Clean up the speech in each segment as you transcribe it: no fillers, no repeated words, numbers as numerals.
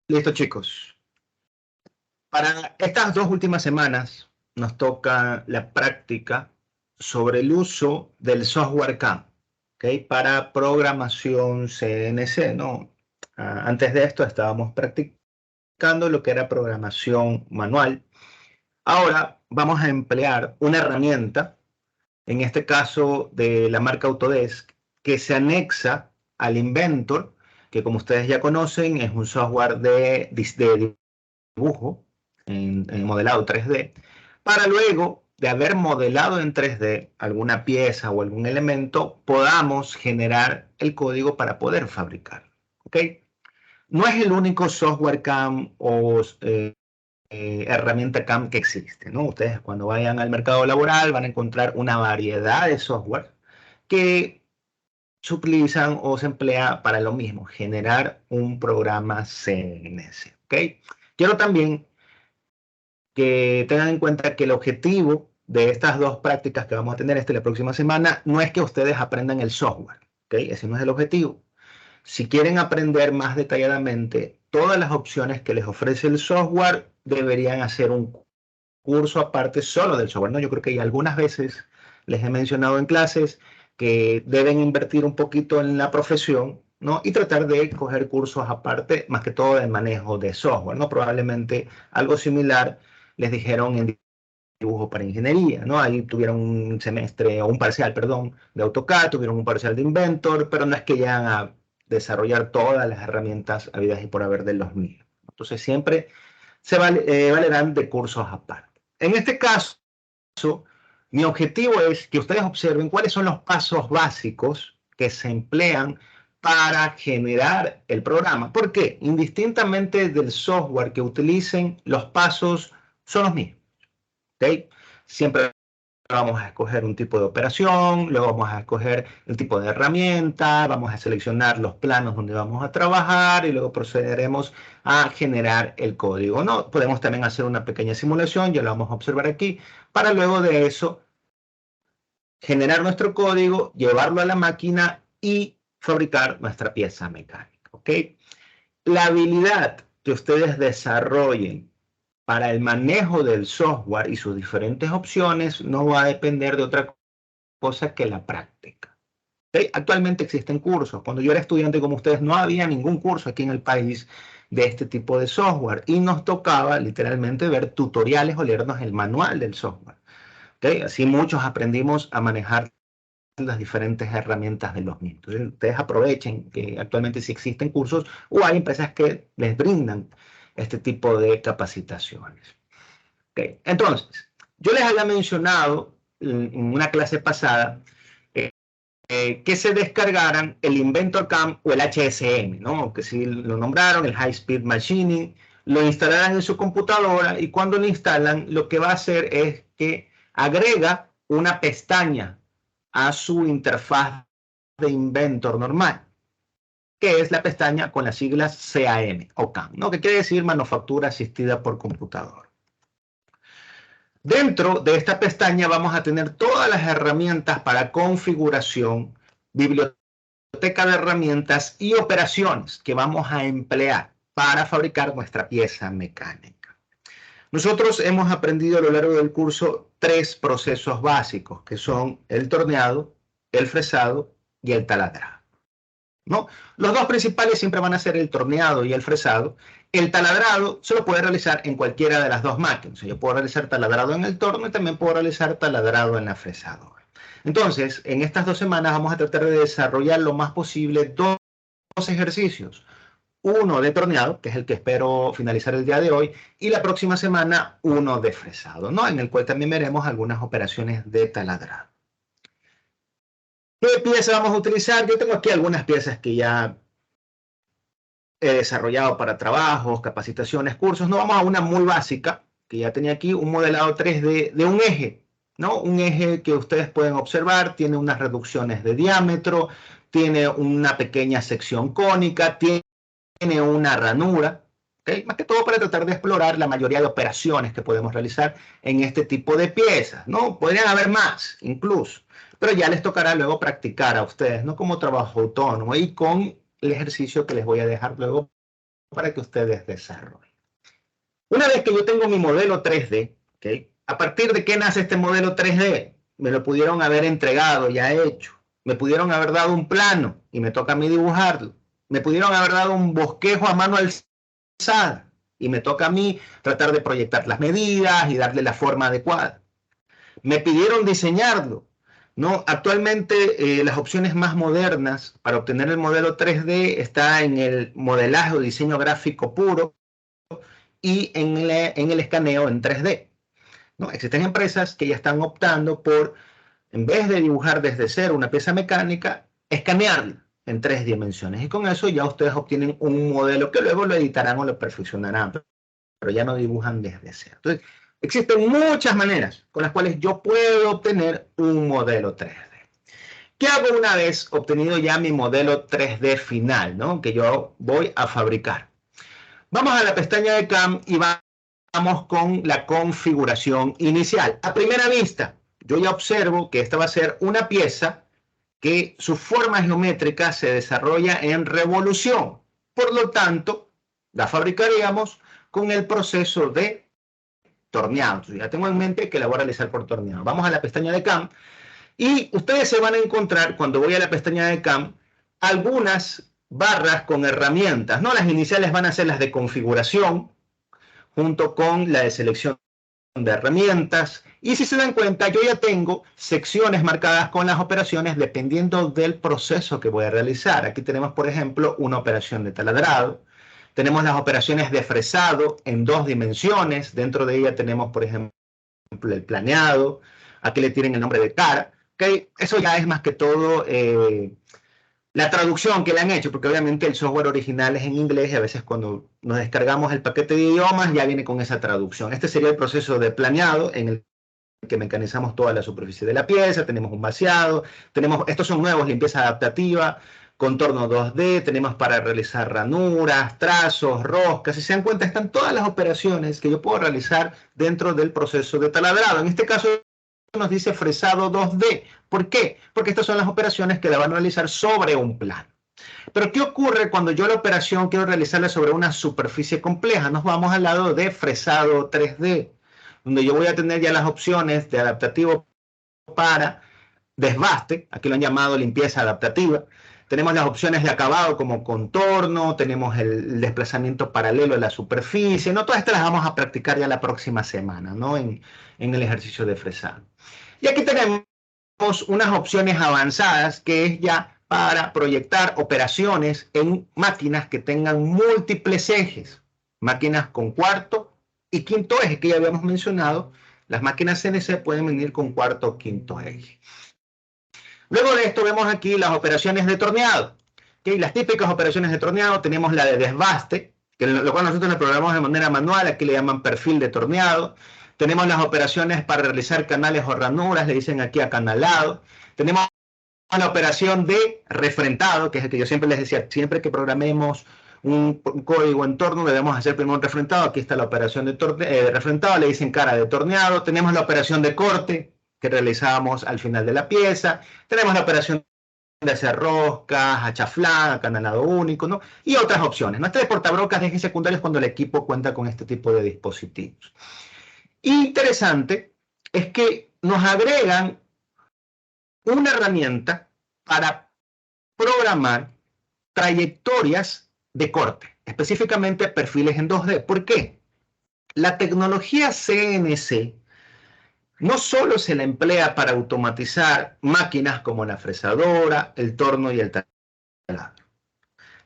Listo, chicos. Para estas dos últimas semanas nos toca la práctica sobre el uso del software CAM, ¿ok? Para programación CNC, ¿no? Antes de esto estábamos practicando lo que era programación manual. Ahora vamos a emplear una herramienta, en este caso de la marca Autodesk, que se anexa al Inventor, que como ustedes ya conocen es un software de dibujo en modelado 3D, para luego de haber modelado en 3D alguna pieza o algún elemento, podamos generar el código para poder fabricar. ¿Ok? No es el único software CAM o herramienta CAM que existe, ¿no? Ustedes cuando vayan al mercado laboral van a encontrar una variedad de software que se utilizan o se emplea para lo mismo, generar un programa CNC. ¿Ok? Quiero también que tengan en cuenta que el objetivo de estas dos prácticas que vamos a tener la próxima semana no es que ustedes aprendan el software, ¿ok? Ese no es el objetivo. Si quieren aprender más detalladamente todas las opciones que les ofrece el software, deberían hacer un curso aparte solo del software, ¿no? Yo creo que algunas veces les he mencionado en clases que deben invertir un poquito en la profesión, ¿no? Y tratar de coger cursos aparte, más que todo de manejo de software, ¿no? Probablemente algo similar les dijeron en dibujo para ingeniería, ¿no? Ahí tuvieron un semestre o un parcial, perdón, de AutoCAD, tuvieron un parcial de Inventor, pero no es que llegan a desarrollar todas las herramientas habidas y por haber de los mismos. Entonces siempre valerán de cursos aparte. En este caso, mi objetivo es que ustedes observen cuáles son los pasos básicos que se emplean para generar el programa. ¿Por qué? Indistintamente del software que utilicen, los pasos son los mismos. ¿Okay? Siempre vamos a escoger un tipo de operación, luego vamos a escoger el tipo de herramienta, vamos a seleccionar los planos donde vamos a trabajar y luego procederemos a generar el código, ¿no? Podemos también hacer una pequeña simulación, ya lo vamos a observar aquí, para luego de eso generar nuestro código, llevarlo a la máquina y fabricar nuestra pieza mecánica, ¿ok? La habilidad que ustedes desarrollen para el manejo del software y sus diferentes opciones no va a depender de otra cosa que la práctica. ¿Okay? Actualmente existen cursos. Cuando yo era estudiante como ustedes no había ningún curso aquí en el país de este tipo de software y nos tocaba literalmente ver tutoriales o leernos el manual del software. ¿Okay? Así muchos aprendimos a manejar las diferentes herramientas de los mismos. Entonces, ustedes aprovechen que actualmente sí existen cursos o hay empresas que les brindan este tipo de capacitaciones. Okay. Entonces, yo les había mencionado en una clase pasada que se descargaran el Inventor CAM o el HSM, ¿no? Que si lo nombraron, el High Speed Machining, lo instalarán en su computadora y cuando lo instalan, lo que va a hacer es que agrega una pestaña a su interfaz de Inventor normal, que es la pestaña con las siglas CAM o CAM, ¿no? Que quiere decir manufactura asistida por computador. Dentro de esta pestaña vamos a tener todas las herramientas para configuración, biblioteca de herramientas y operaciones que vamos a emplear para fabricar nuestra pieza mecánica. Nosotros hemos aprendido a lo largo del curso 3 procesos básicos, que son el torneado, el fresado y el taladrado, ¿no? Los dos principales siempre van a ser el torneado y el fresado. El taladrado se lo puede realizar en cualquiera de las dos máquinas. Yo puedo realizar taladrado en el torno y también puedo realizar taladrado en la fresadora. Entonces, en estas 2 semanas vamos a tratar de desarrollar lo más posible dos ejercicios. Uno de torneado, que es el que espero finalizar el día de hoy, y la próxima semana uno de fresado, ¿no? En el cual también veremos algunas operaciones de taladrado. ¿Qué pieza vamos a utilizar? Yo tengo aquí algunas piezas que ya he desarrollado para trabajos, capacitaciones, cursos. No, vamos a una muy básica, que ya tenía aquí, un modelado 3D de un eje, ¿no? Un eje que ustedes pueden observar, tiene unas reducciones de diámetro, tiene una pequeña sección cónica, tiene una ranura, ¿okay? Más que todo para tratar de explorar la mayoría de operaciones que podemos realizar en este tipo de piezas, ¿no? Podrían haber más, incluso, pero ya les tocará luego practicar a ustedes, ¿no? Como trabajo autónomo y con el ejercicio que les voy a dejar luego para que ustedes desarrollen. Una vez que yo tengo mi modelo 3D, ¿okay? ¿A partir de qué nace este modelo 3D? Me lo pudieron haber entregado ya hecho. Me pudieron haber dado un plano y me toca a mí dibujarlo. Me pudieron haber dado un bosquejo a mano alzada y me toca a mí tratar de proyectar las medidas y darle la forma adecuada. Me pidieron diseñarlo, ¿no? Actualmente las opciones más modernas para obtener el modelo 3D está en el modelaje o diseño gráfico puro y en el escaneo en 3D, ¿no? Existen empresas que ya están optando por, en vez de dibujar desde cero una pieza mecánica, escanearla en 3 dimensiones. Y con eso ya ustedes obtienen un modelo que luego lo editarán o lo perfeccionarán, pero ya no dibujan desde cero. Entonces, existen muchas maneras con las cuales yo puedo obtener un modelo 3D. ¿Qué hago una vez obtenido ya mi modelo 3D final, ¿no? Que yo voy a fabricar? Vamos a la pestaña de CAM y vamos con la configuración inicial. A primera vista, yo ya observo que esta va a ser una pieza que su forma geométrica se desarrolla en revolución. Por lo tanto, la fabricaríamos con el proceso de torneado. Entonces, ya tengo en mente que la voy a realizar por torneado. Vamos a la pestaña de CAM y ustedes se van a encontrar, cuando voy a la pestaña de CAM, algunas barras con herramientas, ¿no? Las iniciales van a ser las de configuración, junto con la de selección de herramientas. Y si se dan cuenta, yo ya tengo secciones marcadas con las operaciones dependiendo del proceso que voy a realizar. Aquí tenemos, por ejemplo, una operación de taladrado. Tenemos las operaciones de fresado en 2 dimensiones. Dentro de ella tenemos, por ejemplo, el planeado. Aquí le tienen el nombre de cara. ¿Okay? Eso ya es más que todo la traducción que le han hecho, porque obviamente el software original es en inglés y a veces cuando nos descargamos el paquete de idiomas ya viene con esa traducción. Este sería el proceso de planeado en el que mecanizamos toda la superficie de la pieza, tenemos un vaciado, estos son nuevos, limpieza adaptativa, contorno 2D, tenemos para realizar ranuras, trazos, roscas. Si se dan cuenta, están todas las operaciones que yo puedo realizar dentro del proceso de taladrado. En este caso nos dice fresado 2D. ¿Por qué? Porque estas son las operaciones que la van a realizar sobre un plano. Pero ¿qué ocurre cuando yo la operación quiero realizarla sobre una superficie compleja? Nos vamos al lado de fresado 3D, donde yo voy a tener ya las opciones de adaptativo para desbaste, aquí lo han llamado limpieza adaptativa. Tenemos las opciones de acabado como contorno, tenemos el desplazamiento paralelo de la superficie, ¿no? Todas estas las vamos a practicar ya la próxima semana, ¿no? En el ejercicio de fresado. Y aquí tenemos unas opciones avanzadas que es ya para proyectar operaciones en máquinas que tengan múltiples ejes, máquinas con cuarto y quinto eje, que ya habíamos mencionado. Las máquinas CNC pueden venir con cuarto o quinto eje. Luego de esto vemos aquí las operaciones de torneado. ¿Okay? Las típicas operaciones de torneado, tenemos la de desbaste, que lo cual nosotros lo programamos de manera manual, aquí le llaman perfil de torneado. Tenemos las operaciones para realizar canales o ranuras, le dicen aquí acanalado. Tenemos la operación de refrentado, que es el que yo siempre les decía, siempre que programemos un código en torno debemos hacer primero un refrentado. Aquí está la operación de refrentado, le dicen cara de torneado. Tenemos la operación de corte, que realizamos al final de la pieza. Tenemos la operación de hacer roscas, achaflán, acanalado único, ¿no? Y otras opciones, ¿no? Este de portabrocas de ejes secundarios cuando el equipo cuenta con este tipo de dispositivos. Interesante es que nos agregan una herramienta para programar trayectorias de corte, específicamente perfiles en 2D. ¿Por qué? La tecnología CNC no solo se la emplea para automatizar máquinas como la fresadora, el torno y el taladro.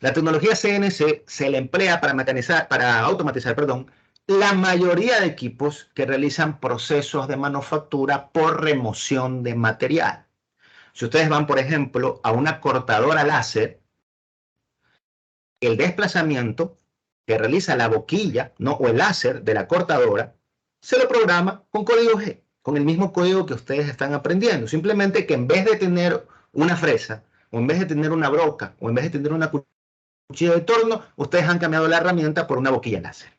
La tecnología CNC se la emplea para automatizar, la mayoría de equipos que realizan procesos de manufactura por remoción de material. Si ustedes van, por ejemplo, a una cortadora láser, el desplazamiento que realiza la boquilla, ¿no? O el láser de la cortadora, se lo programa con código G, con el mismo código que ustedes están aprendiendo. Simplemente que en vez de tener una fresa, o en vez de tener una broca, o en vez de tener una cuchilla de torno, ustedes han cambiado la herramienta por una boquilla láser.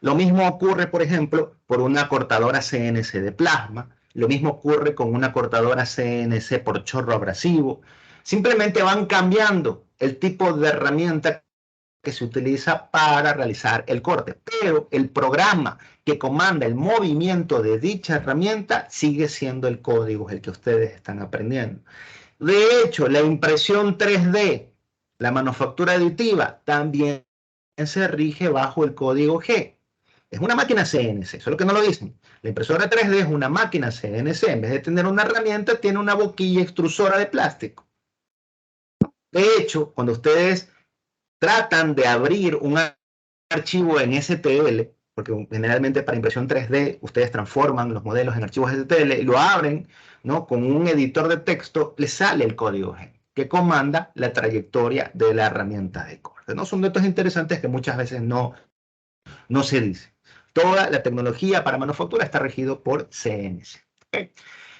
Lo mismo ocurre, por ejemplo, por una cortadora CNC de plasma. Lo mismo ocurre con una cortadora CNC por chorro abrasivo. Simplemente van cambiando el tipo de herramienta que se utiliza para realizar el corte, pero el programa que comanda el movimiento de dicha herramienta sigue siendo el código, el que ustedes están aprendiendo. De hecho, la impresión 3D, la manufactura aditiva, también se rige bajo el código G. Es una máquina CNC, solo que no lo dicen. La impresora 3D es una máquina CNC. En vez de tener una herramienta, tiene una boquilla extrusora de plástico. De hecho, cuando ustedes tratan de abrir un archivo en STL, porque generalmente para impresión 3D ustedes transforman los modelos en archivos STL y lo abren, ¿no?, con un editor de texto, les sale el código G, que comanda la trayectoria de la herramienta de corte, ¿no? Son datos interesantes que muchas veces no se dice. Toda la tecnología para manufactura está regido por CNC. ¿Okay?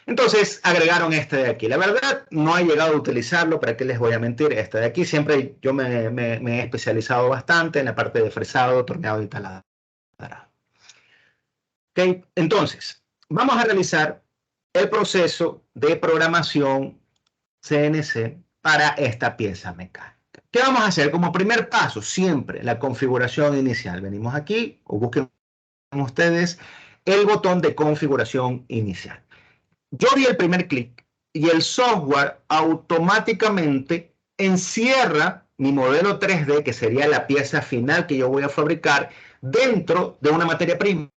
Entonces agregaron este de aquí. La verdad, no he llegado a utilizarlo, ¿para qué les voy a mentir? Este de aquí siempre yo me he especializado bastante en la parte de fresado, torneado y taladro. ¿Okay? Entonces, vamos a realizar el proceso de programación CNC para esta pieza mecánica. ¿Qué vamos a hacer? Como primer paso, siempre la configuración inicial. Venimos aquí o busquen ustedes el botón de configuración inicial. Yo di el primer clic y el software automáticamente encierra mi modelo 3D, que sería la pieza final que yo voy a fabricar, dentro de una materia prima.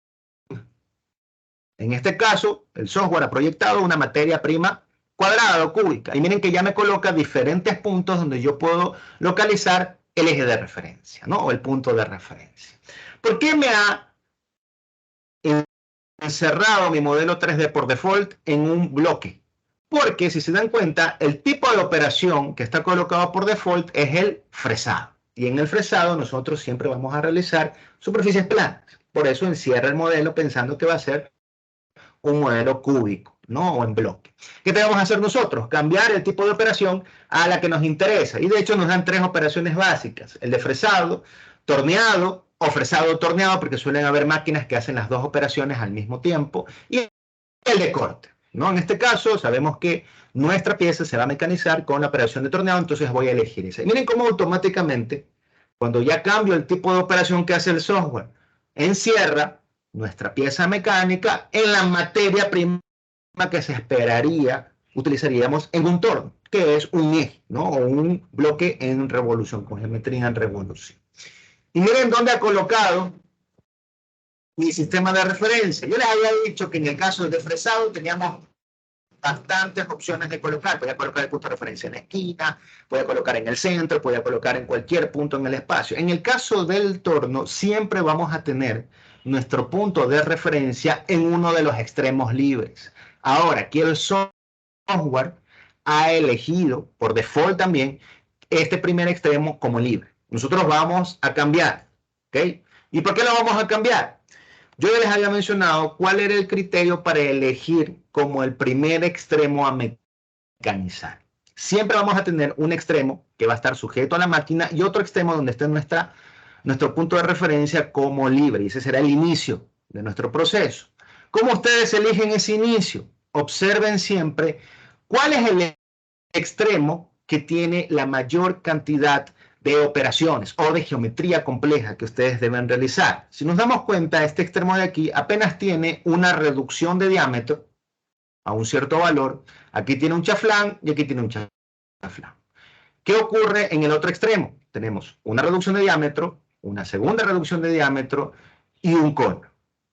En este caso, el software ha proyectado una materia prima cuadrada o cúbica. Y miren que ya me coloca diferentes puntos donde yo puedo localizar el eje de referencia, ¿no? O el punto de referencia. ¿Por qué me ha encerrado mi modelo 3D por default en un bloque? Porque si se dan cuenta, el tipo de operación que está colocado por default es el fresado. Y en el fresado nosotros siempre vamos a realizar superficies planas. Por eso encierra el modelo pensando que va a ser un modelo cúbico, ¿no? O en bloque. ¿Qué tenemos que hacer nosotros? Cambiar el tipo de operación a la que nos interesa. Y de hecho nos dan tres operaciones básicas. El de fresado, torneado o fresado torneado, porque suelen haber máquinas que hacen las dos operaciones al mismo tiempo. Y el de corte, ¿no? En este caso sabemos que nuestra pieza se va a mecanizar con la operación de torneado, entonces voy a elegir esa. Y miren cómo automáticamente, cuando ya cambio el tipo de operación que hace el software, encierra nuestra pieza mecánica en la materia prima que se esperaría, utilizaríamos en un torno, que es un eje, ¿no? O un bloque en revolución, con geometría en revolución. Y miren dónde ha colocado mi sistema de referencia. Yo les había dicho que en el caso del fresado teníamos bastantes opciones de colocar. Podía colocar el punto de referencia en la esquina, podía colocar en el centro, podía colocar en cualquier punto en el espacio. En el caso del torno, siempre vamos a tener nuestro punto de referencia en uno de los extremos libres. Ahora, aquí el software ha elegido, por default también, este primer extremo como libre. Nosotros vamos a cambiar, ¿ok? ¿Y por qué lo vamos a cambiar? Yo ya les había mencionado cuál era el criterio para elegir como el primer extremo a mecanizar. Siempre vamos a tener un extremo que va a estar sujeto a la máquina y otro extremo donde esté nuestro punto de referencia como libre. Y ese será el inicio de nuestro proceso. ¿Cómo ustedes eligen ese inicio? Observen siempre cuál es el extremo que tiene la mayor cantidad de operaciones o de geometría compleja que ustedes deben realizar. Si nos damos cuenta, este extremo de aquí apenas tiene una reducción de diámetro a un cierto valor. Aquí tiene un chaflán y aquí tiene un chaflán. ¿Qué ocurre en el otro extremo? Tenemos una reducción de diámetro, una segunda reducción de diámetro y un cono.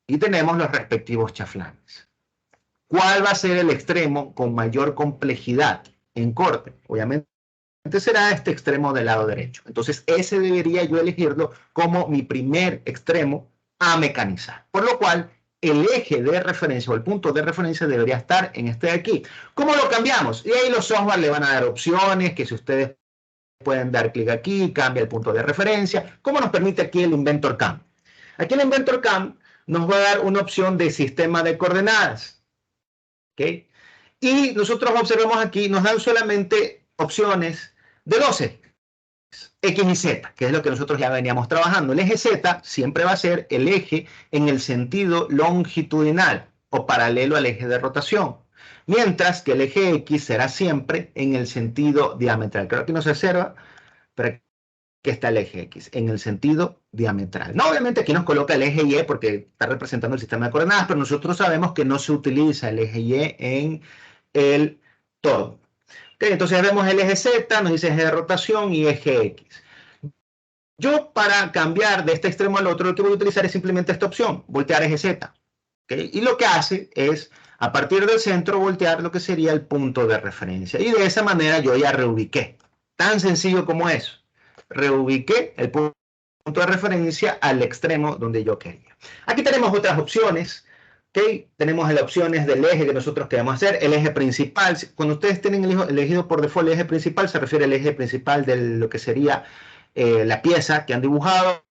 Y tenemos los respectivos chaflanes. ¿Cuál va a ser el extremo con mayor complejidad en corte? Obviamente será este extremo del lado derecho. Entonces ese debería yo elegirlo como mi primer extremo a mecanizar. Por lo cual el eje de referencia o el punto de referencia debería estar en este de aquí. ¿Cómo lo cambiamos? Y ahí los software le van a dar opciones que si ustedes pueden dar clic aquí, cambia el punto de referencia. ¿Cómo nos permite aquí el Inventor CAM? Aquí el Inventor CAM nos va a dar una opción de sistema de coordenadas. ¿Okay? Y nosotros observamos aquí, nos dan solamente opciones de 12, X y Z, que es lo que nosotros ya veníamos trabajando. El eje Z siempre va a ser el eje en el sentido longitudinal o paralelo al eje de rotación, mientras que el eje X será siempre en el sentido diametral. Creo que no se observa, pero que está el eje X, en el sentido diametral. No, obviamente aquí nos coloca el eje Y porque está representando el sistema de coordenadas, pero nosotros sabemos que no se utiliza el eje Y en el torno. Okay, entonces vemos el eje Z, nos dice eje de rotación y eje X. Yo para cambiar de este extremo al otro lo que voy a utilizar es simplemente esta opción, voltear eje Z. ¿Okay? Y lo que hace es, a partir del centro, voltear lo que sería el punto de referencia. Y de esa manera yo ya reubiqué. Tan sencillo como eso. Reubiqué el punto de referencia al extremo donde yo quería. Aquí tenemos otras opciones. ¿Okay? Tenemos las opciones del eje que nosotros queremos hacer, el eje principal. Cuando ustedes tienen elegido por default el eje principal, se refiere al eje principal de lo que sería la pieza que han dibujado.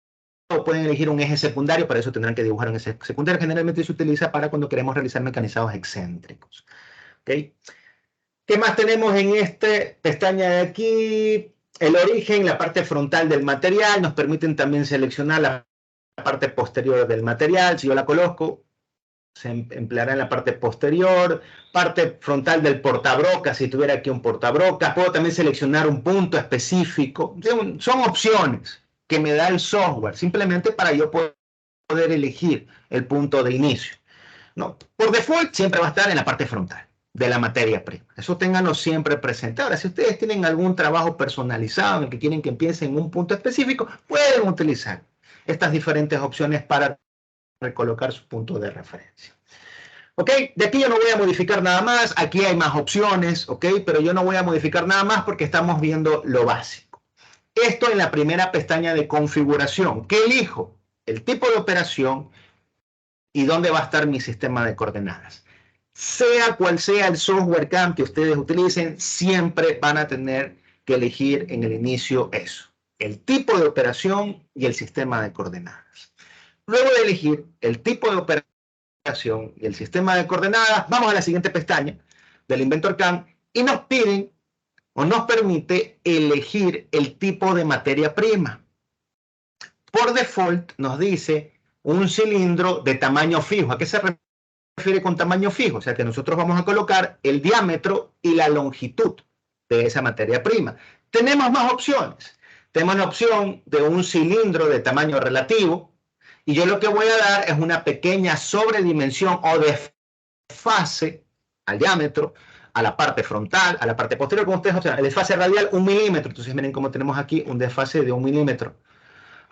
O pueden elegir un eje secundario, para eso tendrán que dibujar un eje secundario. Generalmente se utiliza para cuando queremos realizar mecanizados excéntricos. ¿Okay? ¿Qué más tenemos en esta pestaña de aquí? El origen, la parte frontal del material. Nos permiten también seleccionar la parte posterior del material. Si yo la coloco, se empleará en la parte posterior. Parte frontal del portabrocas, si tuviera aquí un portabrocas. Puedo también seleccionar un punto específico. Son opciones que me da el software, simplemente para yo poder elegir el punto de inicio. No, por default siempre va a estar en la parte frontal de la materia prima. Eso ténganlo siempre presente. Ahora, si ustedes tienen algún trabajo personalizado en el que quieren que empiece en un punto específico, pueden utilizar estas diferentes opciones para recolocar su punto de referencia. ¿Ok? De aquí yo no voy a modificar nada más. Aquí hay más opciones, ¿ok? Pero yo no voy a modificar nada más porque estamos viendo lo básico. Esto en la primera pestaña de configuración. ¿Qué elijo? El tipo de operación y dónde va a estar mi sistema de coordenadas. Sea cual sea el software CAM que ustedes utilicen, siempre van a tener que elegir en el inicio eso. El tipo de operación y el sistema de coordenadas. Luego de elegir el tipo de operación y el sistema de coordenadas, vamos a la siguiente pestaña del Inventor CAM y nos piden o nos permite elegir el tipo de materia prima. Por default nos dice un cilindro de tamaño fijo. ¿A qué se refiere con tamaño fijo? O sea que nosotros vamos a colocar el diámetro y la longitud de esa materia prima. Tenemos más opciones. Tenemos la opción de un cilindro de tamaño relativo y yo lo que voy a dar es una pequeña sobredimensión o desfase al diámetro, a la parte frontal, a la parte posterior, como ustedes observan, el desfase radial 1 milímetro. Entonces miren cómo tenemos aquí un desfase de 1 milímetro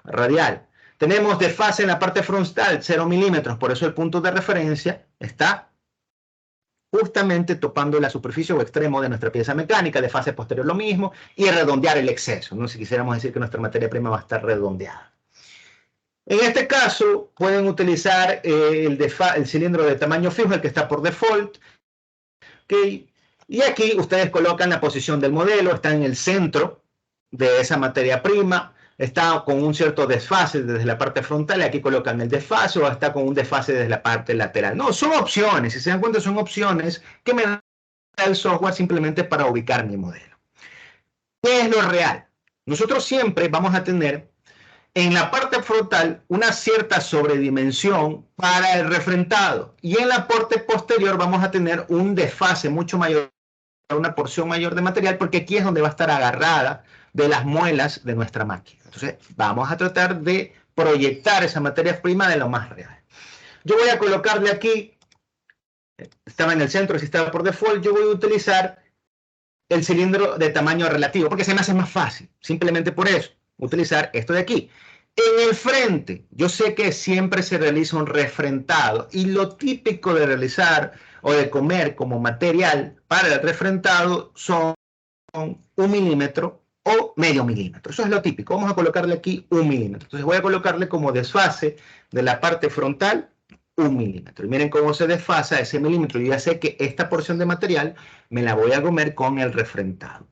radial. Tenemos desfase en la parte frontal 0 milímetros, por eso el punto de referencia está justamente topando la superficie o extremo de nuestra pieza mecánica, desfase posterior lo mismo, y redondear el exceso, ¿no? Si quisiéramos decir que nuestra materia prima va a estar redondeada. En este caso pueden utilizar el cilindro de tamaño fijo, el que está por default, ¿okay? Y aquí ustedes colocan la posición del modelo, está en el centro de esa materia prima, está con un cierto desfase desde la parte frontal, y aquí colocan el desfase, o está con un desfase desde la parte lateral. No, son opciones, si se dan cuenta son opciones que me da el software simplemente para ubicar mi modelo. ¿Qué es lo real? Nosotros siempre vamos a tener en la parte frontal una cierta sobredimensión para el refrentado, y en la parte posterior vamos a tener un desfase mucho mayor, una porción mayor de material, porque aquí es donde va a estar agarrada de las muelas de nuestra máquina. Entonces vamos a tratar de proyectar esa materia prima de lo más real. Yo voy a colocarle aquí, estaba en el centro, si estaba por default, yo voy a utilizar el cilindro de tamaño relativo, porque se me hace más fácil, simplemente por eso, utilizar esto de aquí. En el frente, yo sé que siempre se realiza un refrentado, y lo típico de realizar o de comer como material para el refrentado son 1 milímetro o medio milímetro. Eso es lo típico. Vamos a colocarle aquí 1 milímetro. Entonces voy a colocarle como desfase de la parte frontal 1 milímetro. Y miren cómo se desfasa ese milímetro. Yo ya sé que esta porción de material me la voy a comer con el refrentado.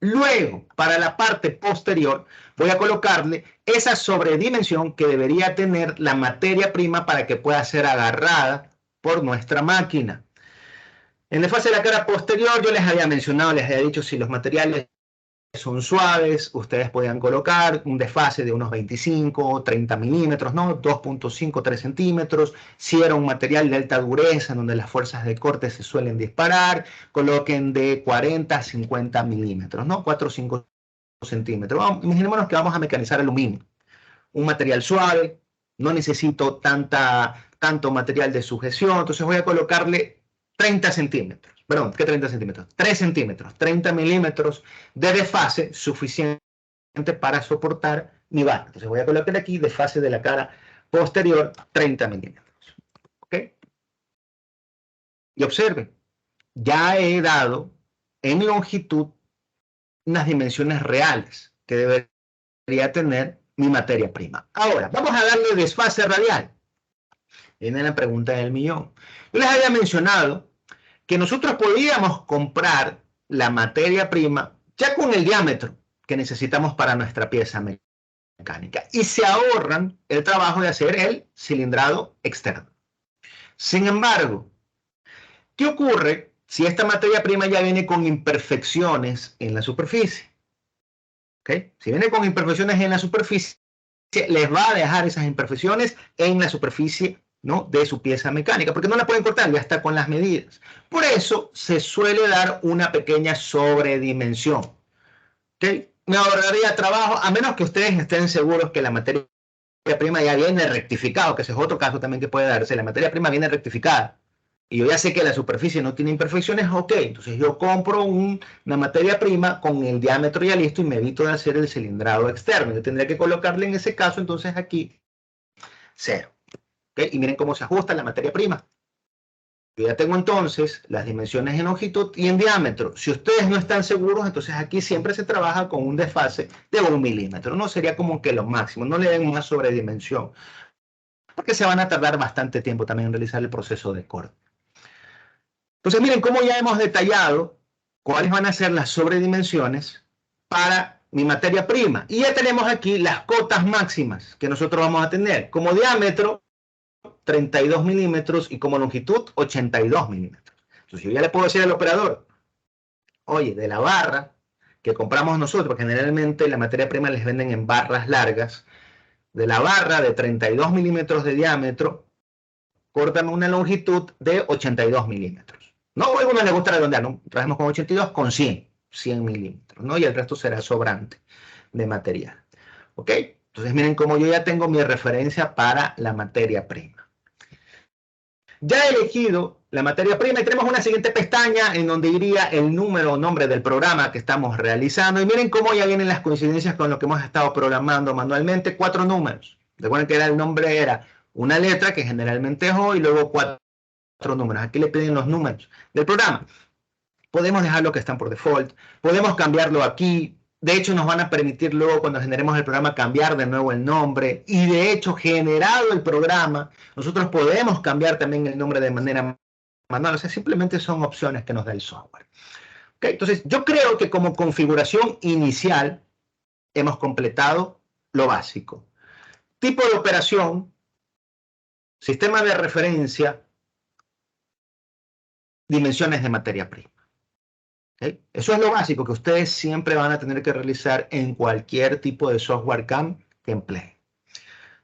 Luego, para la parte posterior, voy a colocarle esa sobredimensión que debería tener la materia prima para que pueda ser agarrada por nuestra máquina. En el desfase de la cara posterior, yo les había mencionado, les había dicho, si los materiales son suaves, ustedes podían colocar un desfase de unos 25 o 30 milímetros, ¿no? 2.5, 3 centímetros. Si era un material de alta dureza, donde las fuerzas de corte se suelen disparar, coloquen de 40 a 50 milímetros, ¿no? 4 o 5 centímetros. Imaginémonos que vamos a mecanizar aluminio, un material suave, no necesito tanto material de sujeción, entonces voy a colocarle 30 centímetros, perdón, ¿qué 30 centímetros? 3 centímetros, 30 milímetros de desfase suficiente para soportar mi barra. Entonces voy a colocar aquí desfase de la cara posterior 30 milímetros. ¿Ok? Y observen, ya he dado en longitud unas dimensiones reales que debería tener mi materia prima. Ahora, vamos a darle desfase radial. Viene la pregunta del millón. Yo les había mencionado que nosotros podíamos comprar la materia prima ya con el diámetro que necesitamos para nuestra pieza mecánica y se ahorran el trabajo de hacer el cilindrado externo. Sin embargo, ¿qué ocurre si esta materia prima ya viene con imperfecciones en la superficie? ¿Okay? Si viene con imperfecciones en la superficie, les va a dejar esas imperfecciones en la superficie, ¿no?, de su pieza mecánica, porque no la pueden cortar, ya está con las medidas. Por eso se suele dar una pequeña sobredimensión. ¿Okay? Me ahorraría trabajo, a menos que ustedes estén seguros que la materia prima ya viene rectificada, que ese es otro caso también que puede darse. La materia prima viene rectificada y yo ya sé que la superficie no tiene imperfecciones, ok, entonces yo compro una materia prima con el diámetro ya listo y me evito de hacer el cilindrado externo. Yo tendría que colocarle en ese caso entonces aquí 0. ¿Okay? Y miren cómo se ajusta la materia prima. Yo ya tengo entonces las dimensiones en longitud y en diámetro. Si ustedes no están seguros, entonces aquí siempre se trabaja con un desfase de 1 milímetro. No sería como que lo máximo, no le den una sobredimensión, porque se van a tardar bastante tiempo también en realizar el proceso de corte. Entonces miren cómo ya hemos detallado cuáles van a ser las sobredimensiones para mi materia prima. Y ya tenemos aquí las cotas máximas que nosotros vamos a tener. Como diámetro, 32 milímetros y como longitud, 82 milímetros. Entonces yo ya le puedo decir al operador, oye, de la barra que compramos nosotros, porque generalmente la materia prima les venden en barras largas, de la barra de 32 milímetros de diámetro, córtame una longitud de 82 milímetros. No, a algunos les gusta redondear, ¿no? Trabajamos con 82, con 100 milímetros, ¿no? Y el resto será sobrante de material. ¿Ok? Entonces miren cómo yo ya tengo mi referencia para la materia prima. Ya he elegido la materia prima y tenemos una siguiente pestaña en donde iría el número o nombre del programa que estamos realizando. Y miren cómo ya vienen las coincidencias con lo que hemos estado programando manualmente. 4 números. Recuerden que el nombre era una letra, que generalmente es O, y luego 4 números. Aquí le piden los números del programa. Podemos dejar lo que están por default. Podemos cambiarlo aquí. De hecho, nos van a permitir luego, cuando generemos el programa, cambiar de nuevo el nombre. Y de hecho, generado el programa, nosotros podemos cambiar también el nombre de manera manual. O sea, simplemente son opciones que nos da el software. ¿Okay? Entonces, yo creo que como configuración inicial hemos completado lo básico. Tipo de operación, sistema de referencia, dimensiones de materia prima. ¿Okay? Eso es lo básico que ustedes siempre van a tener que realizar en cualquier tipo de software CAM que empleen.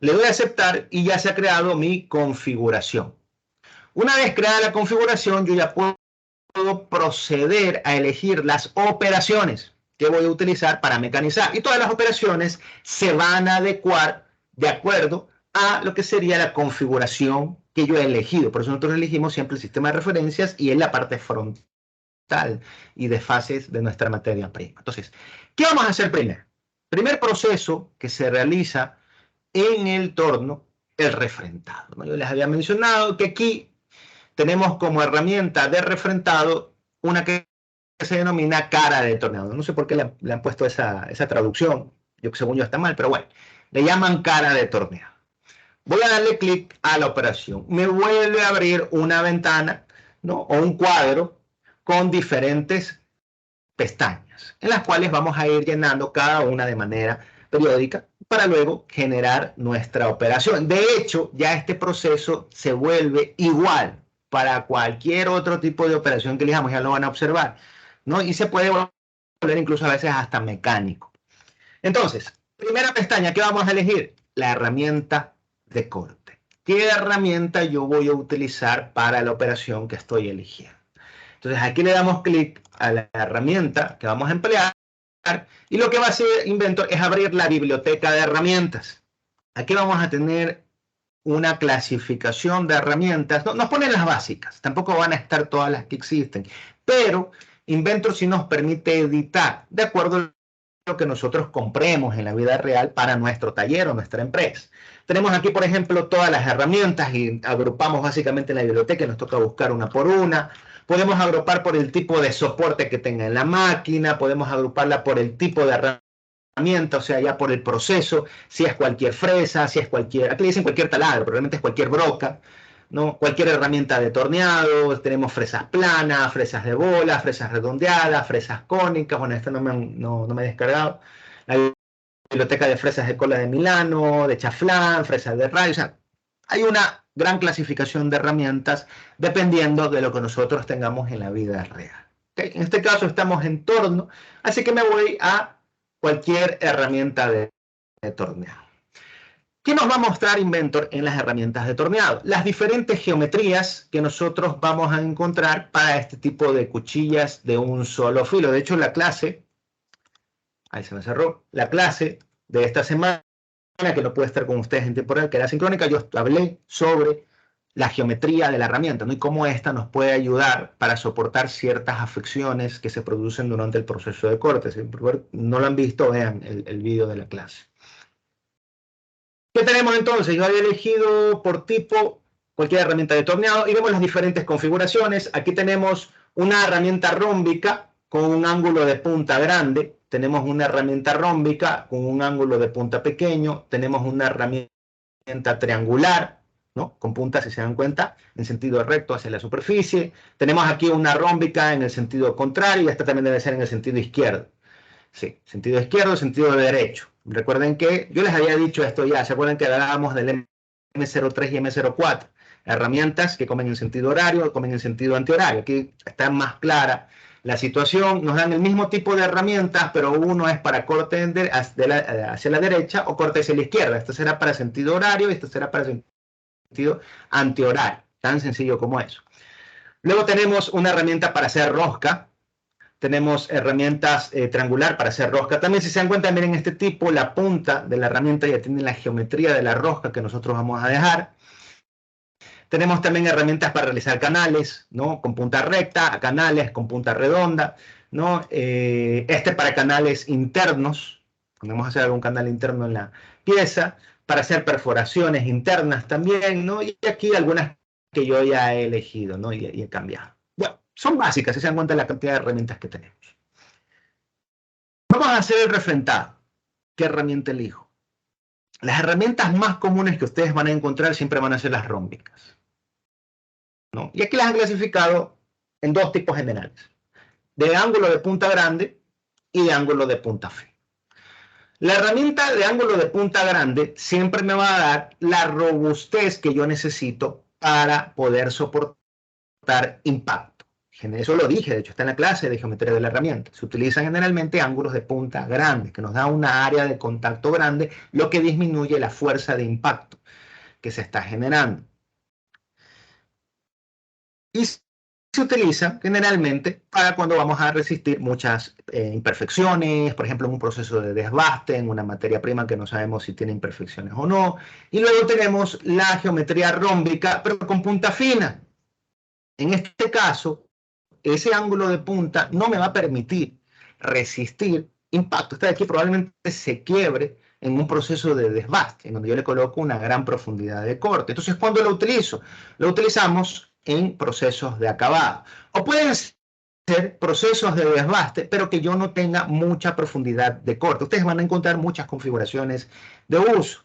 Le doy a aceptar y ya se ha creado mi configuración. Una vez creada la configuración, yo ya puedo proceder a elegir las operaciones que voy a utilizar para mecanizar. Y todas las operaciones se van a adecuar de acuerdo a lo que sería la configuración que yo he elegido. Por eso nosotros elegimos siempre el sistema de referencias y en la parte frontal y de fases de nuestra materia prima. Entonces, ¿qué vamos a hacer primero? Primer proceso que se realiza en el torno, el refrentado, ¿no? Yo les había mencionado que aquí tenemos como herramienta de refrentado una que se denomina cara de torneado. No sé por qué le han puesto esa traducción, según yo está mal, pero bueno, le llaman cara de torneado. Voy a darle clic a la operación. Me vuelve a abrir una ventana, ¿no?, o un cuadro con diferentes pestañas, en las cuales vamos a ir llenando cada una de manera periódica para luego generar nuestra operación. De hecho, ya este proceso se vuelve igual para cualquier otro tipo de operación que elijamos, ya lo van a observar, ¿no? Y se puede volver incluso a veces hasta mecánico. Entonces, primera pestaña, ¿qué vamos a elegir? La herramienta de corte. ¿Qué herramienta yo voy a utilizar para la operación que estoy eligiendo? Entonces aquí le damos clic a la herramienta que vamos a emplear Y lo que va a hacer Inventor es abrir la biblioteca de herramientas. Aquí vamos a tener una clasificación de herramientas. Nos ponen las básicas, tampoco van a estar todas las que existen, pero Inventor sí nos permite editar de acuerdo a lo que nosotros compremos en la vida real para nuestro taller o nuestra empresa. Tenemos aquí, por ejemplo, todas las herramientas y agrupamos básicamente en la biblioteca y nos toca buscar una por una. Podemos agrupar por el tipo de soporte que tenga en la máquina, podemos agruparla por el tipo de herramienta, o sea, ya por el proceso, si es cualquier fresa, si es cualquier, aquí le dicen cualquier taladro, pero realmente es cualquier broca, ¿no? Cualquier herramienta de torneado, tenemos fresas planas, fresas de bola, fresas redondeadas, fresas cónicas, bueno, esto no me he descargado, la biblioteca de fresas de cola de Milano, de chaflán, fresas de rayo, o sea, hay una gran clasificación de herramientas dependiendo de lo que nosotros tengamos en la vida real. ¿Okay? En este caso estamos en torno, así que me voy a cualquier herramienta de torneado. ¿Qué nos va a mostrar Inventor en las herramientas de torneado? Las diferentes geometrías que nosotros vamos a encontrar para este tipo de cuchillas de un solo filo. De hecho, la clase, ahí se me cerró, la clase de esta semana, que no puede estar con ustedes en tiempo real, que era sincrónica, yo hablé sobre la geometría de la herramienta, ¿no? Y cómo esta nos puede ayudar para soportar ciertas afecciones que se producen durante el proceso de corte. Si no lo han visto, vean el video de la clase. ¿Qué tenemos entonces? Yo había elegido por tipo cualquier herramienta de torneado y vemos las diferentes configuraciones. Aquí tenemos una herramienta rómbica con un ángulo de punta grande. Tenemos una herramienta rómbica con un ángulo de punta pequeño. Tenemos una herramienta triangular, ¿no? Con punta, si se dan cuenta, en sentido recto hacia la superficie. Tenemos aquí una rómbica en el sentido contrario y esta también debe ser en el sentido izquierdo. Sí, sentido izquierdo, sentido derecho. Recuerden que yo les había dicho esto ya, ¿se acuerdan que hablábamos del M03 y M04? Herramientas que comen en sentido horario, comen en sentido antihorario. Aquí está más clara la situación, nos dan el mismo tipo de herramientas, pero uno es para corte hacia la derecha o corte hacia la izquierda. Esto será para sentido horario y esto será para sentido antihorario. Tan sencillo como eso. Luego tenemos una herramienta para hacer rosca. Tenemos herramientas triangular para hacer rosca. También, si se dan cuenta, miren este tipo, la punta de la herramienta ya tiene la geometría de la rosca que nosotros vamos a dejar. Tenemos también herramientas para realizar canales, ¿no? Con punta recta, canales con punta redonda, ¿no? Para canales internos, podemos hacer algún canal interno en la pieza, para hacer perforaciones internas también, ¿no? Y aquí algunas que yo ya he elegido, ¿no? Y he cambiado. Bueno, son básicas, si se dan cuenta de la cantidad de herramientas que tenemos. Vamos a hacer el refrentado. ¿Qué herramienta elijo? Las herramientas más comunes que ustedes van a encontrar siempre van a ser las rómbicas, ¿no? Y aquí las han clasificado en dos tipos generales, de ángulo de punta grande y de ángulo de punta fina. La herramienta de ángulo de punta grande siempre me va a dar la robustez que yo necesito para poder soportar impacto. Eso lo dije, de hecho está en la clase de geometría de la herramienta. Se utilizan generalmente ángulos de punta grandes, que nos da una área de contacto grande, lo que disminuye la fuerza de impacto que se está generando. Y se utiliza generalmente para cuando vamos a resistir muchas imperfecciones, por ejemplo, en un proceso de desbaste, en una materia prima que no sabemos si tiene imperfecciones o no. Y luego tenemos la geometría rómbica, pero con punta fina. En este caso, ese ángulo de punta no me va a permitir resistir impacto. Este de aquí probablemente se quiebre en un proceso de desbaste, en donde yo le coloco una gran profundidad de corte. Entonces, ¿cuándo lo utilizo? Lo utilizamos en procesos de acabado. O pueden ser procesos de desbaste, pero que yo no tenga mucha profundidad de corte. Ustedes van a encontrar muchas configuraciones de uso.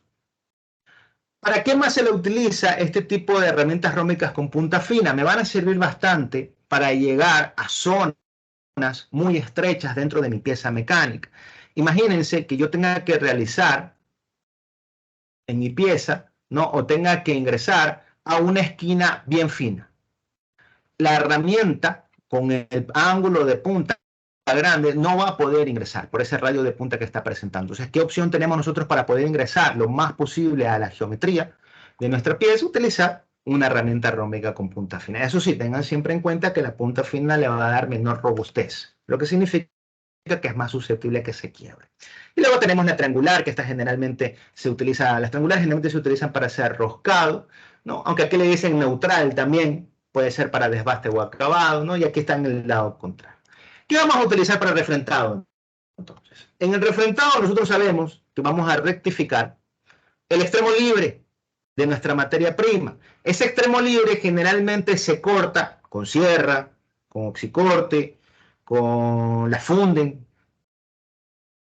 ¿Para qué más se le utiliza este tipo de herramientas rómicas con punta fina? Me van a servir bastante para llegar a zonas muy estrechas dentro de mi pieza mecánica. Imagínense que yo tenga que realizar en mi pieza, ¿no? O tenga que ingresar a una esquina bien fina. La herramienta con el ángulo de punta grande no va a poder ingresar por ese radio de punta que está presentando. Entonces, ¿qué opción tenemos nosotros para poder ingresar lo más posible a la geometría de nuestra pieza? Utilizar una herramienta rómbica con punta fina. Eso sí, tengan siempre en cuenta que la punta fina le va a dar menor robustez, lo que significa que es más susceptible a que se quiebre. Y luego tenemos la triangular, que esta generalmente se utiliza, las triangulares generalmente se utilizan para hacer roscado, ¿no? Aunque aquí le dicen neutral también, puede ser para desbaste o acabado, ¿no? Y aquí está en el lado contrario. ¿Qué vamos a utilizar para el refrentado? Entonces, en el refrentado nosotros sabemos que vamos a rectificar el extremo libre de nuestra materia prima. Ese extremo libre generalmente se corta con sierra, con oxicorte, con la funden.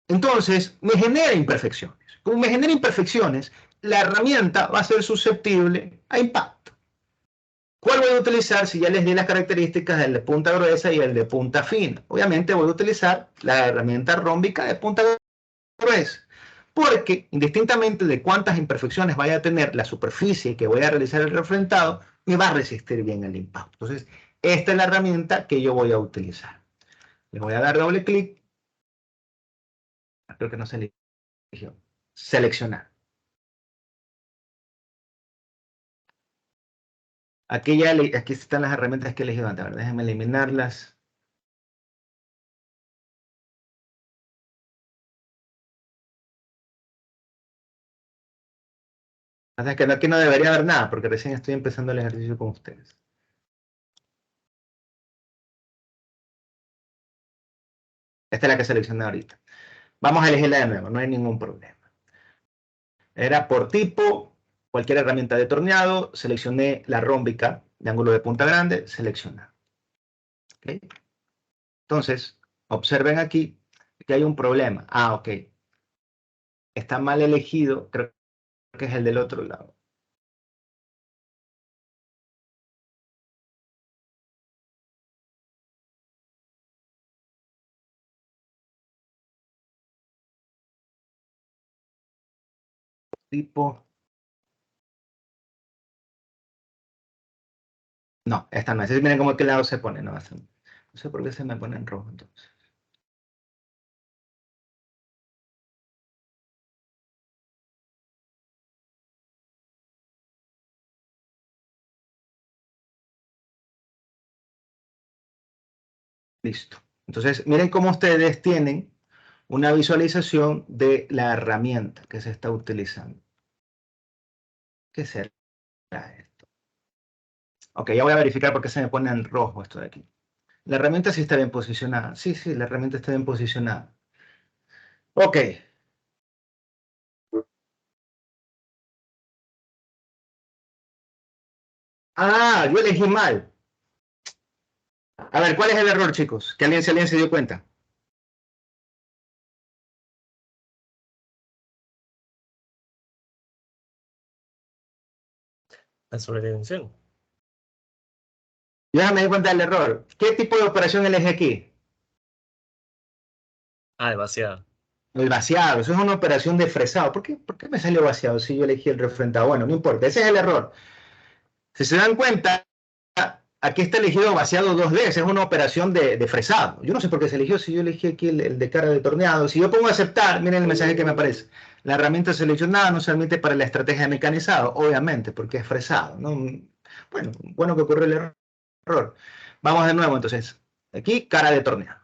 Entonces, me genera imperfecciones. Como me genera imperfecciones, la herramienta va a ser susceptible a impacto. ¿Cuál voy a utilizar si ya les di las características del de punta gruesa y el de punta fina? Obviamente voy a utilizar la herramienta rómbica de punta gruesa, porque indistintamente de cuántas imperfecciones vaya a tener la superficie que voy a realizar el refrentado, me va a resistir bien el impacto. Entonces, esta es la herramienta que yo voy a utilizar. Le voy a dar doble clic. Creo que no se eligió. Seleccionar. Aquí están las herramientas que he elegido antes. A ver, déjenme eliminarlas. Es que aquí no debería haber nada, porque recién estoy empezando el ejercicio con ustedes. Esta es la que seleccioné ahorita. Vamos a elegirla de nuevo, no hay ningún problema. Era por tipo, cualquier herramienta de torneado, seleccioné la rómbica de ángulo de punta grande, seleccionar. ¿Okay? Entonces, observen aquí que hay un problema. Ah, ok. Está mal elegido, creo que es el del otro lado. Tipo. No, esta no es. Miren cómo que lado se pone. No, no sé por qué se me pone en rojo entonces. Listo. Entonces, miren cómo ustedes tienen una visualización de la herramienta que se está utilizando. ¿Qué será esto? Ok, ya voy a verificar por qué se me pone en rojo esto de aquí. La herramienta sí está bien posicionada. Sí, sí, la herramienta está bien posicionada. Ok. Ah, yo elegí mal. A ver, ¿cuál es el error, chicos? Que alguien se dio cuenta. La sobredimensión. Yo ya me di cuenta del error. ¿Qué tipo de operación elegí aquí? Ah, demasiado. El vaciado. Eso es una operación de fresado. ¿Por qué me salió vaciado si yo elegí el refrentado? Bueno, no importa. Ese es el error. Si se dan cuenta, aquí está elegido vaciado 2D. Esa es una operación de fresado. Yo no sé por qué se eligió. Si yo elegí aquí el de cara de torneado. Si yo pongo aceptar, miren el mensaje que me aparece. La herramienta seleccionada no se admite para la estrategia de mecanizado. Obviamente, porque es fresado, ¿no? Bueno que ocurrió el error. Vamos de nuevo, entonces. Aquí, cara de torneado.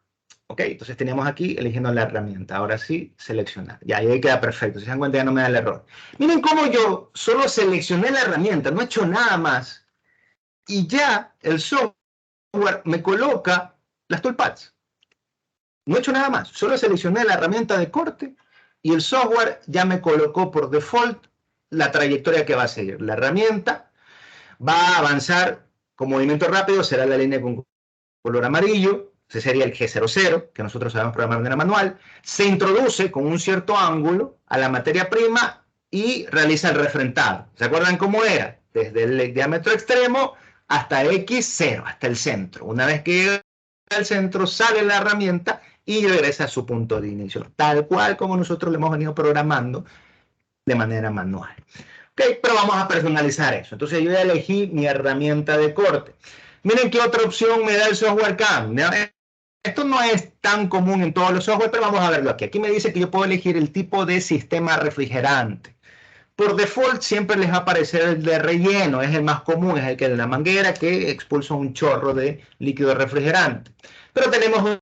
Ok, entonces teníamos aquí eligiendo la herramienta. Ahora sí, seleccionar. Ya, y ahí queda perfecto. Si se dan cuenta, ya no me da el error. Miren cómo yo solo seleccioné la herramienta, no he hecho nada más. Y ya el software me coloca las toolpaths. No he hecho nada más. Solo seleccioné la herramienta de corte y el software ya me colocó por default la trayectoria que va a seguir. La herramienta va a avanzar con movimiento rápido, será la línea con color amarillo, ese sería el G00, que nosotros sabemos programar de manera manual, se introduce con un cierto ángulo a la materia prima y realiza el refrentado. ¿Se acuerdan cómo era? Desde el diámetro extremo hasta X0, hasta el centro. Una vez que llega al centro, sale la herramienta y regresa a su punto de inicio, tal cual como nosotros lo hemos venido programando de manera manual. Okay, pero vamos a personalizar eso. Entonces yo ya elegí mi herramienta de corte. Miren qué otra opción me da el software CAM. Esto no es tan común en todos los software, pero vamos a verlo aquí. Aquí me dice que yo puedo elegir el tipo de sistema refrigerante. Por default siempre les va a aparecer el de relleno, es el más común, es el que de la manguera que expulsa un chorro de líquido refrigerante. Pero tenemos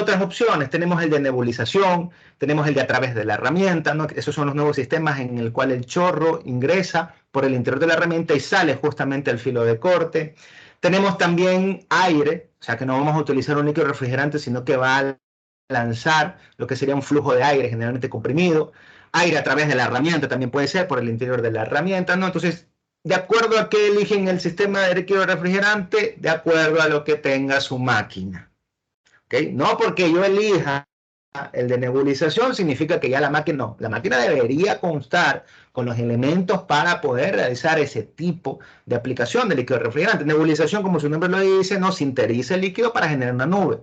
otras opciones. Tenemos el de nebulización, tenemos el de a través de la herramienta, ¿no? Esos son los nuevos sistemas en el cual el chorro ingresa por el interior de la herramienta y sale justamente al filo de corte. Tenemos también aire, o sea que no vamos a utilizar un líquido refrigerante, sino que va a lanzar lo que sería un flujo de aire generalmente comprimido. Aire a través de la herramienta también puede ser por el interior de la herramienta, ¿no? Entonces, de acuerdo a qué eligen el sistema de líquido refrigerante, de acuerdo a lo que tenga su máquina. ¿Okay? No porque yo elija el de nebulización significa que ya la máquina no. La máquina debería constar con los elementos para poder realizar ese tipo de aplicación de líquido refrigerante. Nebulización, como su nombre lo dice, no sinteriza el líquido para generar una nube.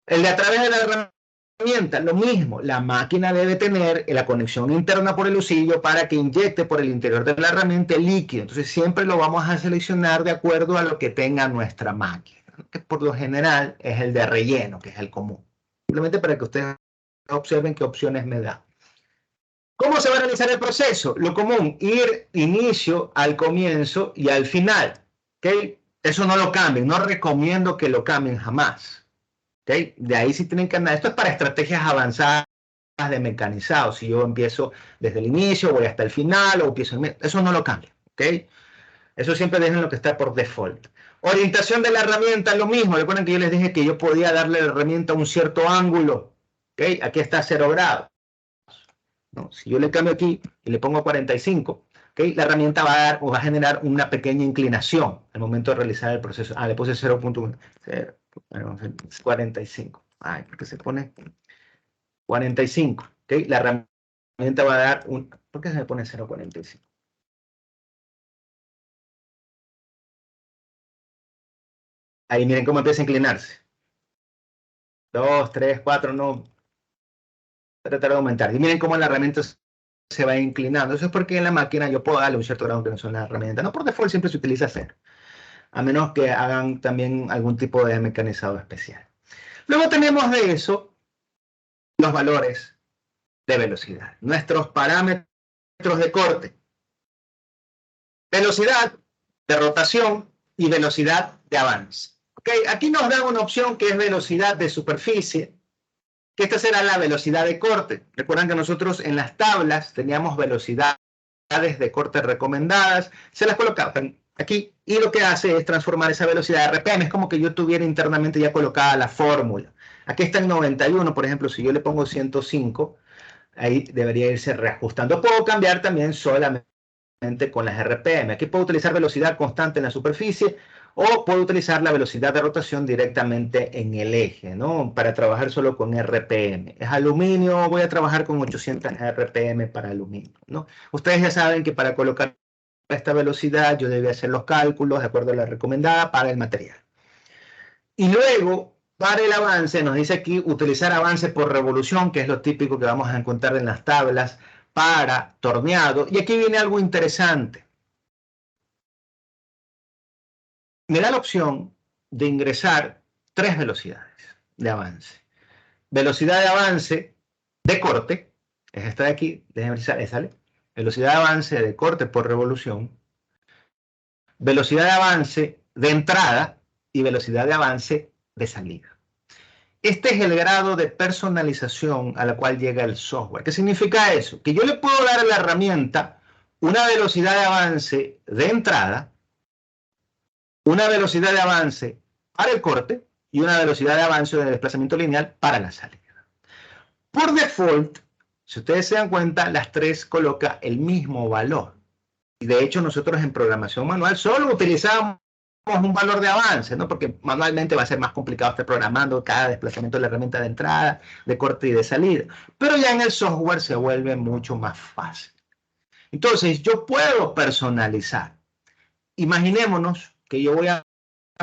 El de a través de la herramienta, lo mismo. La máquina debe tener la conexión interna por el husillo para que inyecte por el interior de la herramienta el líquido. Entonces siempre lo vamos a seleccionar de acuerdo a lo que tenga nuestra máquina, que por lo general es el de relleno, que es el común. Simplemente para que ustedes observen qué opciones me da. ¿Cómo se va a realizar el proceso? Lo común, ir inicio, al comienzo y al final. ¿Okay? Eso no lo cambien, no recomiendo que lo cambien jamás. ¿Okay? De ahí sí tienen que andar. Esto es para estrategias avanzadas de mecanizado. Si yo empiezo desde el inicio, voy hasta el final, o empiezo eso no lo cambien. ¿Okay? Eso siempre dejen lo que está por default. Orientación de la herramienta, lo mismo. Recuerden que yo les dije que yo podía darle a la herramienta un cierto ángulo. ¿Okay? Aquí está 0 grados. ¿No? Si yo le cambio aquí y le pongo 45, ¿okay? La herramienta va a generar una pequeña inclinación al momento de realizar el proceso. Le puse 0.1. 45. Ay, ¿por qué se pone 45? ¿Okay? La herramienta va a dar un... ¿Por qué se me pone 0.45? Ahí miren cómo empieza a inclinarse. 2, 3, 4, no. Tratar de aumentar. Y miren cómo la herramienta se va inclinando. Eso es porque en la máquina yo puedo darle un cierto grado de inclinación a la herramienta. No por default siempre se utiliza 0. A menos que hagan también algún tipo de mecanizado especial. Luego tenemos de eso los valores de velocidad. Nuestros parámetros de corte. Velocidad de rotación y velocidad de avance. ¿Okay? Aquí nos dan una opción que es velocidad de superficie, que esta será la velocidad de corte. Recuerdan que nosotros en las tablas teníamos velocidades de corte recomendadas, se las colocaban aquí y lo que hace es transformar esa velocidad de RPM. Es como que yo tuviera internamente ya colocada la fórmula. Aquí está el 91, por ejemplo, si yo le pongo 105, ahí debería irse reajustando. Puedo cambiar también solamente con las RPM. Aquí puedo utilizar velocidad constante en la superficie o puedo utilizar la velocidad de rotación directamente en el eje, ¿no? Para trabajar solo con RPM. Es aluminio, voy a trabajar con 800 RPM para aluminio, ¿no? Ustedes ya saben que para colocar esta velocidad yo debía hacer los cálculos de acuerdo a la recomendada para el material. Y luego, para el avance, nos dice aquí utilizar avance por revolución, que es lo típico que vamos a encontrar en las tablas para torneado. Y aquí viene algo interesante. Me da la opción de ingresar 3 velocidades de avance. Velocidad de avance de corte, es esta de aquí, déjenme ver, sale. Velocidad de avance de corte por revolución. Velocidad de avance de entrada y velocidad de avance de salida. Este es el grado de personalización a la cual llega el software. ¿Qué significa eso? Que yo le puedo dar a la herramienta una velocidad de avance de entrada, una velocidad de avance para el corte y una velocidad de avance de desplazamiento lineal para la salida. Por default, si ustedes se dan cuenta, las tres coloca el mismo valor. Y de hecho nosotros en programación manual solo utilizamos un valor de avance, ¿no? Porque manualmente va a ser más complicado estar programando cada desplazamiento de la herramienta de entrada, de corte y de salida. Pero ya en el software se vuelve mucho más fácil. Entonces yo puedo personalizar. Imaginémonos que yo voy a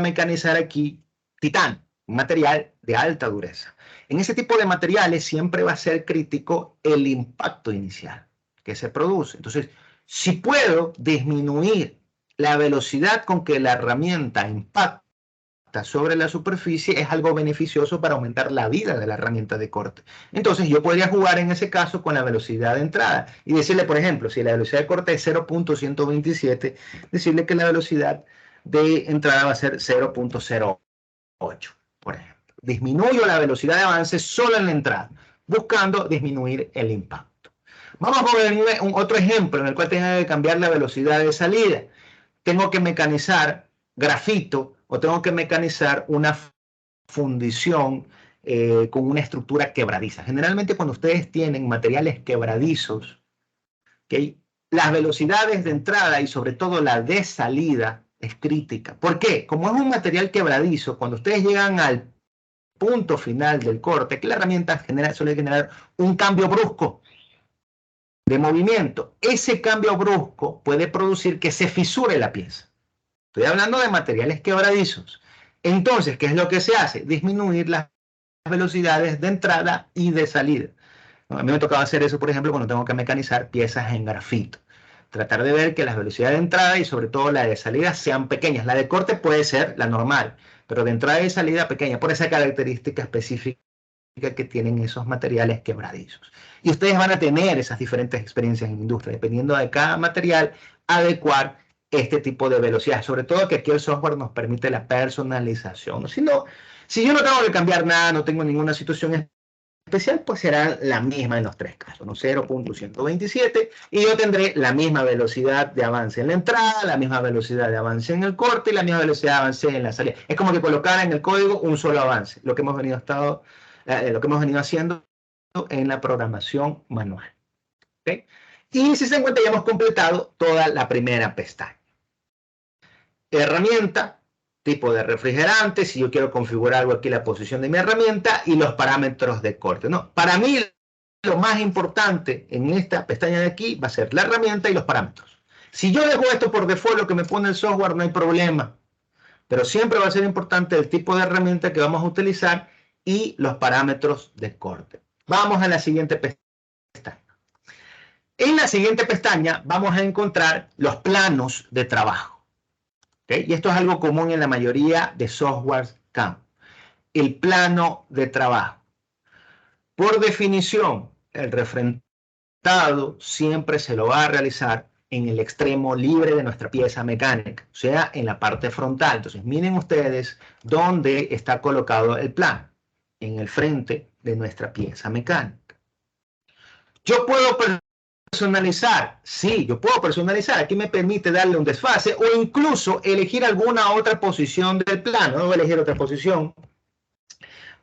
mecanizar aquí titán, un material de alta dureza. En ese tipo de materiales siempre va a ser crítico el impacto inicial que se produce. Entonces, si puedo disminuir la velocidad con que la herramienta impacta sobre la superficie, es algo beneficioso para aumentar la vida de la herramienta de corte. Entonces, yo podría jugar en ese caso con la velocidad de entrada y decirle, por ejemplo, si la velocidad de corte es 0.127, decirle que la velocidad de entrada va a ser 0.08, por ejemplo. Disminuyo la velocidad de avance solo en la entrada, buscando disminuir el impacto. Vamos a poner otro ejemplo en el cual tenga que cambiar la velocidad de salida. Tengo que mecanizar grafito o tengo que mecanizar una fundición con una estructura quebradiza. Generalmente cuando ustedes tienen materiales quebradizos, ¿okay?, las velocidades de entrada y sobre todo la de salida es crítica. ¿Por qué? Como es un material quebradizo, cuando ustedes llegan al punto final del corte, que la herramienta suele generar un cambio brusco de movimiento. Ese cambio brusco puede producir que se fisure la pieza. Estoy hablando de materiales quebradizos. Entonces, ¿qué es lo que se hace? Disminuir las velocidades de entrada y de salida. A mí me tocaba hacer eso, por ejemplo, cuando tengo que mecanizar piezas en grafito. Tratar de ver que las velocidades de entrada y sobre todo la de salida sean pequeñas. La de corte puede ser la normal, pero de entrada y salida pequeña, por esa característica específica que tienen esos materiales quebradizos. Y ustedes van a tener esas diferentes experiencias en industria, dependiendo de cada material, adecuar este tipo de velocidad. Sobre todo que aquí el software nos permite la personalización. Si yo no tengo que cambiar nada, no tengo ninguna situación especial, pues será la misma en los tres casos, ¿no? 0.127, y yo tendré la misma velocidad de avance en la entrada, la misma velocidad de avance en el corte y la misma velocidad de avance en la salida. Es como que colocara en el código un solo avance, lo que hemos venido haciendo en la programación manual. ¿Okay? Y si se dan cuenta, ya hemos completado toda la primera pestaña. Herramienta, tipo de refrigerante, si yo quiero configurar algo aquí, la posición de mi herramienta y los parámetros de corte. No, para mí lo más importante en esta pestaña de aquí va a ser la herramienta y los parámetros. Si yo dejo esto por default, lo que me pone el software, no hay problema. Pero siempre va a ser importante el tipo de herramienta que vamos a utilizar y los parámetros de corte. Vamos a la siguiente pestaña. En la siguiente pestaña vamos a encontrar los planos de trabajo. ¿Okay? Y esto es algo común en la mayoría de softwares CAM. El plano de trabajo. Por definición, el refrentado siempre se lo va a realizar en el extremo libre de nuestra pieza mecánica, o sea, en la parte frontal. Entonces, miren ustedes dónde está colocado el plano, en el frente de nuestra pieza mecánica. Yo puedo personalizar, sí, yo puedo personalizar. Aquí me permite darle un desfase o incluso elegir alguna otra posición del plano. No voy a elegir otra posición.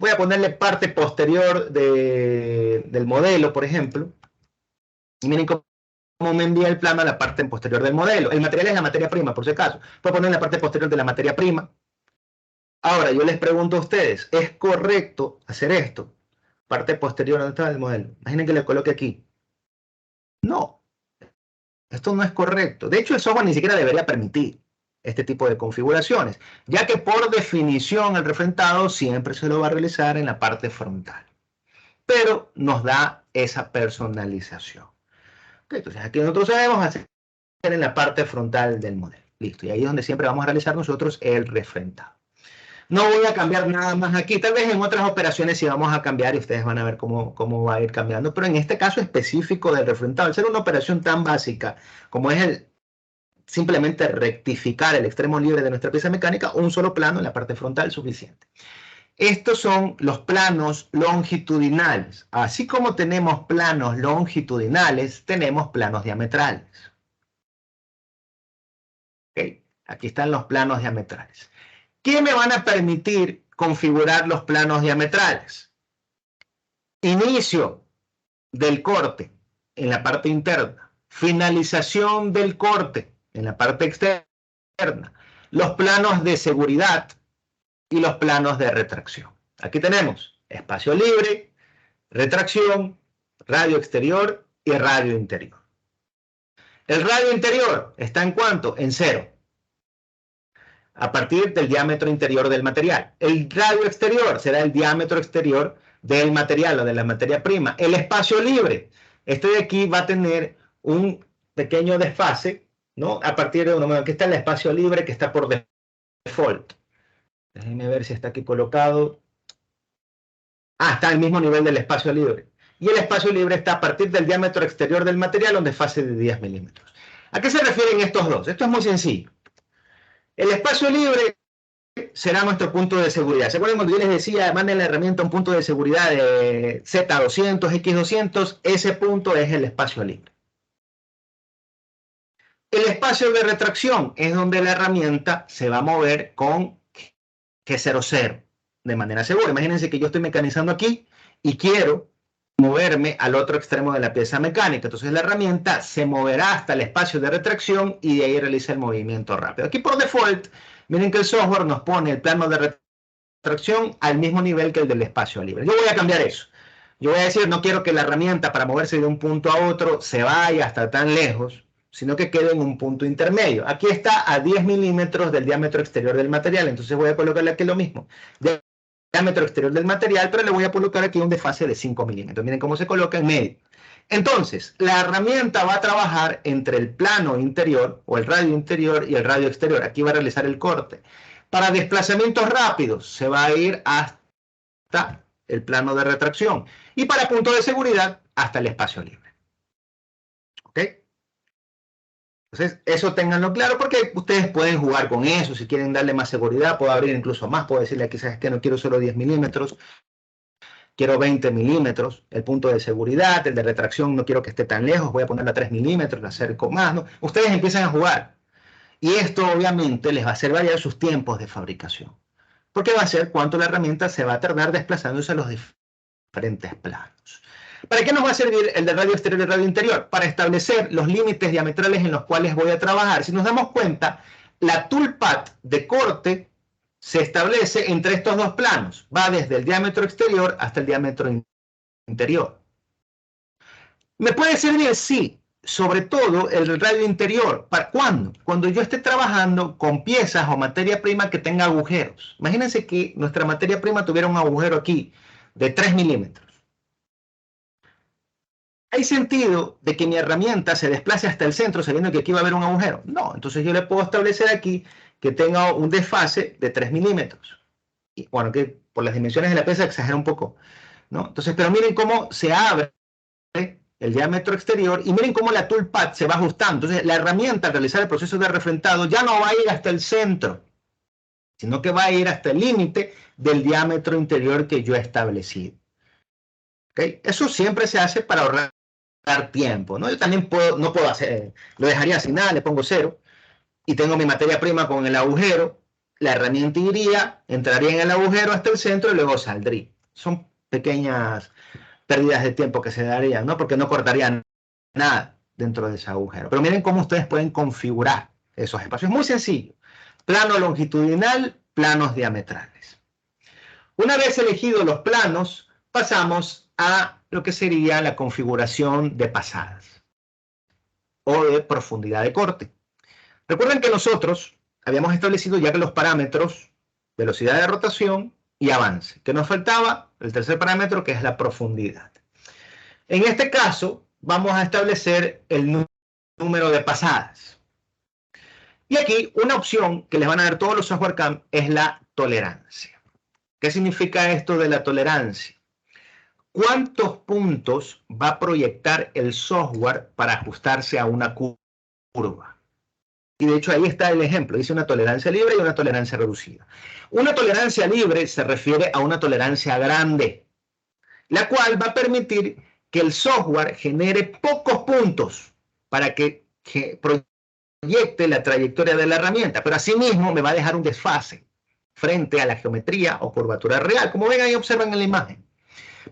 Voy a ponerle parte posterior del modelo, por ejemplo. Y miren cómo me envía el plano a la parte posterior del modelo. El material es la materia prima, por si acaso. Puedo poner la parte posterior de la materia prima. Ahora, yo les pregunto a ustedes, ¿es correcto hacer esto? Parte posterior, ¿dónde está el modelo? Imaginen que le coloque aquí. No, esto no es correcto. De hecho, el software ni siquiera debería permitir este tipo de configuraciones, ya que por definición el refrentado siempre se lo va a realizar en la parte frontal. Pero nos da esa personalización. Okay, entonces aquí nosotros sabemos hacer en la parte frontal del modelo. Listo, y ahí es donde siempre vamos a realizar nosotros el refrentado. No voy a cambiar nada más aquí. Tal vez en otras operaciones sí vamos a cambiar y ustedes van a ver cómo va a ir cambiando. Pero en este caso específico del refrentado, al ser una operación tan básica como es simplemente rectificar el extremo libre de nuestra pieza mecánica, un solo plano en la parte frontal es suficiente. Estos son los planos longitudinales. Así como tenemos planos longitudinales, tenemos planos diametrales. ¿Okay? Aquí están los planos diametrales. ¿Qué me van a permitir configurar los planos diametrales? Inicio del corte en la parte interna. Finalización del corte en la parte externa. Los planos de seguridad y los planos de retracción. Aquí tenemos espacio libre, retracción, radio exterior y radio interior. El radio interior está en ¿cuánto? En 0. A partir del diámetro interior del material. El radio exterior será el diámetro exterior del material o de la materia prima. El espacio libre, este de aquí va a tener un pequeño desfase, ¿no? A partir de uno, aquí está el espacio libre que está por default. Déjenme ver si está aquí colocado. Ah, está al mismo nivel del espacio libre. Y el espacio libre está a partir del diámetro exterior del material, un desfase de 10 milímetros. ¿A qué se refieren estos dos? Esto es muy sencillo. El espacio libre será nuestro punto de seguridad. ¿Se acuerdan cuando yo les decía, manden la herramienta a un punto de seguridad de Z200, X200? Ese punto es el espacio libre. El espacio de retracción es donde la herramienta se va a mover con G00 de manera segura. Imagínense que yo estoy mecanizando aquí y quiero moverme al otro extremo de la pieza mecánica. Entonces la herramienta se moverá hasta el espacio de retracción y de ahí realiza el movimiento rápido. Aquí por default, miren que el software nos pone el plano de retracción al mismo nivel que el del espacio libre. Yo voy a cambiar eso. Yo voy a decir, no quiero que la herramienta para moverse de un punto a otro se vaya hasta tan lejos, sino que quede en un punto intermedio. Aquí está a 10 milímetros del diámetro exterior del material, entonces voy a colocarle aquí lo mismo. Diámetro exterior del material, pero le voy a colocar aquí un desfase de 5 milímetros. Miren cómo se coloca en medio. Entonces, la herramienta va a trabajar entre el plano interior o el radio interior y el radio exterior. Aquí va a realizar el corte. Para desplazamientos rápidos, se va a ir hasta el plano de retracción. Y para punto de seguridad, hasta el espacio libre. ¿Ok? Entonces, eso ténganlo claro porque ustedes pueden jugar con eso. Si quieren darle más seguridad, puedo abrir incluso más. Puedo decirle aquí, ¿sabes qué? No quiero solo 10 milímetros. Quiero 20 milímetros. El punto de seguridad, el de retracción, no quiero que esté tan lejos. Voy a ponerla a 3 milímetros, la acerco más, ¿no? Ustedes empiezan a jugar. Y esto, obviamente, les va a hacer variar sus tiempos de fabricación. Porque va a ser cuánto la herramienta se va a tardar desplazándose a los diferentes planos. ¿Para qué nos va a servir el de radio exterior y el radio interior? Para establecer los límites diametrales en los cuales voy a trabajar. Si nos damos cuenta, la toolpath de corte se establece entre estos dos planos. Va desde el diámetro exterior hasta el diámetro interior. ¿Me puede servir? Sí. Sobre todo el radio interior. ¿Para cuándo? Cuando yo esté trabajando con piezas o materia prima que tenga agujeros. Imagínense que nuestra materia prima tuviera un agujero aquí de 3 milímetros. ¿Hay sentido de que mi herramienta se desplace hasta el centro sabiendo que aquí va a haber un agujero? No, entonces yo le puedo establecer aquí que tenga un desfase de 3 milímetros. Y bueno, que por las dimensiones de la pieza exagera un poco, ¿no? Entonces, pero miren cómo se abre el diámetro exterior y miren cómo la toolpath se va ajustando. Entonces, la herramienta al realizar el proceso de refrentado ya no va a ir hasta el centro, sino que va a ir hasta el límite del diámetro interior que yo he establecido. ¿Okay? Eso siempre se hace para ahorrar tiempo, ¿no? Yo también no puedo hacer, lo dejaría sin nada, le pongo 0 y tengo mi materia prima con el agujero, la herramienta iría, entraría en el agujero hasta el centro y luego saldría. Son pequeñas pérdidas de tiempo que se darían, ¿no? Porque no cortarían nada dentro de ese agujero. Pero miren cómo ustedes pueden configurar esos espacios. Es muy sencillo. Plano longitudinal, planos diametrales. Una vez elegidos los planos, pasamos a lo que sería la configuración de pasadas o de profundidad de corte. Recuerden que nosotros habíamos establecido ya que los parámetros velocidad de rotación y avance, que nos faltaba el tercer parámetro que es la profundidad. En este caso vamos a establecer el número de pasadas. Y aquí una opción que les van a dar todos los software CAM es la tolerancia. ¿Qué significa esto de la tolerancia? ¿Cuántos puntos va a proyectar el software para ajustarse a una curva? Y de hecho ahí está el ejemplo, dice una tolerancia libre y una tolerancia reducida. Una tolerancia libre se refiere a una tolerancia grande, la cual va a permitir que el software genere pocos puntos para que proyecte la trayectoria de la herramienta, pero asimismo me va a dejar un desfase frente a la geometría o curvatura real, como ven ahí, observan en la imagen.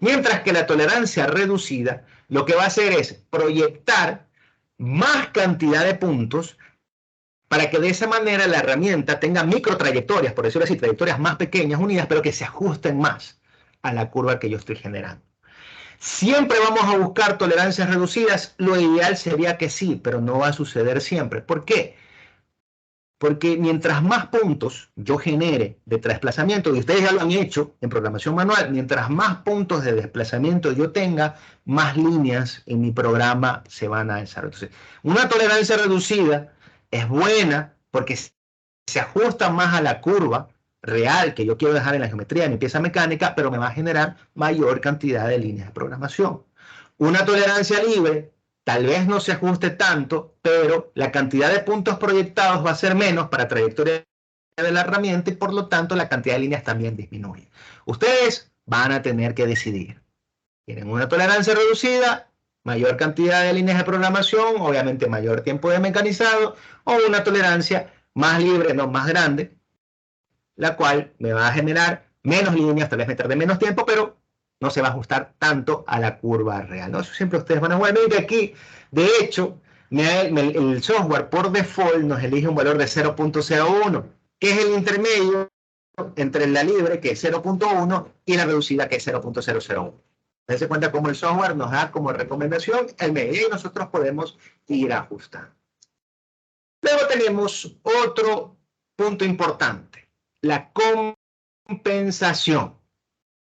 Mientras que la tolerancia reducida lo que va a hacer es proyectar más cantidad de puntos para que de esa manera la herramienta tenga micro trayectorias, por decirlo así, trayectorias más pequeñas unidas, pero que se ajusten más a la curva que yo estoy generando. ¿Siempre vamos a buscar tolerancias reducidas? Lo ideal sería que sí, pero no va a suceder siempre. ¿Por qué? Porque mientras más puntos yo genere de desplazamiento, y ustedes ya lo han hecho en programación manual, mientras más puntos de desplazamiento yo tenga, más líneas en mi programa se van a desarrollar. Entonces, una tolerancia reducida es buena porque se ajusta más a la curva real que yo quiero dejar en la geometría de mi pieza mecánica, pero me va a generar mayor cantidad de líneas de programación. Una tolerancia libre tal vez no se ajuste tanto, pero la cantidad de puntos proyectados va a ser menos para trayectorias de la herramienta y por lo tanto la cantidad de líneas también disminuye. Ustedes van a tener que decidir. ¿Quieren una tolerancia reducida? Mayor cantidad de líneas de programación, obviamente mayor tiempo de mecanizado, o una tolerancia más libre, no más grande, la cual me va a generar menos líneas, tal vez me tarde menos tiempo, pero no se va a ajustar tanto a la curva real, ¿no? Eso siempre ustedes van a jugar. Miren que aquí, de hecho, el software por default nos elige un valor de 0.01, que es el intermedio entre la libre, que es 0.1, y la reducida, que es 0.001. Dense cuenta cómo el software nos da como recomendación el medio y nosotros podemos ir ajustando. Luego tenemos otro punto importante, la compensación.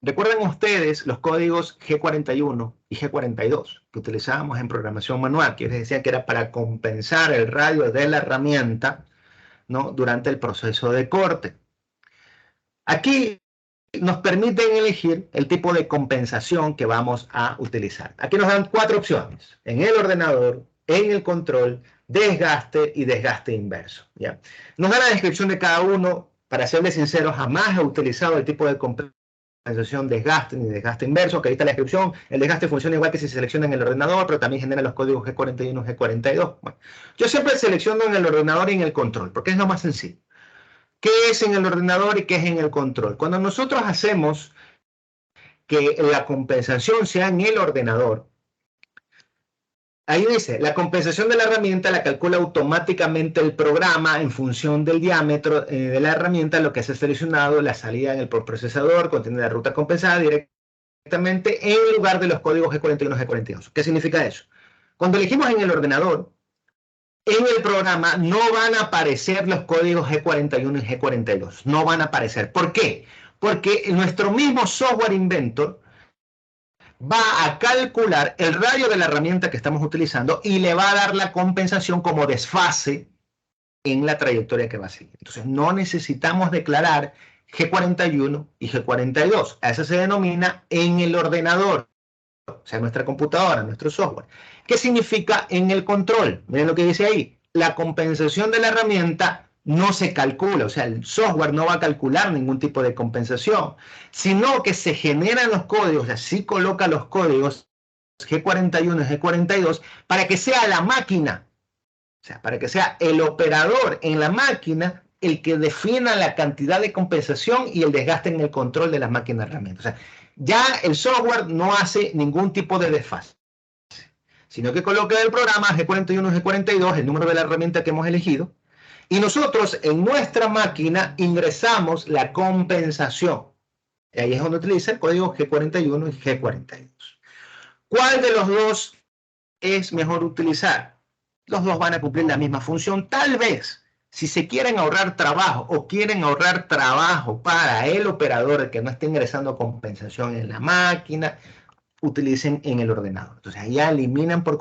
¿Recuerdan ustedes los códigos G41 y G42 que utilizábamos en programación manual? Que les decía que era para compensar el radio de la herramienta, ¿no?, durante el proceso de corte. Aquí nos permiten elegir el tipo de compensación que vamos a utilizar. Aquí nos dan 4 opciones: en el ordenador, en el control, desgaste y desgaste inverso, ¿ya? Nos da la descripción de cada uno. Para serles sincero, jamás he utilizado el tipo de compensación desgaste ni desgaste inverso, que ahí está la descripción. El desgaste funciona igual que si se selecciona en el ordenador, pero también genera los códigos G41 y G42. Bueno, yo siempre selecciono en el ordenador y en el control, porque es lo más sencillo. ¿Qué es en el ordenador y qué es en el control? Cuando nosotros hacemos que la compensación sea en el ordenador, ahí dice, la compensación de la herramienta la calcula automáticamente el programa en función del diámetro de la herramienta, lo que se ha seleccionado, la salida en el procesador, contiene la ruta compensada directamente en lugar de los códigos G41 y G42. ¿Qué significa eso? Cuando elegimos en el ordenador, en el programa no van a aparecer los códigos G41 y G42. No van a aparecer. ¿Por qué? Porque nuestro mismo software inventor va a calcular el radio de la herramienta que estamos utilizando y le va a dar la compensación como desfase en la trayectoria que va a seguir. Entonces no necesitamos declarar G41 y G42. A eso se denomina en el ordenador, o sea, nuestra computadora, nuestro software. ¿Qué significa en el control? Miren lo que dice ahí. La compensación de la herramienta no se calcula, o sea, el software no va a calcular ningún tipo de compensación, sino que se generan los códigos, así coloca los códigos G41 y G42 para que sea la máquina, o sea, para que sea el operador en la máquina el que defina la cantidad de compensación y el desgaste en el control de las máquinas herramientas. O sea, ya el software no hace ningún tipo de desfase, sino que coloca en el programa G41 y G42, el número de la herramienta que hemos elegido, y nosotros en nuestra máquina ingresamos la compensación. Y ahí es donde utiliza el código G41 y G42. ¿Cuál de los dos es mejor utilizar? Los dos van a cumplir la misma función. Tal vez, si se quieren ahorrar trabajo o quieren ahorrar trabajo para el operador que no esté ingresando compensación en la máquina, utilicen en el ordenador. Entonces, ahí ya eliminan por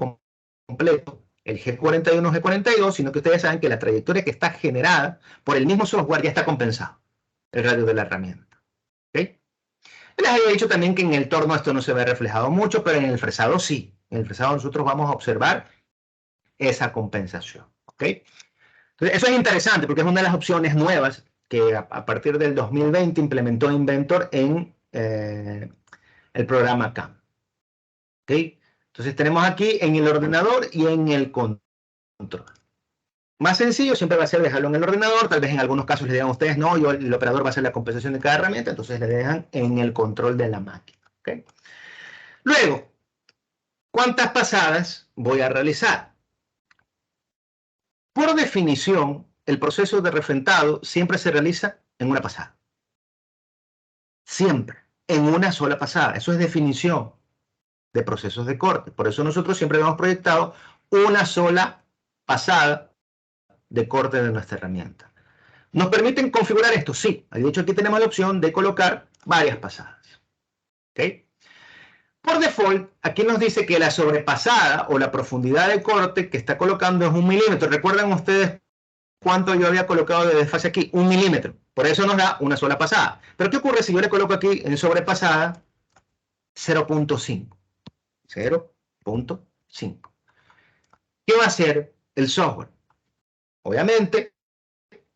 completo el G41, G42, sino que ustedes saben que la trayectoria que está generada por el mismo software ya está compensado, el radio de la herramienta. ¿Okay? Les había dicho también que en el torno esto no se ve reflejado mucho, pero en el fresado sí. En el fresado nosotros vamos a observar esa compensación. ¿Okay? Entonces, eso es interesante porque es una de las opciones nuevas que a partir del 2020 implementó Inventor en el programa CAM. ¿Okay? Entonces tenemos aquí en el ordenador y en el control. Más sencillo siempre va a ser dejarlo en el ordenador. Tal vez en algunos casos le digan a ustedes, no, el operador va a hacer la compensación de cada herramienta, entonces le dejan en el control de la máquina. ¿Okay? Luego, ¿cuántas pasadas voy a realizar? Por definición, el proceso de refrentado siempre se realiza en una pasada. Siempre, en una sola pasada. Eso es definición de procesos de corte. Por eso nosotros siempre hemos proyectado una sola pasada de corte de nuestra herramienta. ¿Nos permiten configurar esto? Sí. De hecho, aquí tenemos la opción de colocar varias pasadas. ¿Okay? Por default, aquí nos dice que la sobrepasada o la profundidad de corte que está colocando es 1 milímetro. ¿Recuerdan ustedes cuánto yo había colocado de desfase aquí? 1 milímetro. Por eso nos da una sola pasada. Pero ¿qué ocurre si yo le coloco aquí en sobrepasada 0.5? 0.5. ¿Qué va a hacer el software? Obviamente,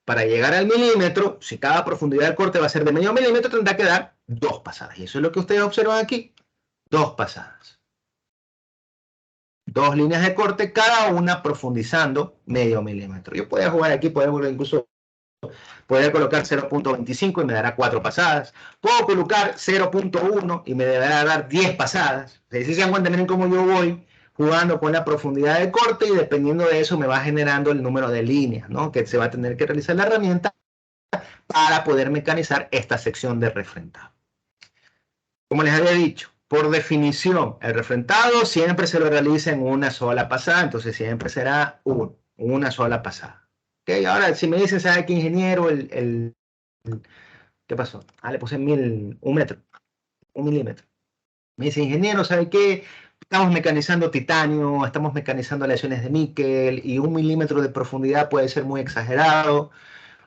para llegar al milímetro, si cada profundidad del corte va a ser de medio milímetro, tendrá que dar 2 pasadas. Y eso es lo que ustedes observan aquí, 2 pasadas. 2 líneas de corte, cada una profundizando medio milímetro. Yo podría jugar aquí, podría incluso colocar 0.25 y me dará 4 pasadas. Puedo colocar 0.1 y me deberá dar 10 pasadas. Si se dan cuenta, miren cómo yo voy jugando con la profundidad de corte y dependiendo de eso me va generando el número de líneas, ¿no?, que se va a tener que realizar la herramienta para poder mecanizar esta sección de refrentado. Como les había dicho, por definición, el refrentado siempre se lo realiza en una sola pasada, entonces siempre será una sola pasada. ¿Okay? Ahora, si me dicen, ¿sabe qué, ingeniero? ¿Qué pasó? Le puse un metro, 1 milímetro. Me dice, ingeniero, ¿sabe qué? Estamos mecanizando titanio, estamos mecanizando aleaciones de níquel y 1 milímetro de profundidad puede ser muy exagerado.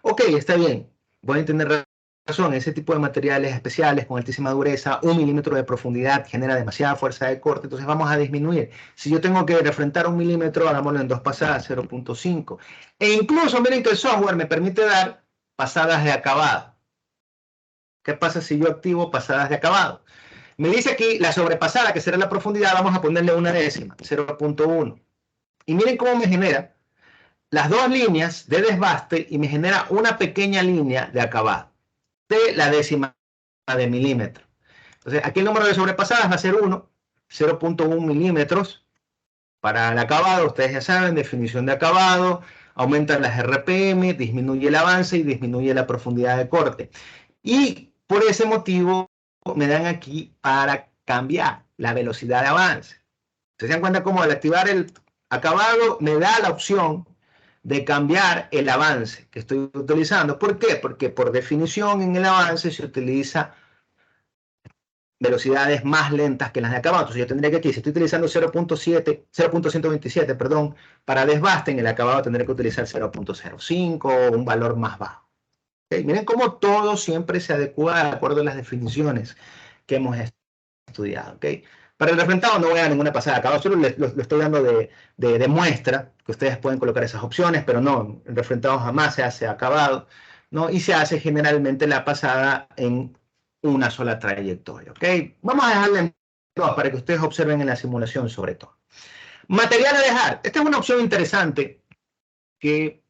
Ok, está bien, voy a entender razón, ese tipo de materiales especiales con altísima dureza, 1 milímetro de profundidad genera demasiada fuerza de corte, entonces vamos a disminuir. Si yo tengo que refrentar 1 milímetro, hagámoslo en 2 pasadas, 0.5. E incluso miren que el software me permite dar pasadas de acabado. ¿Qué pasa si yo activo pasadas de acabado? Me dice aquí la sobrepasada, que será la profundidad, vamos a ponerle una décima, 0.1. Y miren cómo me genera las 2 líneas de desbaste y me genera una pequeña línea de acabado de la décima de milímetro. Entonces, aquí el número de sobrepasadas va a ser 1, 0.1 milímetros para el acabado. Ustedes ya saben, definición de acabado, aumentan las RPM, disminuye el avance y disminuye la profundidad de corte. Y por ese motivo me dan aquí para cambiar la velocidad de avance. ¿Se dan cuenta cómo al activar el acabado me da la opción de cambiar el avance que estoy utilizando? ¿Por qué? Porque por definición en el avance se utiliza velocidades más lentas que las de acabado. Entonces yo tendría que aquí, si estoy utilizando 0.127, perdón, para desbaste, en el acabado tendré que utilizar 0.05 o un valor más bajo. ¿Okay? Miren cómo todo siempre se adecua de acuerdo a las definiciones que hemos estudiado. ¿Okay? Para el refrentado no voy a dar ninguna pasada de acabado, solo lo estoy dando de muestra, que ustedes pueden colocar esas opciones, pero no, el refrentado jamás se hace acabado, ¿no? Y se hace generalmente la pasada en una sola trayectoria. ¿Okay? Vamos a dejarla en 2 para que ustedes observen en la simulación sobre todo. Material a dejar. Esta es una opción interesante que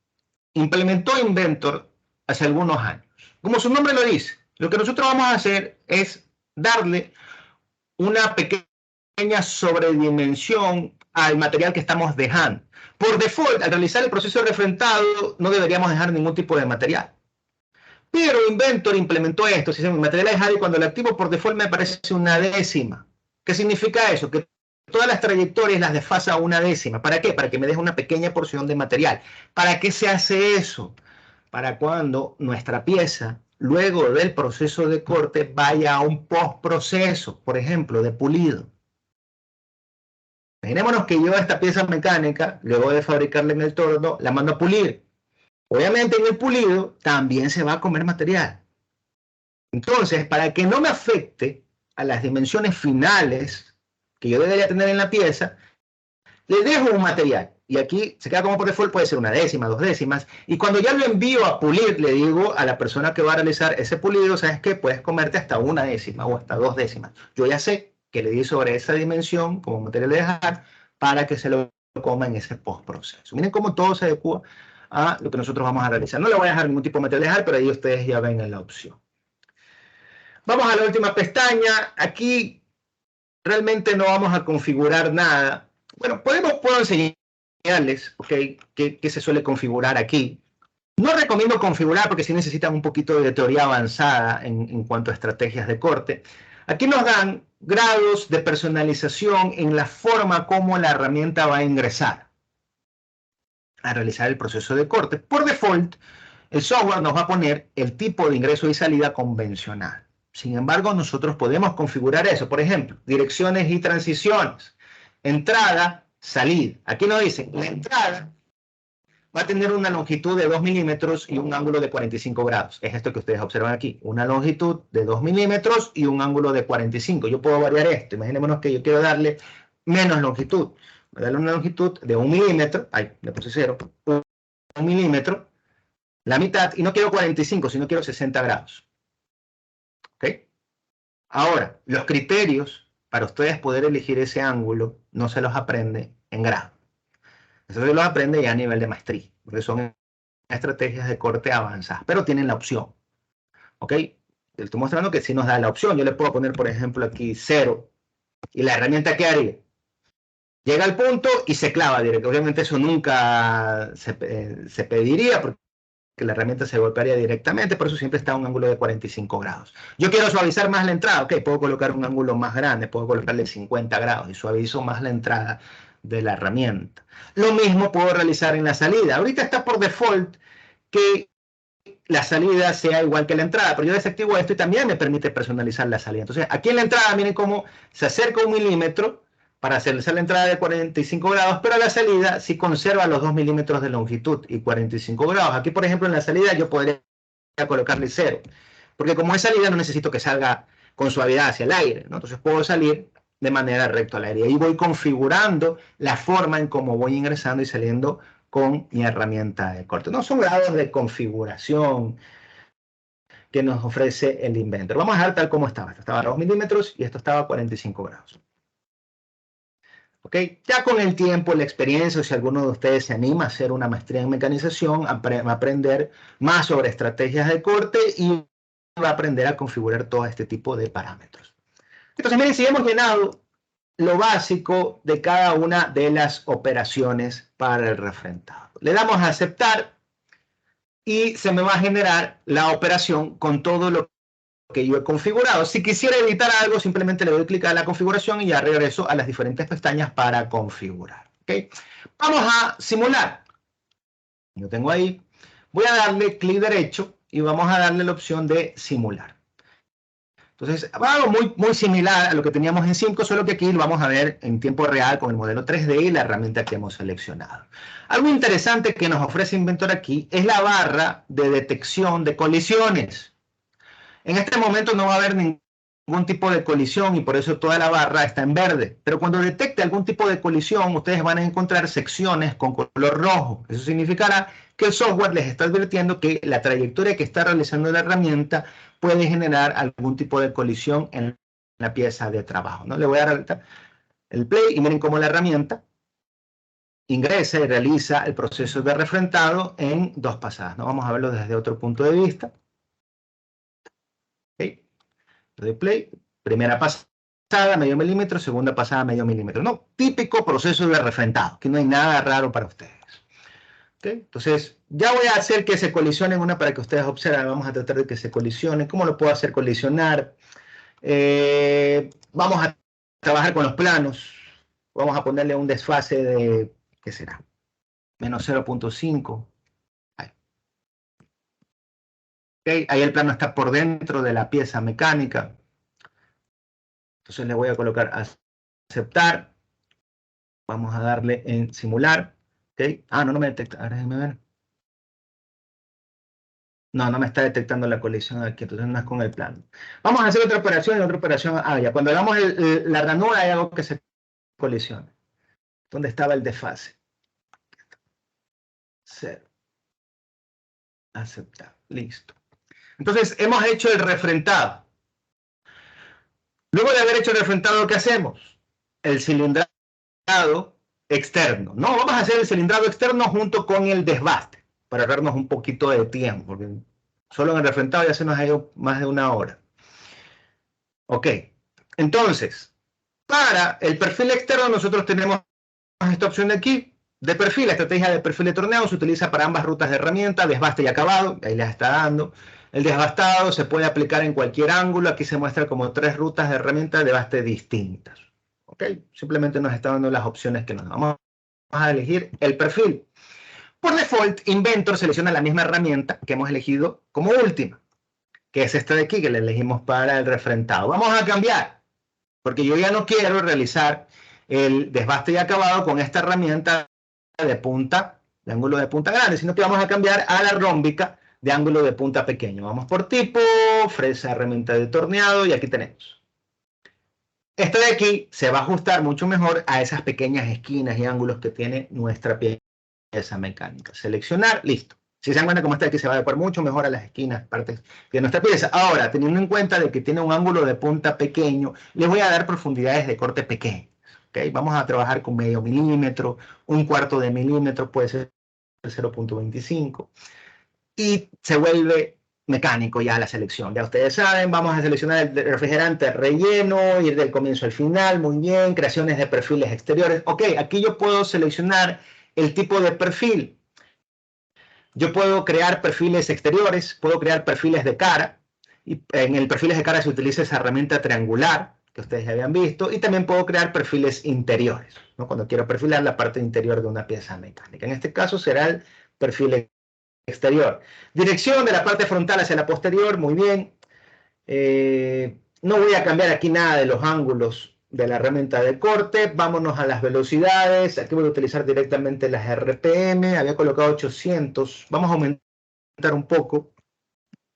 implementó Inventor hace algunos años. Como su nombre lo dice, lo que nosotros vamos a hacer es darle una pequeña sobredimensión al material que estamos dejando. Por default, al realizar el proceso de refrentado, no deberíamos dejar ningún tipo de material. Pero Inventor implementó esto, si se llama material dejado, y cuando lo activo por default me aparece una décima. ¿Qué significa eso? Que todas las trayectorias las desfasa a una décima. ¿Para qué? Para que me deje una pequeña porción de material. ¿Para qué se hace eso? Para cuando nuestra pieza, luego del proceso de corte, vaya a un postproceso, por ejemplo, de pulido. Imaginémonos que yo esta pieza mecánica, luego de fabricarla en el torno, la mando a pulir. Obviamente en el pulido también se va a comer material. Entonces, para que no me afecte a las dimensiones finales que yo debería tener en la pieza, le dejo un material. Y aquí se queda como por default, puede ser una décima, 2 décimas. Y cuando ya lo envío a pulir, le digo a la persona que va a realizar ese pulido, ¿sabes qué? Puedes comerte hasta 1 décima o hasta 2 décimas. Yo ya sé que le di sobre esa dimensión como material de dejar para que se lo coma en ese postproceso. Miren cómo todo se adecua a lo que nosotros vamos a realizar. No le voy a dejar ningún tipo de material de dejar, pero ahí ustedes ya ven en la opción. Vamos a la última pestaña. Aquí realmente no vamos a configurar nada. Bueno, puedo enseñarles, ¿okay?, qué se suele configurar aquí. No recomiendo configurar porque sí necesitan un poquito de teoría avanzada en cuanto a estrategias de corte. Aquí nos dan grados de personalización en la forma como la herramienta va a ingresar a realizar el proceso de corte. Por default, el software nos va a poner el tipo de ingreso y salida convencional. Sin embargo, nosotros podemos configurar eso. Por ejemplo, direcciones y transiciones. Entrada, salida. Aquí nos dicen, la entrada va a tener una longitud de 2 milímetros y un ángulo de 45 grados. Es esto que ustedes observan aquí. Una longitud de 2 milímetros y un ángulo de 45. Yo puedo variar esto. Imaginémonos que yo quiero darle menos longitud. Voy a darle una longitud de 1 milímetro. Ahí, le puse 0. 1 milímetro. la mitad, y no quiero 45, sino quiero 60 grados. ¿Ok? Ahora, los criterios para ustedes poder elegir ese ángulo no se los aprende en grado. Eso se los aprende ya a nivel de maestría, porque son estrategias de corte avanzadas, pero tienen la opción. ¿Ok? Le estoy mostrando que sí nos da la opción. Yo le puedo poner, por ejemplo, aquí 0, y la herramienta, ¿qué haría? Llega al punto y se clava directo. Obviamente eso nunca se pediría, porque la herramienta se golpearía directamente, por eso siempre está a un ángulo de 45 grados. Yo quiero suavizar más la entrada, ok, puedo colocar un ángulo más grande, puedo colocarle 50 grados y suavizo más la entrada de la herramienta. Lo mismo puedo realizar en la salida. Ahorita está por default que la salida sea igual que la entrada, pero yo desactivo esto y también me permite personalizar la salida. Entonces, aquí en la entrada, miren cómo se acerca 1 milímetro para hacer la entrada de 45 grados, pero a la salida sí conserva los 2 milímetros de longitud y 45 grados. Aquí, por ejemplo, en la salida yo podría colocarle 0, porque como es salida no necesito que salga con suavidad hacia el aire, ¿no? Entonces puedo salir de manera recta al aire. Y ahí voy configurando la forma en cómo voy ingresando y saliendo con mi herramienta de corte. No son grados de configuración que nos ofrece el Inventor. Vamos a dejar tal como estaba. Esto estaba a 2 milímetros y esto estaba a 45 grados. ¿Ok? Ya con el tiempo, la experiencia, o si alguno de ustedes se anima a hacer una maestría en mecanización, va a aprender más sobre estrategias de corte y va a aprender a configurar todo este tipo de parámetros. Entonces, miren, si hemos llenado lo básico de cada una de las operaciones para el refrentado. Le damos a aceptar y se me va a generar la operación con todo lo que yo he configurado. Si quisiera editar algo, simplemente le doy clic a la configuración y ya regreso a las diferentes pestañas para configurar. ¿Okay? Vamos a simular. Yo tengo ahí. Voy a darle clic derecho y vamos a darle la opción de simular. Entonces, algo muy similar a lo que teníamos en 5, solo que aquí lo vamos a ver en tiempo real con el modelo 3D y la herramienta que hemos seleccionado. Algo interesante que nos ofrece Inventor aquí es la barra de detección de colisiones. En este momento no va a haber ningún tipo de colisión y por eso toda la barra está en verde. Pero cuando detecte algún tipo de colisión, ustedes van a encontrar secciones con color rojo. Eso significará que el software les está advirtiendo que la trayectoria que está realizando la herramienta puede generar algún tipo de colisión en la pieza de trabajo, ¿no? Le voy a dar el play y miren cómo la herramienta ingresa y realiza el proceso de refrentado en 2 pasadas, ¿no? Vamos a verlo desde otro punto de vista. Okay. De play, primera pasada, medio milímetro, segunda pasada, medio milímetro. No, típico proceso de refrentado, que no hay nada raro para ustedes. ¿Okay? Entonces, ya voy a hacer que se colisionen una para que ustedes observen. Vamos a tratar de que se colisionen. ¿Cómo lo puedo hacer colisionar? Vamos a trabajar con los planos. Vamos a ponerle un desfase de, ¿qué será? Menos 0.5. Okay. Ahí el plano está por dentro de la pieza mecánica. Entonces le voy a colocar aceptar. Vamos a darle en simular. ¿Okay? Ah, no me detecta. Ahora déjenme ver. No me está detectando la colisión aquí, entonces no es con el plano. Vamos a hacer otra operación y otra operación. Ah, ya, cuando hagamos la ranura hay algo que se colisione. ¿Dónde estaba el desfase? 0. Aceptar. Listo. Entonces, hemos hecho el refrentado. Luego de haber hecho el refrentado, ¿qué hacemos? El cilindrado externo. No, vamos a hacer el cilindrado externo junto con el desbaste, para ahorrarnos un poquito de tiempo, porque solo en el refrentado ya se nos ha ido más de 1 hora. Ok, entonces, para el perfil externo nosotros tenemos esta opción de aquí, de perfil. La estrategia de perfil de torneado se utiliza para ambas rutas de herramienta, desbaste y acabado, ahí les está dando. El desbastado se puede aplicar en cualquier ángulo, aquí se muestra como 3 rutas de herramienta de desbaste distintas. Ok, simplemente nos está dando las opciones que nos vamos a elegir el perfil. Por default, Inventor selecciona la misma herramienta que hemos elegido como última, que es esta de aquí, que le elegimos para el refrentado. Vamos a cambiar, porque yo ya no quiero realizar el desbaste y acabado con esta herramienta de punta, de ángulo de punta grande, sino que vamos a cambiar a la rómbica de ángulo de punta pequeño. Vamos por tipo, fresa, herramienta de torneado, y aquí tenemos. Esta de aquí se va a ajustar mucho mejor a esas pequeñas esquinas y ángulos que tiene nuestra pieza mecánica. Seleccionar, listo. Si se dan cuenta cómo está aquí, se va a adecuar mucho mejor a las esquinas, partes de nuestra pieza. Ahora, teniendo en cuenta de que tiene un ángulo de punta pequeño, les voy a dar profundidades de corte pequeño. ¿Okay? Vamos a trabajar con medio milímetro, un cuarto de milímetro, puede ser 0.25. Y se vuelve mecánico ya la selección. Ya ustedes saben, vamos a seleccionar el refrigerante relleno, ir del comienzo al final, muy bien, creaciones de perfiles exteriores. Ok, aquí yo puedo seleccionar el tipo de perfil. Yo puedo crear perfiles exteriores, puedo crear perfiles de cara, y en el perfiles de cara se utiliza esa herramienta triangular que ustedes ya habían visto, y también puedo crear perfiles interiores, ¿no? Cuando quiero perfilar la parte interior de una pieza mecánica. En este caso será el perfil exterior. Dirección de la parte frontal hacia la posterior, muy bien. No voy a cambiar aquí nada de los ángulos de la herramienta de corte. Vámonos a las velocidades. Aquí voy a utilizar directamente las RPM. Había colocado 800. Vamos a aumentar un poco.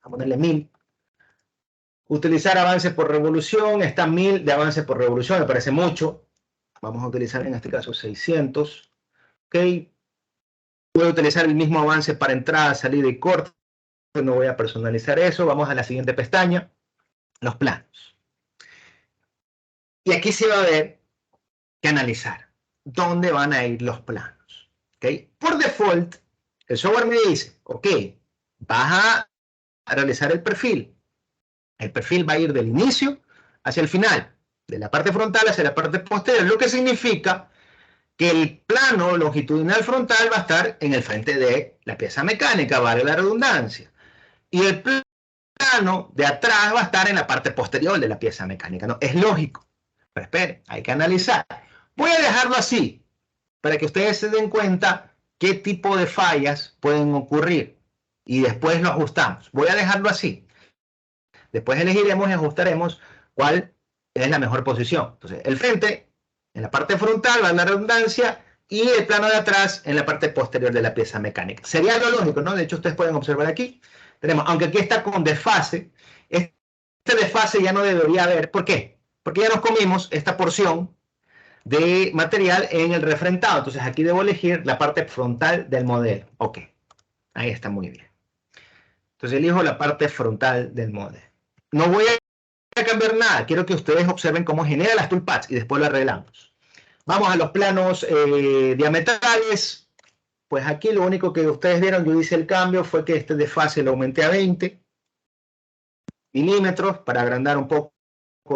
A ponerle 1000. Utilizar avance por revolución. Está 1000 de avance por revolución. Me parece mucho. Vamos a utilizar en este caso 600. Ok. Voy a utilizar el mismo avance para entrada, salida y corte. No voy a personalizar eso. Vamos a la siguiente pestaña. Los planos. Y aquí se va a ver que analizar dónde van a ir los planos. ¿Okay? Por default, el software me dice, ok, vas a realizar el perfil. El perfil va a ir del inicio hacia el final, de la parte frontal hacia la parte posterior, lo que significa que el plano longitudinal frontal va a estar en el frente de la pieza mecánica, vale la redundancia. Y el plano de atrás va a estar en la parte posterior de la pieza mecánica, ¿no? Es lógico. Pero esperen, hay que analizar. Voy a dejarlo así, para que ustedes se den cuenta qué tipo de fallas pueden ocurrir. Y después lo ajustamos. Voy a dejarlo así. Después elegiremos y ajustaremos cuál es la mejor posición. Entonces, el frente, en la parte frontal, va a la redundancia, y el plano de atrás en la parte posterior de la pieza mecánica. Sería lo lógico, ¿no? De hecho, ustedes pueden observar aquí. Tenemos, aunque aquí está con desfase, este desfase ya no debería haber. ¿Por qué? Porque ya nos comimos esta porción de material en el refrentado. Entonces aquí debo elegir la parte frontal del modelo. Ok, ahí está muy bien. Entonces elijo la parte frontal del modelo. No voy a cambiar nada. Quiero que ustedes observen cómo genera las toolpaths y después lo arreglamos. Vamos a los planos diametrales. Pues aquí lo único que ustedes vieron, yo hice el cambio, fue que este desfase lo aumenté a 20 milímetros para agrandar un poco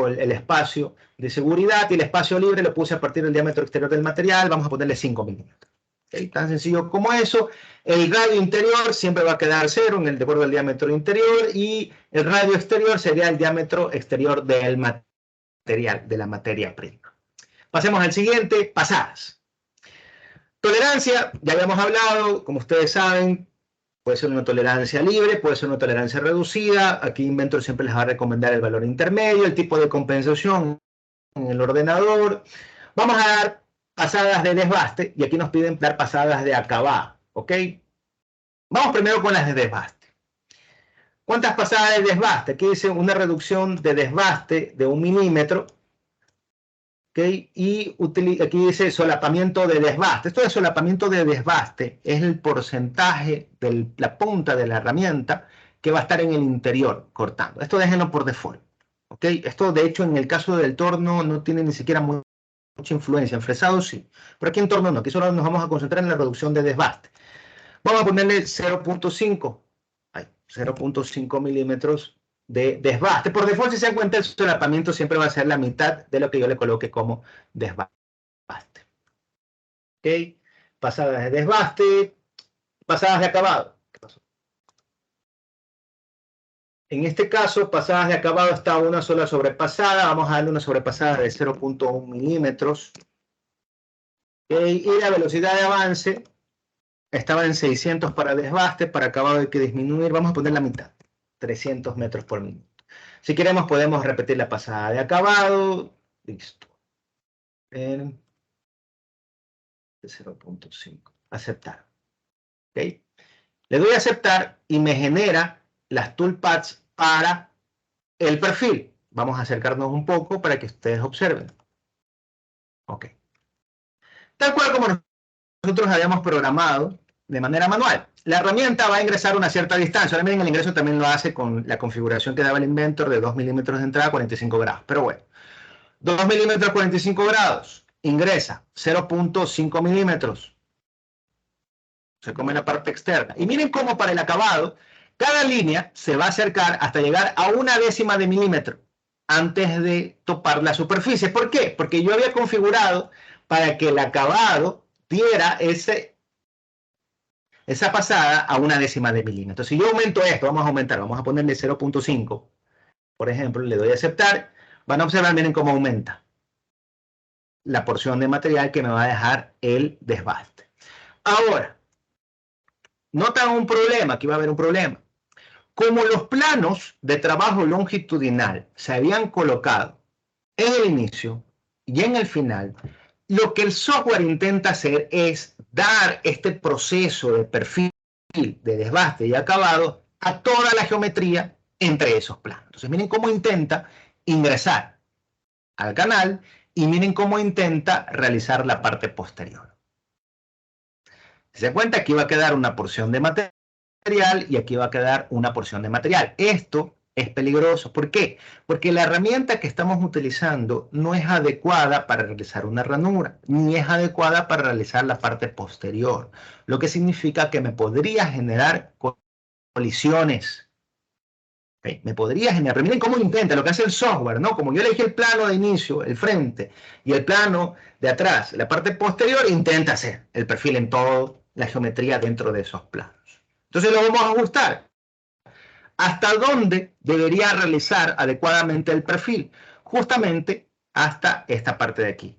el espacio de seguridad, y el espacio libre lo puse a partir del diámetro exterior del material. Vamos a ponerle 5 milímetros. ¿Okay? Tan sencillo como eso. El radio interior siempre va a quedar 0 de acuerdo al diámetro interior, y el radio exterior sería el diámetro exterior del material, de la materia prima. Pasemos al siguiente, pasadas. Tolerancia, ya habíamos hablado, como ustedes saben, puede ser una tolerancia libre, puede ser una tolerancia reducida. Aquí Inventor siempre les va a recomendar el valor intermedio, el tipo de compensación en el ordenador. Vamos a dar pasadas de desbaste, y aquí nos piden dar pasadas de acabado, ¿ok? Vamos primero con las de desbaste. ¿Cuántas pasadas de desbaste? Aquí dice una reducción de desbaste de 1 milímetro, ¿ok? Y aquí dice solapamiento de desbaste. Esto de solapamiento de desbaste es el porcentaje de la punta de la herramienta que va a estar en el interior cortando. Esto déjenlo por default, ¿ok? Esto de hecho en el caso del torno no tiene ni siquiera mucha influencia. En fresado sí, pero aquí en torno no. Aquí solo nos vamos a concentrar en la reducción de desbaste. Vamos a ponerle 0.5 milímetros de desbaste. Por default, si se dan cuenta, el solapamiento siempre va a ser la mitad de lo que yo le coloque como desbaste. ¿Ok? Pasadas de desbaste, pasadas de acabado. ¿Qué pasó? En este caso, pasadas de acabado está una sola sobrepasada. Vamos a darle una sobrepasada de 0.1 milímetros. ¿Okay? Y la velocidad de avance estaba en 600 para desbaste, para acabado hay que disminuir. Vamos a poner la mitad, 300 metros por minuto. Si queremos podemos repetir la pasada de acabado. Listo. 0.5. Aceptar. ¿Okay? Le doy a aceptar y me genera las toolpaths para el perfil. Vamos a acercarnos un poco para que ustedes observen. Ok. Tal cual como nosotros habíamos programado, de manera manual. La herramienta va a ingresar una cierta distancia. Ahora miren, el ingreso también lo hace con la configuración que daba el Inventor de 2 milímetros de entrada, 45 grados. Pero bueno, 2 milímetros, 45 grados. Ingresa 0.5 milímetros. Se come la parte externa. Y miren cómo para el acabado, cada línea se va a acercar hasta llegar a 1/10 de milímetro antes de topar la superficie. ¿Por qué? Porque yo había configurado para que el acabado diera esa pasada a 1/10 de milímetro. Si yo aumento esto, vamos a aumentar, vamos a ponerle 0.5, por ejemplo, le doy a aceptar, van a observar, miren cómo aumenta la porción de material que me va a dejar el desbaste. Ahora, notan un problema, aquí va a haber un problema. Como los planos de trabajo longitudinal se habían colocado en el inicio y en el final, lo que el software intenta hacer es dar este proceso de perfil, de desbaste y acabado a toda la geometría entre esos planos. Entonces miren cómo intenta ingresar al canal y miren cómo intenta realizar la parte posterior. Si se dan cuenta, aquí va a quedar una porción de material y aquí va a quedar una porción de material. Esto es peligroso. ¿Por qué? Porque la herramienta que estamos utilizando no es adecuada para realizar una ranura, ni es adecuada para realizar la parte posterior, lo que significa que me podría generar colisiones. ¿Okay? Me podría generar, miren cómo intenta, lo que hace el software, ¿no? Como yo elegí el plano de inicio, el frente, y el plano de atrás, la parte posterior, intenta hacer el perfil en toda la geometría dentro de esos planos. Entonces lo vamos a ajustar. ¿Hasta dónde debería realizar adecuadamente el perfil? Justamente hasta esta parte de aquí.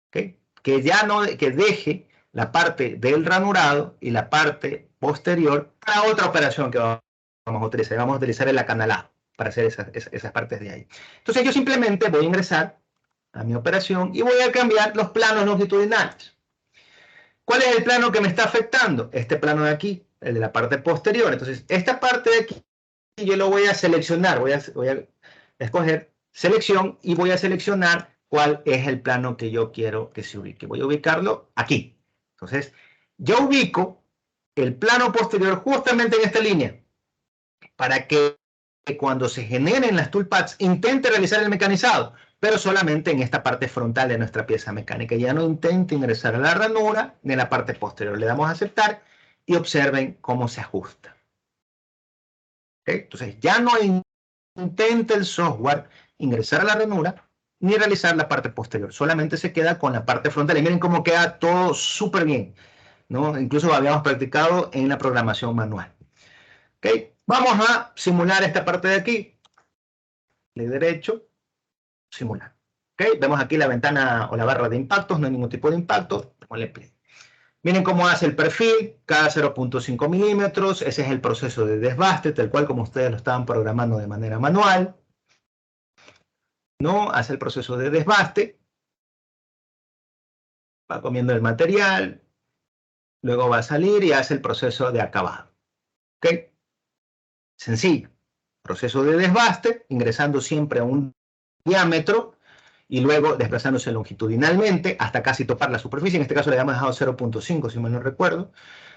¿Okay? Que deje la parte del ranurado y la parte posterior para otra operación que vamos a utilizar. Vamos a utilizar el acanalado para hacer esas partes de ahí. Entonces yo simplemente voy a ingresar a mi operación y voy a cambiar los planos longitudinales. ¿Cuál es el plano que me está afectando? Este plano de aquí, el de la parte posterior. Entonces, esta parte de aquí, yo lo voy a seleccionar. Voy a escoger selección y voy a seleccionar cuál es el plano que yo quiero que se ubique. Voy a ubicarlo aquí. Entonces, yo ubico el plano posterior justamente en esta línea para que cuando se generen las toolpaths intente realizar el mecanizado, pero solamente en esta parte frontal de nuestra pieza mecánica. Ya no intente ingresar a la ranura ni en la parte posterior. Le damos a aceptar y observen cómo se ajusta. ¿Okay? Entonces ya no intenta el software ingresar a la ranura ni realizar la parte posterior. Solamente se queda con la parte frontal. Y miren cómo queda todo súper bien, ¿no? Incluso lo habíamos practicado en la programación manual. ¿Okay? Vamos a simular esta parte de aquí. Clic derecho. Simular. ¿Okay? Vemos aquí la ventana o la barra de impactos, no hay ningún tipo de impacto. Ponle play. Miren cómo hace el perfil, cada 0.5 milímetros. Ese es el proceso de desbaste, tal cual como ustedes lo estaban programando de manera manual. ¿No? Hace el proceso de desbaste. Va comiendo el material. Luego va a salir y hace el proceso de acabado. ¿Ok? Sencillo. Proceso de desbaste, ingresando siempre a un diámetro y luego desplazándose longitudinalmente hasta casi topar la superficie. En este caso le habíamos dejado 0.5, si mal no recuerdo,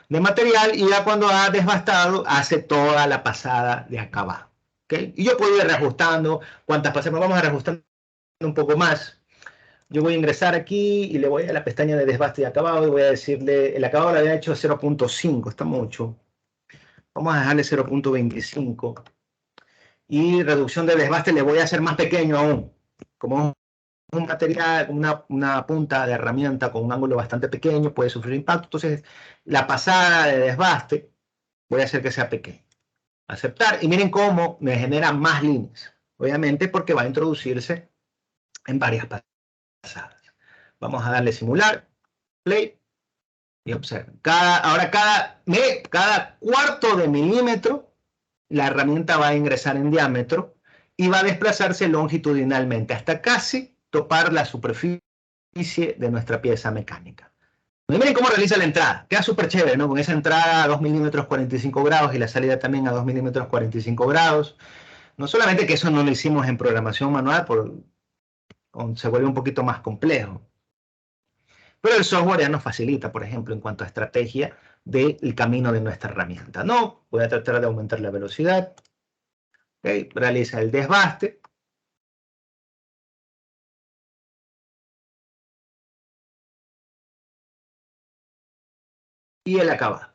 de material, y ya cuando ha desbastado hace toda la pasada de acabado. ¿Okay? Y yo puedo ir reajustando cuántas pasadas. Vamos a reajustar un poco más. Yo voy a ingresar aquí y le voy a la pestaña de desbaste y acabado y voy a decirle, el acabado lo había hecho 0.5, está mucho. Vamos a dejarle 0.25. Y reducción de desbaste le voy a hacer más pequeño aún. Como un material, una punta de herramienta con un ángulo bastante pequeño, puede sufrir impacto. Entonces, la pasada de desbaste voy a hacer que sea pequeña. Aceptar. Y miren cómo me genera más líneas. Obviamente porque va a introducirse en varias pasadas. Vamos a darle simular, play, y observen. Ahora cada cuarto de milímetro la herramienta va a ingresar en diámetro y va a desplazarse longitudinalmente hasta casi topar la superficie de nuestra pieza mecánica. Y miren cómo realiza la entrada. Queda súper chévere, ¿no? Con esa entrada a 2 milímetros 45 grados y la salida también a 2 milímetros 45 grados. No solamente que eso no lo hicimos en programación manual, se vuelve un poquito más complejo. Pero el software ya nos facilita, por ejemplo, en cuanto a estrategia del camino de nuestra herramienta. No, voy a tratar de aumentar la velocidad. ¿Okay? Realiza el desbaste. Y el acabado.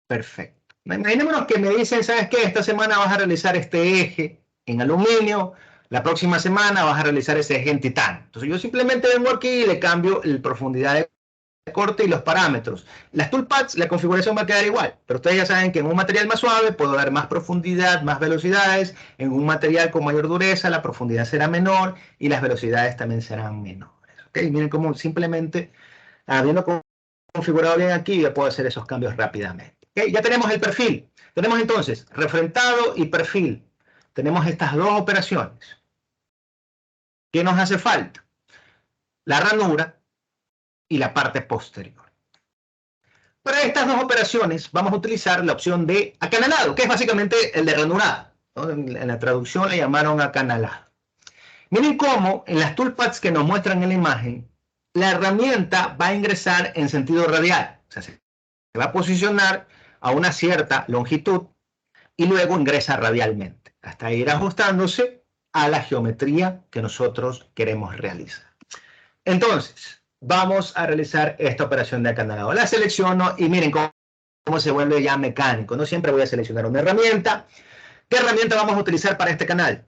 Perfecto. Imaginémonos que me dicen, ¿sabes qué? Esta semana vas a realizar este eje en aluminio, la próxima semana vas a realizar ese eje en titanio. Entonces yo simplemente vengo aquí y le cambio la profundidad de corte y los parámetros. Las toolpaths, la configuración va a quedar igual, pero ustedes ya saben que en un material más suave puedo dar más profundidad, más velocidades. En un material con mayor dureza la profundidad será menor y las velocidades también serán menores. ¿Okay? Miren cómo simplemente habiendo configurado bien aquí, ya puedo hacer esos cambios rápidamente. ¿Okay? Ya tenemos el perfil. Tenemos entonces refrentado y perfil. Tenemos estas dos operaciones. ¿Qué nos hace falta? La ranura y la parte posterior. Para estas dos operaciones vamos a utilizar la opción de acanalado, que es básicamente el de ranurado, ¿no? En la traducción le llamaron acanalado. Miren cómo en las toolpaths que nos muestran en la imagen, la herramienta va a ingresar en sentido radial. O sea, se va a posicionar a una cierta longitud y luego ingresa radialmente, hasta ir ajustándose a la geometría que nosotros queremos realizar. Entonces, vamos a realizar esta operación de acanalado. La selecciono y miren cómo se vuelve ya mecánico. No siempre voy a seleccionar una herramienta. ¿Qué herramienta vamos a utilizar para este canal?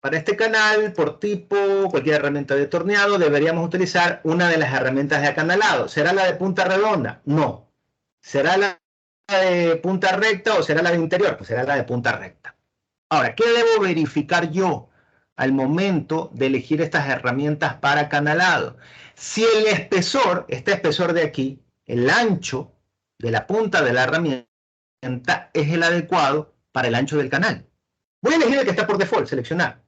Para este canal, por tipo, cualquier herramienta de torneado, deberíamos utilizar una de las herramientas de acanalado. ¿Será la de punta redonda? No. ¿Será la de punta recta o será la de interior? Pues será la de punta recta. Ahora, ¿qué debo verificar yo al momento de elegir estas herramientas para acanalado? Si el espesor, este espesor de aquí, el ancho de la punta de la herramienta es el adecuado para el ancho del canal. Voy a elegir el que está por default, seleccionar.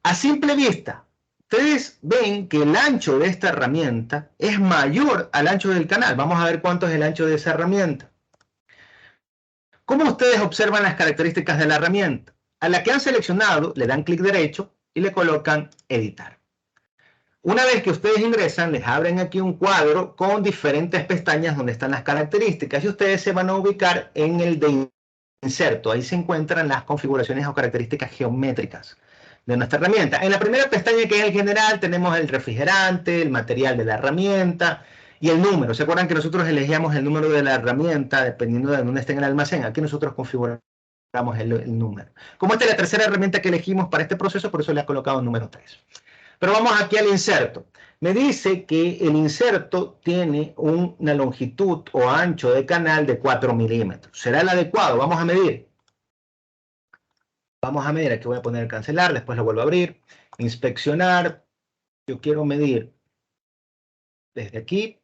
A simple vista, ustedes ven que el ancho de esta herramienta es mayor al ancho del canal. Vamos a ver cuánto es el ancho de esa herramienta. ¿Cómo ustedes observan las características de la herramienta? A la que han seleccionado, le dan clic derecho y le colocan editar. Una vez que ustedes ingresan, les abren aquí un cuadro con diferentes pestañas donde están las características y ustedes se van a ubicar en el de inserto. Ahí se encuentran las configuraciones o características geométricas de nuestra herramienta. En la primera pestaña, que es el general, tenemos el refrigerante, el material de la herramienta y el número. ¿Se acuerdan que nosotros elegíamos el número de la herramienta dependiendo de dónde esté en el almacén? Aquí nosotros configuramos el número. Como esta es la tercera herramienta que elegimos para este proceso, por eso le he colocado el número 3. Pero vamos aquí al inserto. Me dice que el inserto tiene una longitud o ancho de canal de 4 milímetros. ¿Será el adecuado? Vamos a medir. Vamos a medir. Aquí voy a poner cancelar, después lo vuelvo a abrir. Inspeccionar. Yo quiero medir desde aquí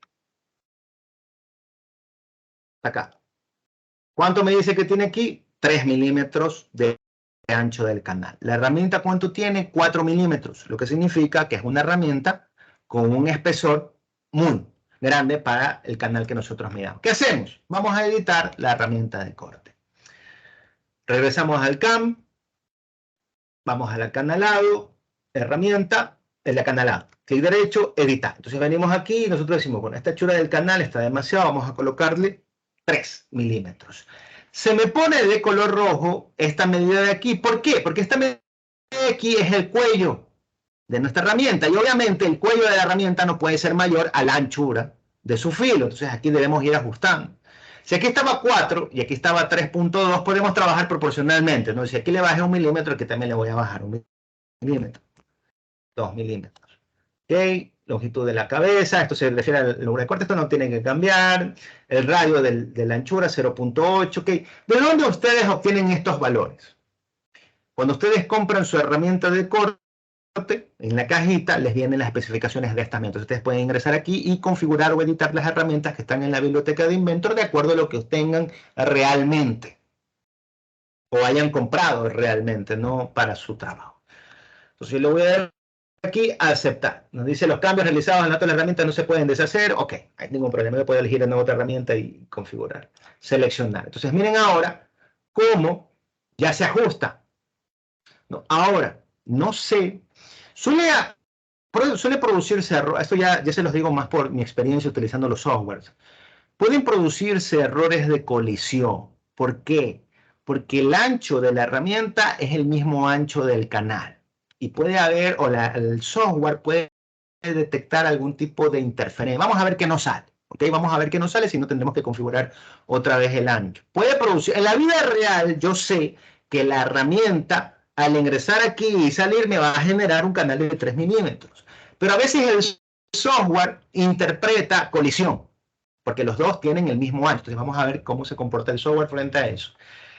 hasta acá. ¿Cuánto me dice que tiene aquí? 3 milímetros de ancho del canal. ¿La herramienta cuánto tiene? 4 milímetros, lo que significa que es una herramienta con un espesor muy grande para el canal que nosotros midamos. ¿Qué hacemos? Vamos a editar la herramienta de corte. Regresamos al CAM, vamos al acanalado, herramienta, el acanalado. Clic derecho, editar. Entonces venimos aquí y nosotros decimos, bueno, esta hechura del canal está demasiado, vamos a colocarle 3 milímetros. Se me pone de color rojo esta medida de aquí. ¿Por qué? Porque esta medida de aquí es el cuello de nuestra herramienta y obviamente el cuello de la herramienta no puede ser mayor a la anchura de su filo. Entonces aquí debemos ir ajustando. Si aquí estaba 4 y aquí estaba 3.2, podemos trabajar proporcionalmente, ¿no? Si aquí le bajé 1 milímetro, aquí también le voy a bajar 1 milímetro. 2 milímetros. ¿Ok? Longitud de la cabeza, esto se refiere al número de corte, esto no tiene que cambiar. El radio de la anchura, 0.8. ¿Okay? ¿De dónde ustedes obtienen estos valores? Cuando ustedes compran su herramienta de corte, en la cajita les vienen las especificaciones de esta método. Ustedes pueden ingresar aquí y configurar o editar las herramientas que están en la biblioteca de Inventor de acuerdo a lo que tengan realmente o hayan comprado realmente, no para su trabajo. Entonces yo le voy a dar aquí a aceptar. Nos dice los cambios realizados en la otra herramienta no se pueden deshacer. Ok, no hay ningún problema. Yo puedo elegir una otra herramienta y configurar. Seleccionar. Entonces miren ahora cómo ya se ajusta. No, ahora, no sé. Suele suele producirse errores, esto ya se los digo más por mi experiencia utilizando los softwares. Pueden producirse errores de colisión. ¿Por qué? Porque el ancho de la herramienta es el mismo ancho del canal. Y puede haber, el software puede detectar algún tipo de interferencia. Vamos a ver qué nos sale. ¿Ok? Vamos a ver qué nos sale, si no tendremos que configurar otra vez el ancho. Puede producir, en la vida real yo sé que la herramienta al ingresar aquí y salir me va a generar un canal de 3 milímetros. Pero a veces el software interpreta colisión, porque los dos tienen el mismo ancho. Entonces vamos a ver cómo se comporta el software frente a eso.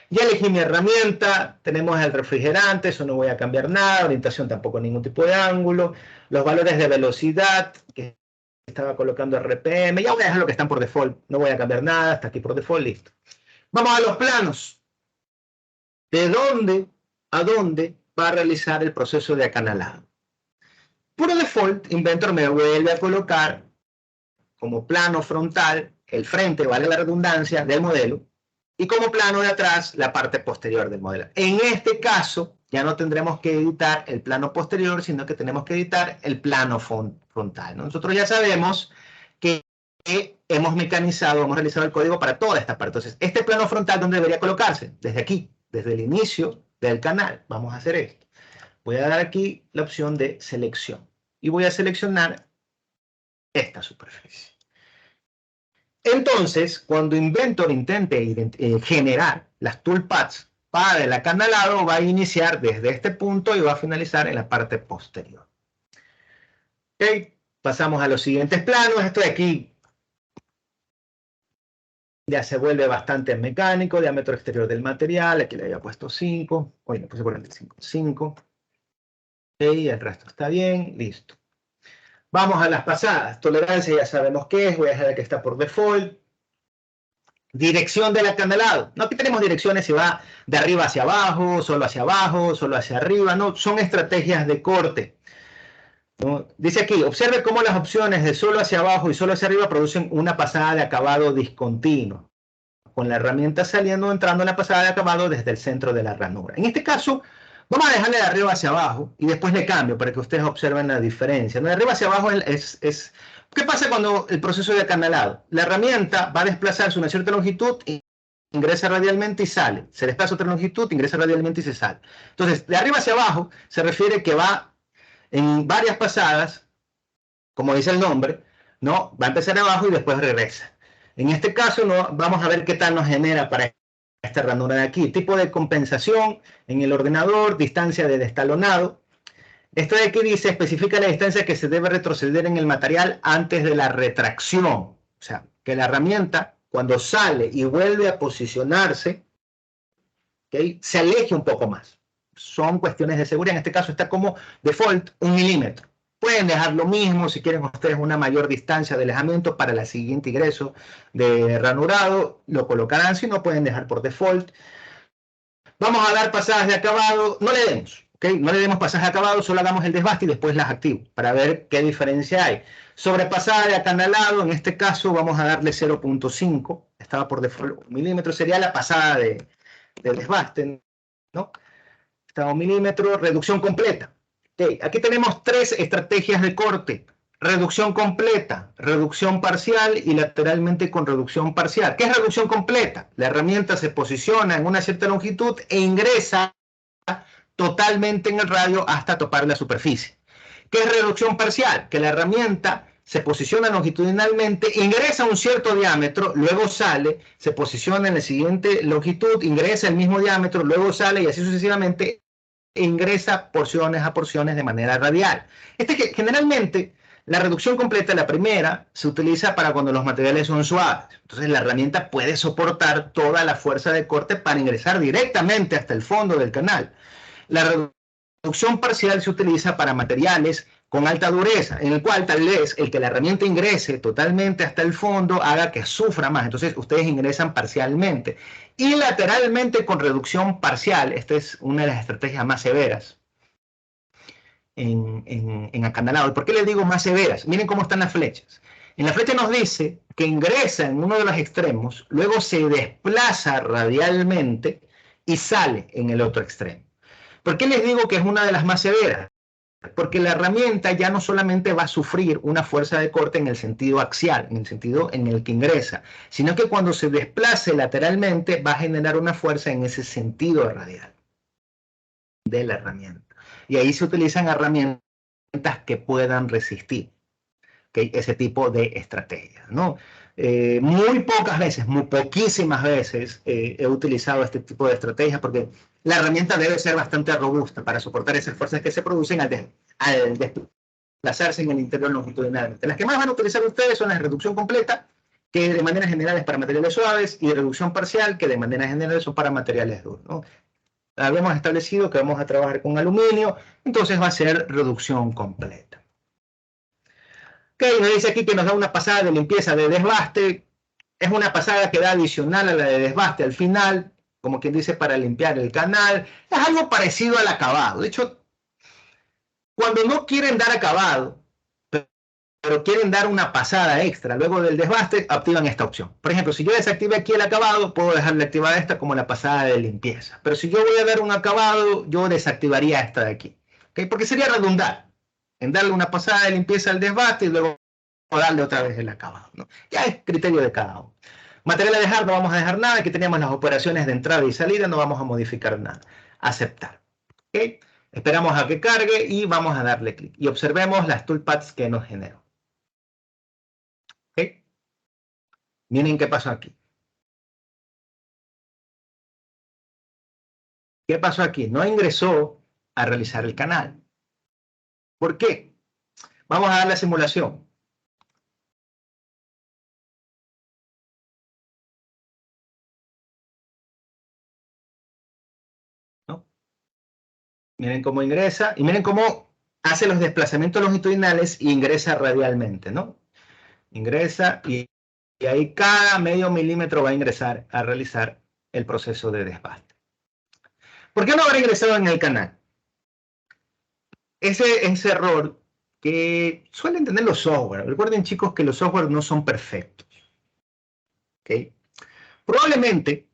Ya elegí mi herramienta, tenemos el refrigerante, eso no voy a cambiar nada, orientación tampoco ningún tipo de ángulo, los valores de velocidad que estaba colocando RPM, ya voy a dejar lo que están por default, no voy a cambiar nada, está aquí por default, listo. Vamos a los planos. ¿De dónde a dónde va a realizar el proceso de acanalado? Por default, Inventor me vuelve a colocar como plano frontal el frente, vale la redundancia, del modelo, y como plano de atrás la parte posterior del modelo. En este caso, ya no tendremos que editar el plano posterior, sino que tenemos que editar el plano frontal, ¿no? Nosotros ya sabemos que hemos mecanizado, hemos realizado el código para toda esta parte. Entonces, este plano frontal, ¿dónde debería colocarse? Desde aquí, desde el inicio del canal. Vamos a hacer esto. Voy a dar aquí la opción de selección y voy a seleccionar esta superficie. Entonces, cuando Inventor intente generar las toolpaths para el acanalado, va a iniciar desde este punto y va a finalizar en la parte posterior. Ok, pasamos a los siguientes planos. Esto de aquí ya se vuelve bastante mecánico. Diámetro exterior del material, aquí le había puesto 5. Oye, le puse 45. 5. Ok, el resto está bien, listo. Vamos a las pasadas. Tolerancia ya sabemos qué es, voy a dejar que está por default. Dirección del acanalado. No, aquí tenemos direcciones si va de arriba hacia abajo, solo hacia arriba. No, son estrategias de corte. ¿No? Dice aquí, observe cómo las opciones de solo hacia abajo y solo hacia arriba producen una pasada de acabado discontinuo, con la herramienta saliendo o entrando en la pasada de acabado desde el centro de la ranura. En este caso, vamos a dejarle de arriba hacia abajo y después le cambio para que ustedes observen la diferencia. De arriba hacia abajo ¿qué pasa cuando el proceso de acanalado? La herramienta va a desplazarse una cierta longitud, ingresa radialmente y sale. Se desplaza otra longitud, ingresa radialmente y se sale. Entonces, de arriba hacia abajo se refiere que va en varias pasadas, como dice el nombre, ¿no? Va a empezar abajo y después regresa. En este caso, ¿no? Vamos a ver qué tal nos genera para esta ranura de aquí. Tipo de compensación en el ordenador, distancia de destalonado. Esto de aquí dice, especifica la distancia que se debe retroceder en el material antes de la retracción. O sea, que la herramienta, cuando sale y vuelve a posicionarse, ¿okay?, se aleje un poco más. Son cuestiones de seguridad. En este caso está como default 1 milímetro. Pueden dejar lo mismo si quieren ustedes una mayor distancia de alejamiento para el siguiente ingreso de ranurado. Lo colocarán, si no pueden dejar por default. Vamos a dar pasadas de acabado. No le demos. ¿Okay? No le demos pasajes de acabado, solo hagamos el desbaste y después las activo para ver qué diferencia hay. Sobre pasada de acanalado, en este caso vamos a darle 0.5. Estaba por default 1 milímetro. Sería la pasada del desbaste, ¿no? Está a 1 milímetro, reducción completa. Okay. Aquí tenemos 3 estrategias de corte. Reducción completa, reducción parcial y lateralmente con reducción parcial. ¿Qué es reducción completa? La herramienta se posiciona en una cierta longitud e ingresa totalmente en el radio hasta topar la superficie. ¿Qué es reducción parcial? Que la herramienta se posiciona longitudinalmente, ingresa un cierto diámetro, luego sale, se posiciona en la siguiente longitud, ingresa el mismo diámetro, luego sale y así sucesivamente ingresa porciones a porciones de manera radial. Generalmente la reducción completa, la primera, se utiliza para cuando los materiales son suaves. Entonces la herramienta puede soportar toda la fuerza de corte para ingresar directamente hasta el fondo del canal. La reducción parcial se utiliza para materiales con alta dureza, en el cual tal vez el que la herramienta ingrese totalmente hasta el fondo haga que sufra más. Entonces ustedes ingresan parcialmente. Y lateralmente con reducción parcial, esta es una de las estrategias más severas en acanalado. ¿Por qué les digo más severas? Miren cómo están las flechas. En la flecha nos dice que ingresa en uno de los extremos, luego se desplaza radialmente y sale en el otro extremo. ¿Por qué les digo que es una de las más severas? porque la herramienta ya no solamente va a sufrir una fuerza de corte en el sentido axial, en el sentido en el que ingresa, sino que cuando se desplace lateralmente va a generar una fuerza en ese sentido radial de la herramienta. Y ahí se utilizan herramientas que puedan resistir, ¿okay? Ese tipo de estrategias, ¿no? Muy pocas veces, muy poquísimas veces he utilizado este tipo de estrategias porque la herramienta debe ser bastante robusta para soportar esas fuerzas que se producen al desplazarse en el interior longitudinalmente. Las que más van a utilizar ustedes son la reducción completa, que de manera general es para materiales suaves, y reducción parcial, que de manera general son para materiales duros, ¿no? Habíamos establecido que vamos a trabajar con aluminio, entonces va a ser reducción completa. Ok, nos dice aquí que nos da una pasada de limpieza de desbaste. Es una pasada que da adicional a la de desbaste al final, como quien dice, para limpiar el canal. Es algo parecido al acabado. De hecho, cuando no quieren dar acabado, pero quieren dar una pasada extra luego del desbaste, activan esta opción. Por ejemplo, si yo desactivé aquí el acabado, puedo dejarle activada esta como la pasada de limpieza. Pero si yo voy a dar un acabado, yo desactivaría esta de aquí. ¿Okay? Porque sería redundar en darle una pasada de limpieza al desbaste y luego darle otra vez el acabado, ¿no? Ya es criterio de cada uno. Material a dejar, no vamos a dejar nada. Aquí teníamos las operaciones de entrada y salida, no vamos a modificar nada. Aceptar. ¿Okay? Esperamos a que cargue y vamos a darle clic. Y observemos las toolpaths que nos generó. ¿Okay? Miren qué pasó aquí. ¿Qué pasó aquí? No ingresó a realizar el canal. ¿Por qué? Vamos a dar la simulación. ¿No? Miren cómo ingresa y miren cómo hace los desplazamientos longitudinales e ingresa radialmente, ¿no? Ingresa y ahí cada medio milímetro va a ingresar a realizar el proceso de desbaste. ¿Por qué no habrá ingresado en el canal? Ese error que suelen tener los software. Recuerden, chicos, que los software no son perfectos. ¿Okay? Probablemente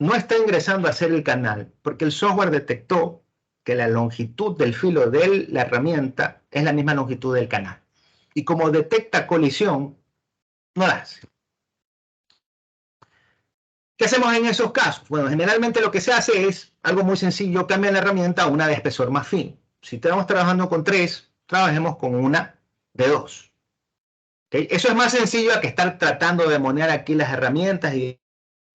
no está ingresando a hacer el canal porque el software detectó que la longitud del filo de la herramienta es la misma longitud del canal. Y como detecta colisión, no la hace. ¿Qué hacemos en esos casos? Bueno, generalmente lo que se hace es algo muy sencillo, cambia la herramienta a una de espesor más fino. Si estamos trabajando con 3, trabajemos con una de 2. ¿Okay? Eso es más sencillo a que estar tratando de monear aquí las herramientas y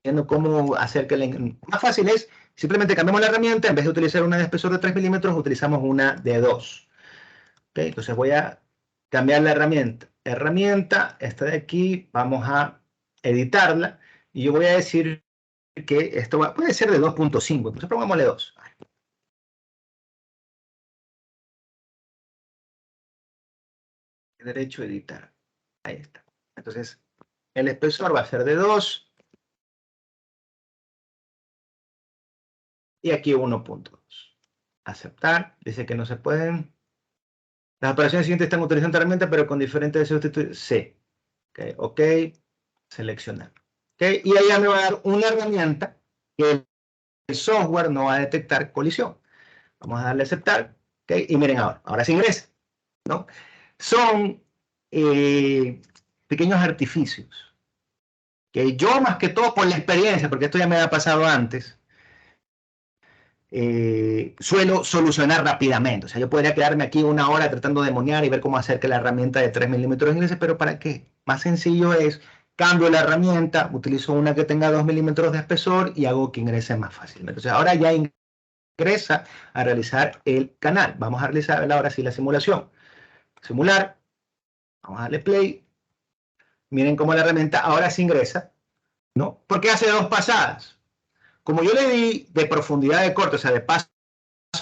viendo cómo hacer que... Más fácil es, simplemente cambiamos la herramienta, en vez de utilizar una de espesor de 3 milímetros, utilizamos una de 2. ¿Okay? Entonces voy a cambiar la herramienta. Herramienta, esta de aquí, vamos a editarla. Y yo voy a decir que esto puede ser de 2.5, entonces pongámosle 2. Derecho a editar. Ahí está. Entonces, el espesor va a ser de 2. Y aquí 1.2. Aceptar. Dice que no se pueden. Las operaciones siguientes están utilizando herramienta, pero con diferentes sustitutos. Sí. Okay, ok. Seleccionar. Okay, y ahí ya me va a dar una herramienta que el software no va a detectar colisión. Vamos a darle a aceptar. Okay, y miren ahora sí ingresa, ¿no? Son pequeños artificios que yo, más que todo por la experiencia, porque esto ya me ha pasado antes, suelo solucionar rápidamente. O sea, yo podría quedarme aquí una hora tratando de monear y ver cómo hacer que la herramienta de 3 milímetros ingrese, pero ¿para qué? Más sencillo es, cambio la herramienta, utilizo una que tenga 2 milímetros de espesor y hago que ingrese más fácilmente. Entonces ahora ya ingresa a realizar el canal. Vamos a realizar ahora sí la simulación. Simular, vamos a darle play. Miren cómo la herramienta ahora sí ingresa, ¿no? Porque hace 2 pasadas. Como yo le di de profundidad de corte, o sea, de paso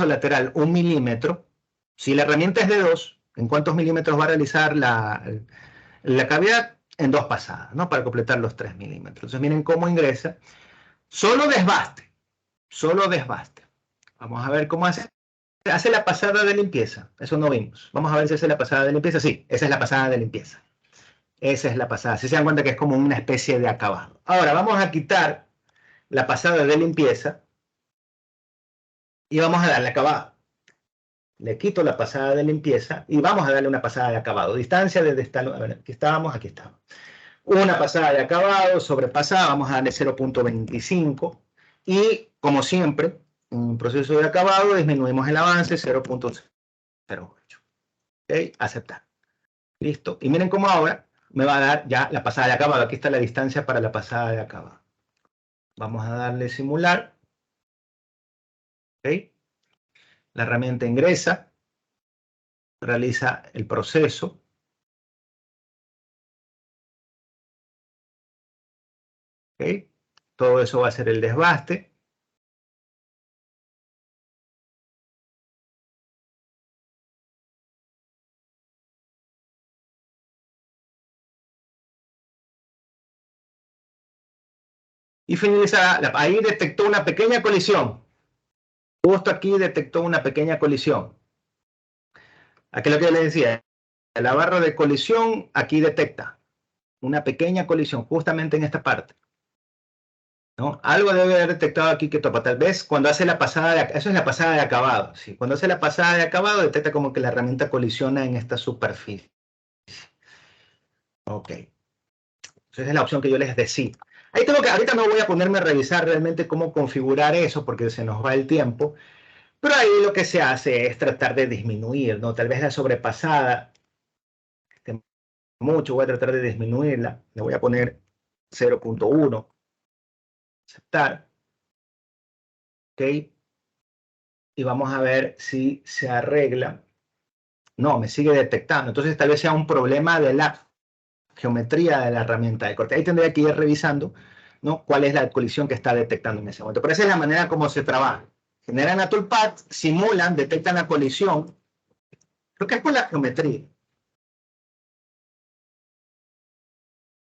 lateral 1 milímetro, si la herramienta es de 2, ¿en cuántos milímetros va a realizar la cavidad? En 2 pasadas, ¿no? Para completar los 3 milímetros. Entonces miren cómo ingresa. Solo desbaste. Solo desbaste. Vamos a ver cómo hace. Hace la pasada de limpieza. Eso no vimos. Vamos a ver si hace la pasada de limpieza. Sí, esa es la pasada de limpieza. Esa es la pasada. Si se dan cuenta que es como una especie de acabado. Ahora vamos a quitar la pasada de limpieza y vamos a darle acabado. le quito la pasada de limpieza y vamos a darle una pasada de acabado. Distancia desde esta, a ver, aquí estábamos. Una pasada de acabado, sobrepasada, vamos a darle 0.25 y como siempre, en un proceso de acabado disminuimos el avance 0.08. ¿Ok? Aceptar. Listo. Y miren cómo ahora me va a dar ya la pasada de acabado. Aquí está la distancia para la pasada de acabado. Vamos a darle simular. ¿Ok? La herramienta ingresa, realiza el proceso. ¿Ok? Todo eso va a ser el desbaste. Y finaliza, ahí detectó una pequeña colisión. Justo aquí detectó una pequeña colisión. Aquí lo que yo les decía, la barra de colisión aquí detecta una pequeña colisión justamente en esta parte. ¿No? Algo debe haber detectado aquí que topa. Tal vez cuando hace la pasada, eso es la pasada de acabado. ¿Sí? Cuando hace la pasada de acabado detecta como que la herramienta colisiona en esta superficie. Ok. Esa es la opción que yo les decía. Ahí tengo que, ahorita no voy a ponerme a revisar realmente cómo configurar eso porque se nos va el tiempo. Pero ahí lo que se hace es tratar de disminuir, ¿no? Tal vez la sobrepasada mucho, voy a tratar de disminuirla. Le voy a poner 0.1. Aceptar. Ok. Y vamos a ver si se arregla. No, me sigue detectando. Entonces tal vez sea un problema de la geometría de la herramienta de corte. Ahí tendría que ir revisando, ¿no? Cuál es la colisión que está detectando en ese momento. Pero esa es la manera como se trabaja. Generan a toolpath, simulan, detectan la colisión. Creo que es por la geometría.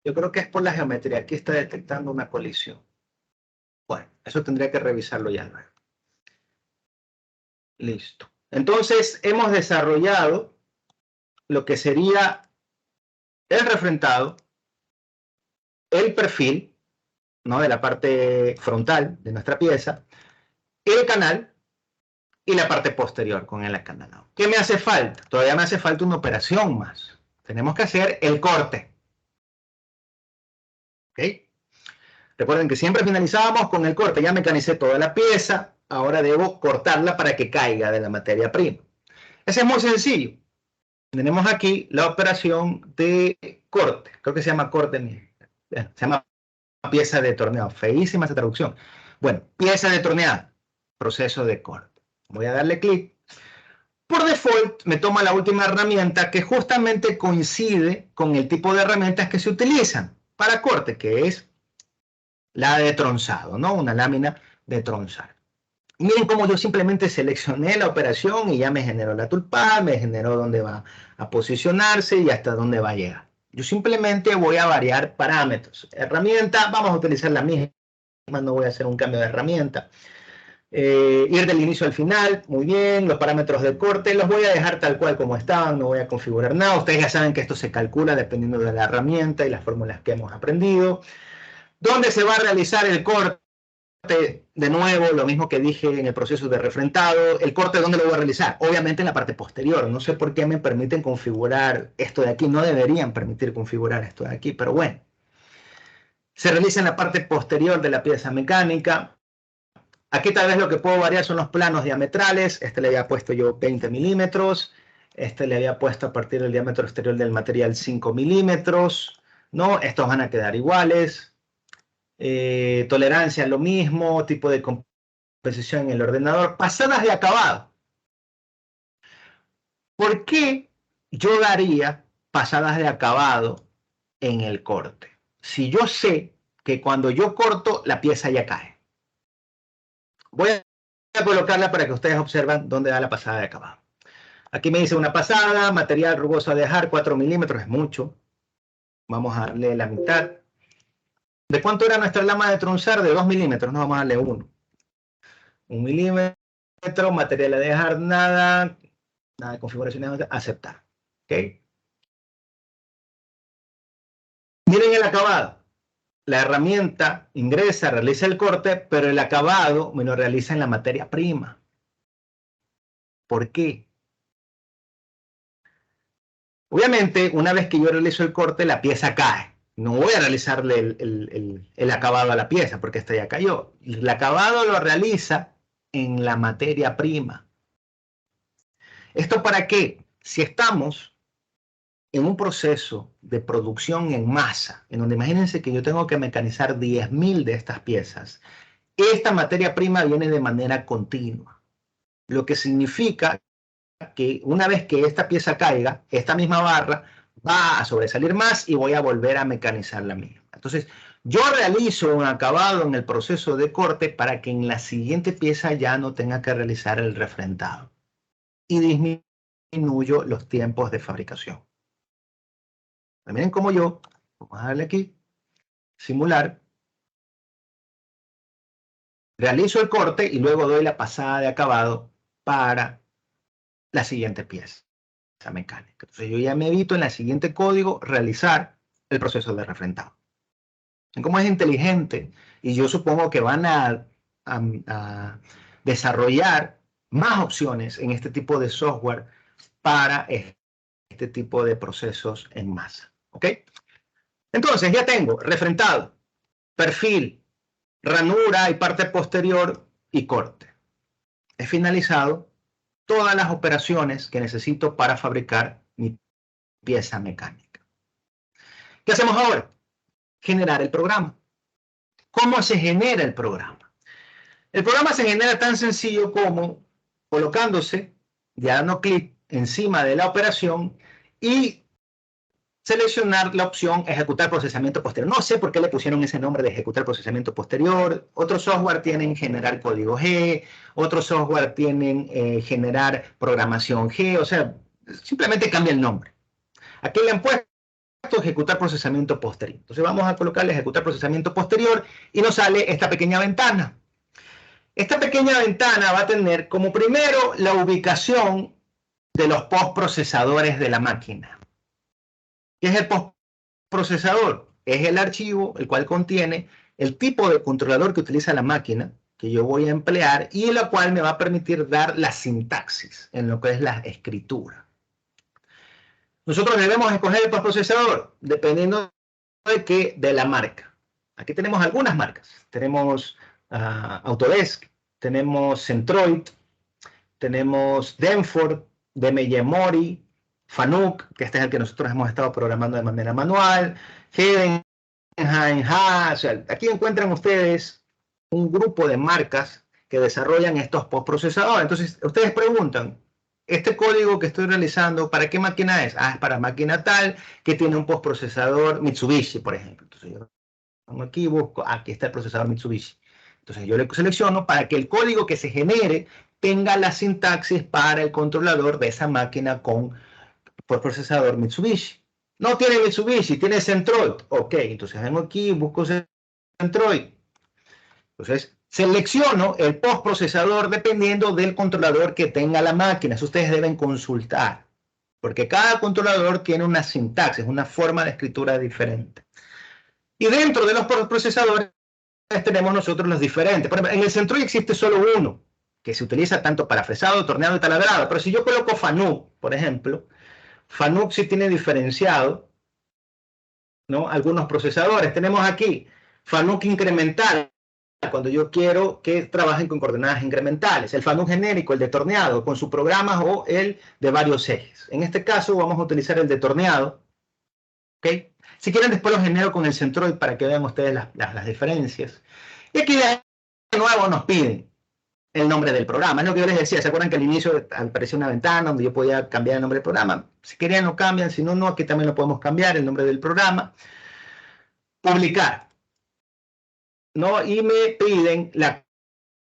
Yo creo que es por la geometría. Aquí está detectando una colisión. Bueno, eso tendría que revisarlo ya luego. Listo. Entonces, hemos desarrollado lo que sería el refrentado, el perfil, ¿no? De la parte frontal de nuestra pieza, el canal y la parte posterior con el acanalado. ¿Qué me hace falta? Todavía me hace falta una operación más. Tenemos que hacer el corte. ¿Ok? Recuerden que siempre finalizábamos con el corte. Ya mecanicé toda la pieza. Ahora debo cortarla para que caiga de la materia prima. Ese es muy sencillo. Tenemos aquí la operación de corte. Creo que se llama corte. Se llama pieza de torneado. Feísima esa traducción. Bueno, pieza de torneado. Proceso de corte. Voy a darle clic. Por default me toma la última herramienta que justamente coincide con el tipo de herramientas que se utilizan para corte, que es la de tronzado, ¿no? Una lámina de tronzar. Miren cómo yo simplemente seleccioné la operación y ya me generó la toolpath, me generó dónde va a posicionarse y hasta dónde va a llegar. Yo simplemente voy a variar parámetros. Herramienta, vamos a utilizar la misma, no voy a hacer un cambio de herramienta. Ir del inicio al final, muy bien. Los parámetros de corte los voy a dejar tal cual como estaban, no voy a configurar nada. Ustedes ya saben que esto se calcula dependiendo de la herramienta y las fórmulas que hemos aprendido. ¿Dónde se va a realizar el corte? De nuevo, lo mismo que dije en el proceso de refrentado. ¿El corte dónde lo voy a realizar? Obviamente en la parte posterior. No sé por qué me permiten configurar esto de aquí. No deberían permitir configurar esto de aquí, pero bueno. Se realiza en la parte posterior de la pieza mecánica. Aquí tal vez lo que puedo variar son los planos diametrales. Este le había puesto yo 20 milímetros. Este le había puesto a partir del diámetro exterior del material 5 milímetros. ¿No? Estos van a quedar iguales. Tolerancia lo mismo. Tipo de composición en el ordenador. Pasadas de acabado. ¿Por qué yo daría pasadas de acabado en el corte? Si yo sé que cuando yo corto, la pieza ya cae. Voy a colocarla para que ustedes observen dónde da la pasada de acabado. Aquí me dice una pasada, material rugoso a dejar, 4 milímetros, es mucho. Vamos a darle la mitad. ¿De cuánto era nuestra lama de tronzar? De 2 milímetros, no vamos a darle 1. 1 milímetro, material a dejar, nada de configuraciones, aceptar. ¿Ok? Miren el acabado. La herramienta ingresa, realiza el corte, pero el acabado me lo realiza en la materia prima. ¿Por qué? Obviamente, una vez que yo realizo el corte, la pieza cae. No voy a realizarle el acabado a la pieza porque esta ya cayó. El acabado lo realiza en la materia prima. ¿Esto para qué? Si estamos en un proceso de producción en masa, en donde imagínense que yo tengo que mecanizar 10.000 de estas piezas, esta materia prima viene de manera continua, lo que significa que una vez que esta pieza caiga, esta misma barra va a sobresalir más y voy a volver a mecanizar la misma. Entonces, yo realizo un acabado en el proceso de corte para que en la siguiente pieza ya no tenga que realizar el refrendado y disminuyo los tiempos de fabricación. Miren cómo yo, vamos a darle aquí, simular, realizo el corte y luego doy la pasada de acabado para la siguiente pieza mecánica. Entonces yo ya me evito en el siguiente código realizar el proceso de refrendado. Como es inteligente y yo supongo que van a desarrollar más opciones en este tipo de software para este tipo de procesos en masa. ¿Ok? Entonces ya tengo refrendado, perfil, ranura y parte posterior y corte. He finalizado todas las operaciones que necesito para fabricar mi pieza mecánica. ¿Qué hacemos ahora? Generar el programa. ¿Cómo se genera el programa? El programa se genera tan sencillo como colocándose, ya dando clic encima de la operación y seleccionar la opción ejecutar procesamiento posterior. No sé por qué le pusieron ese nombre de ejecutar procesamiento posterior. Otros software tienen generar código G, otros software tienen generar programación G, o sea, simplemente cambia el nombre. Aquí le han puesto ejecutar procesamiento posterior. Entonces vamos a colocarle ejecutar procesamiento posterior y nos sale esta pequeña ventana. Esta pequeña ventana va a tener como primero la ubicación de los postprocesadores de la máquina. ¿Qué es el postprocesador? Es el archivo el cual contiene el tipo de controlador que utiliza la máquina que yo voy a emplear y la cual me va a permitir dar la sintaxis en lo que es la escritura. Nosotros debemos escoger el postprocesador dependiendo de la marca. Aquí tenemos algunas marcas. Tenemos Autodesk, tenemos Centroid, tenemos Denford, DMG-Mori, Fanuc, que este es el que nosotros hemos estado programando de manera manual, Heidenheim, Haas. O sea, aquí encuentran ustedes un grupo de marcas que desarrollan estos postprocesadores. Entonces, ustedes preguntan, ¿este código que estoy realizando, para qué máquina es? Ah, es para máquina tal, que tiene un postprocesador Mitsubishi, por ejemplo. Entonces, yo pongo aquí, busco, aquí está el procesador Mitsubishi. Entonces, yo le selecciono para que el código que se genere tenga la sintaxis para el controlador de esa máquina con procesador Mitsubishi. No tiene Mitsubishi, tiene Centroid. Ok, entonces vengo aquí, busco Centroid. Entonces, selecciono el postprocesador dependiendo del controlador que tenga la máquina. Eso ustedes deben consultar, porque cada controlador tiene una sintaxis, una forma de escritura diferente. Y dentro de los procesadores tenemos nosotros los diferentes. Por ejemplo, en el Centroid existe solo uno, que se utiliza tanto para fresado, torneado y taladrado. Pero si yo coloco Fanuc, por ejemplo, Fanuc sí tiene diferenciado, ¿no?, algunos procesadores. Tenemos aquí Fanuc incremental, cuando yo quiero que trabajen con coordenadas incrementales. El Fanuc genérico, el de torneado, con su programa, o el de varios ejes. En este caso vamos a utilizar el de torneado. ¿Okay? Si quieren después lo genero con el Centroid para que vean ustedes las diferencias. Y aquí de nuevo nos piden el nombre del programa. Es lo que yo les decía. ¿Se acuerdan que al inicio apareció una ventana donde yo podía cambiar el nombre del programa? Si querían lo cambian, si no, no. Aquí también lo podemos cambiar, el nombre del programa. Publicar, ¿no? Y me piden la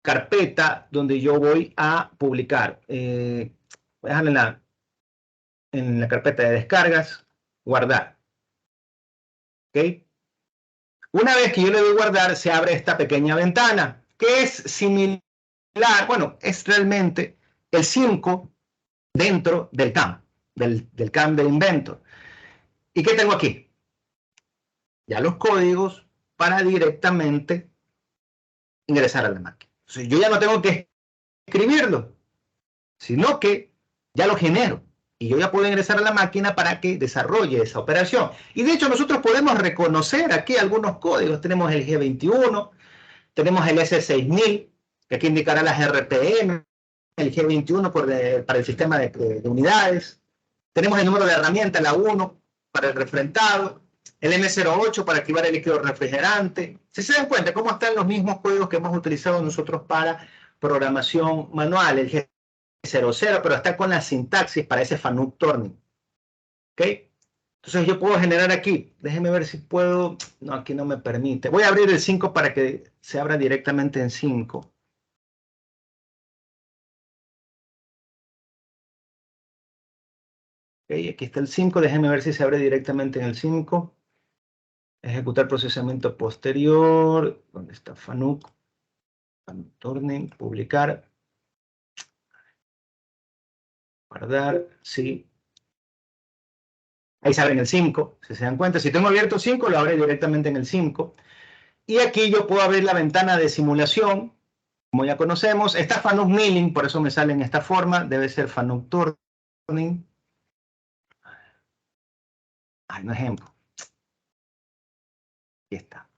carpeta donde yo voy a publicar. Voy a dejarla en la carpeta de descargas, guardar. ¿Ok? Una vez que yo le doy guardar, se abre esta pequeña ventana, que es similar, bueno, es realmente el 5 dentro del CAM, del CAM del Inventor. ¿Y qué tengo aquí? Ya los códigos para directamente ingresar a la máquina. Entonces, yo ya no tengo que escribirlo, sino que ya lo genero. Y yo ya puedo ingresar a la máquina para que desarrolle esa operación. Y de hecho nosotros podemos reconocer aquí algunos códigos. Tenemos el G21, tenemos el S6000, que aquí indicará las RPM, el G21 para el sistema de unidades. Tenemos el número de herramienta, la 1, para el refrentado, el M08 para activar el líquido refrigerante. Si se dan cuenta cómo están los mismos códigos que hemos utilizado nosotros para programación manual, el G00, pero está con la sintaxis para ese Fanuc Turning. ¿Ok? Entonces yo puedo generar aquí, déjenme ver si puedo, no, aquí no me permite. Voy a abrir el 5 para que se abra directamente en 5. Okay, aquí está el 5, déjenme ver si se abre directamente en el 5. Ejecutar procesamiento posterior. ¿Dónde está Fanuc? Fanuc Turning, publicar. Guardar, sí. Ahí se abre en el 5, si se dan cuenta. Si tengo abierto 5, lo abre directamente en el 5. Y aquí yo puedo abrir la ventana de simulación, como ya conocemos. Está Fanuc Milling, por eso me sale en esta forma. Debe ser Fanuc Turning. Hay un ejemplo. Aquí está.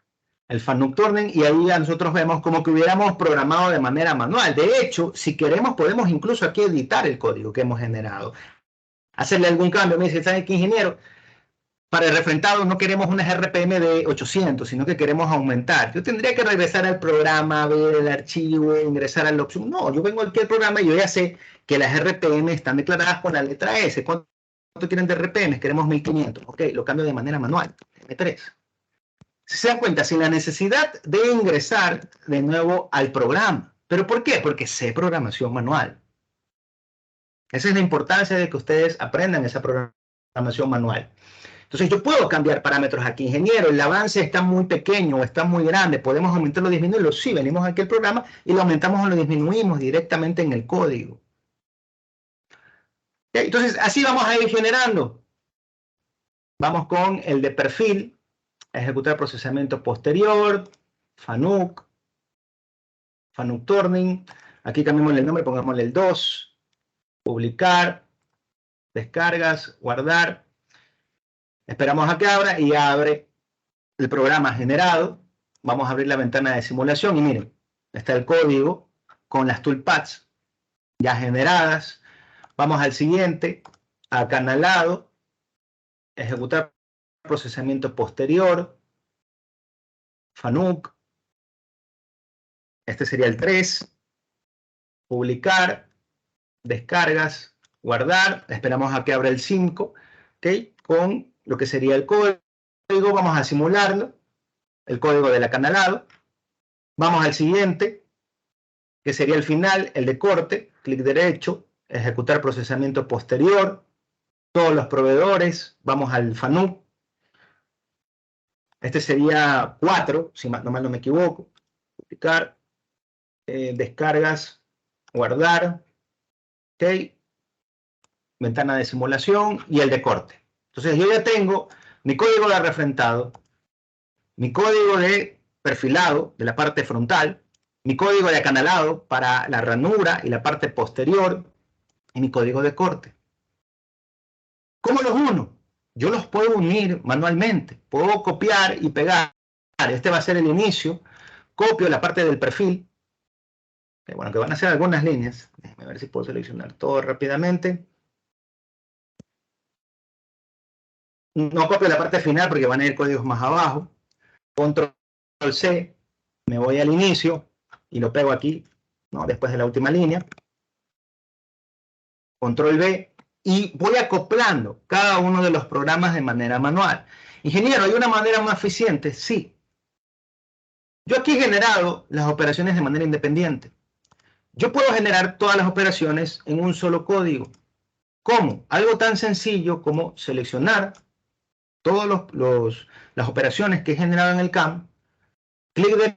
El Fanuc Turning, y ahí ya nosotros vemos como que hubiéramos programado de manera manual. De hecho, si queremos, podemos incluso aquí editar el código que hemos generado. Hacerle algún cambio. Me dice, ¿sabe qué, ingeniero? Para el refrentado no queremos unas RPM de 800, sino que queremos aumentar. Yo tendría que regresar al programa, ver el archivo, ingresar a la opción. No, yo vengo aquí al programa y yo ya sé que las RPM están declaradas con la letra S. ¿Cuánto quieren de RPM? Queremos 1500. Ok, lo cambio de manera manual. M3. Si se dan cuenta, sin la necesidad de ingresar de nuevo al programa. ¿Pero por qué? Porque sé programación manual. Esa es la importancia de que ustedes aprendan esa programación manual. Entonces yo puedo cambiar parámetros aquí. Ingeniero, el avance está muy pequeño o está muy grande. ¿Podemos aumentarlo o disminuirlo? Sí, venimos aquí al programa y lo aumentamos o lo disminuimos directamente en el código. ¿Okay? Entonces así vamos a ir generando. Vamos con el de perfil. Ejecutar procesamiento posterior. Fanuc. Fanuc Turning. Aquí cambiamos el nombre, pongámosle el 2. Publicar. Descargas. Guardar. Esperamos a que abra y abre el programa generado. Vamos a abrir la ventana de simulación y miren, está el código con las toolpaths ya generadas. Vamos al siguiente, acanalado, ejecutar procesamiento posterior, Fanuc. Este sería el 3. Publicar, descargas, guardar. Esperamos a que abra el 5, ¿ok? Con lo que sería el código. Vamos a simularlo, el código del acanalado. Vamos al siguiente, que sería el final, el de corte, clic derecho, ejecutar procesamiento posterior, todos los proveedores, vamos al Fanuc. Este sería 4, si mal no me equivoco. Publicar, descargas, guardar, ok, ventana de simulación y el de corte. Entonces yo ya tengo mi código de refrentado, mi código de perfilado de la parte frontal, mi código de acanalado para la ranura y la parte posterior, y mi código de corte. ¿Cómo los uno? Yo los puedo unir manualmente. Puedo copiar y pegar. Este va a ser el inicio. Copio la parte del perfil. Bueno, que van a ser algunas líneas. Déjenme ver si puedo seleccionar todo rápidamente. No copio la parte final porque van a ir códigos más abajo. Control C. Me voy al inicio y lo pego aquí, ¿no? Después de la última línea. Control V. Y voy acoplando cada uno de los programas de manera manual. Ingeniero, ¿hay una manera más eficiente? Sí. Yo aquí he generado las operaciones de manera independiente. Yo puedo generar todas las operaciones en un solo código. ¿Cómo? Algo tan sencillo como seleccionar todas las operaciones que he generado en el CAM, clic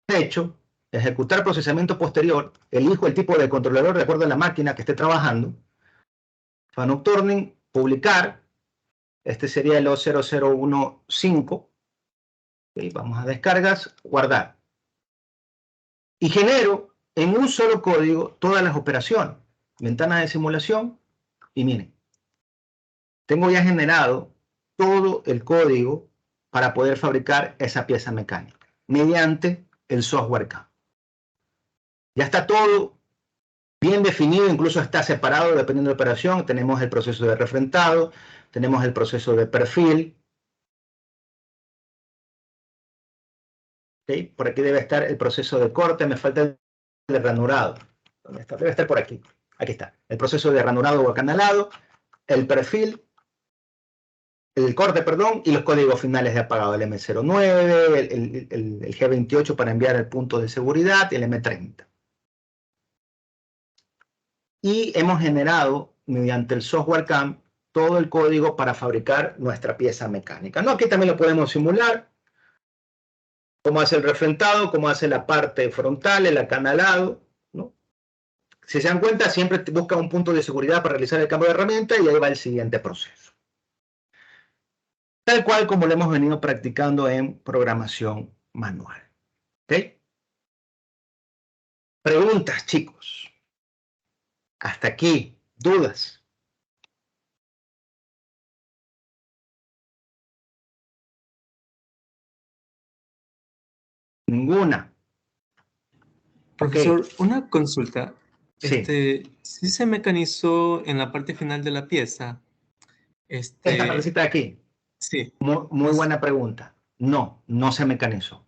derecho, ejecutar procesamiento posterior, elijo el tipo de controlador de acuerdo a la máquina que esté trabajando, Fanuc Turning, publicar, este sería el O0015, okay, vamos a descargas, guardar. Y genero en un solo código todas las operaciones. Ventana de simulación y miren, tengo ya generado todo el código para poder fabricar esa pieza mecánica mediante el software CAM. Ya está todo bien definido, incluso está separado dependiendo de la operación. Tenemos el proceso de refrentado, tenemos el proceso de perfil. ¿Okay? Por aquí debe estar el proceso de corte, me falta el de ranurado. ¿Dónde está? Debe estar por aquí. Aquí está. El proceso de ranurado o acanalado, el perfil, el corte, perdón, y los códigos finales de apagado, el M09, el G28 para enviar el punto de seguridad y el M30. Y hemos generado, mediante el software CAM, todo el código para fabricar nuestra pieza mecánica. ¿No? Aquí también lo podemos simular, cómo hace el refrentado, cómo hace la parte frontal, el acanalado, ¿no? Si se dan cuenta, siempre busca un punto de seguridad para realizar el cambio de herramienta y ahí va el siguiente proceso. Tal cual como lo hemos venido practicando en programación manual. ¿Ok? Preguntas, chicos. Hasta aquí. ¿Dudas? Ninguna. Profesor, una consulta. Sí. ¿Sí se mecanizó en la parte final de la pieza? Esta partecita de aquí. Sí. Muy buena pregunta. No, no se mecanizó.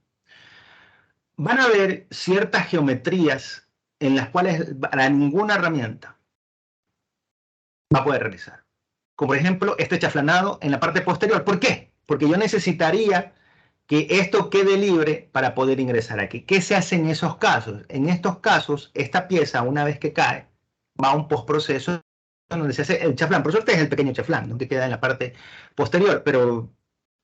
Van a haber ciertas geometrías en las cuales para ninguna herramienta va a poder realizar. Como por ejemplo este chaflanado en la parte posterior. ¿Por qué? Porque yo necesitaría que esto quede libre para poder ingresar aquí. ¿Qué se hace en esos casos? En estos casos, esta pieza, una vez que cae, va a un postproceso donde se hace el chaflán. Por suerte es el pequeño chaflán, ¿no? Que queda en la parte posterior, pero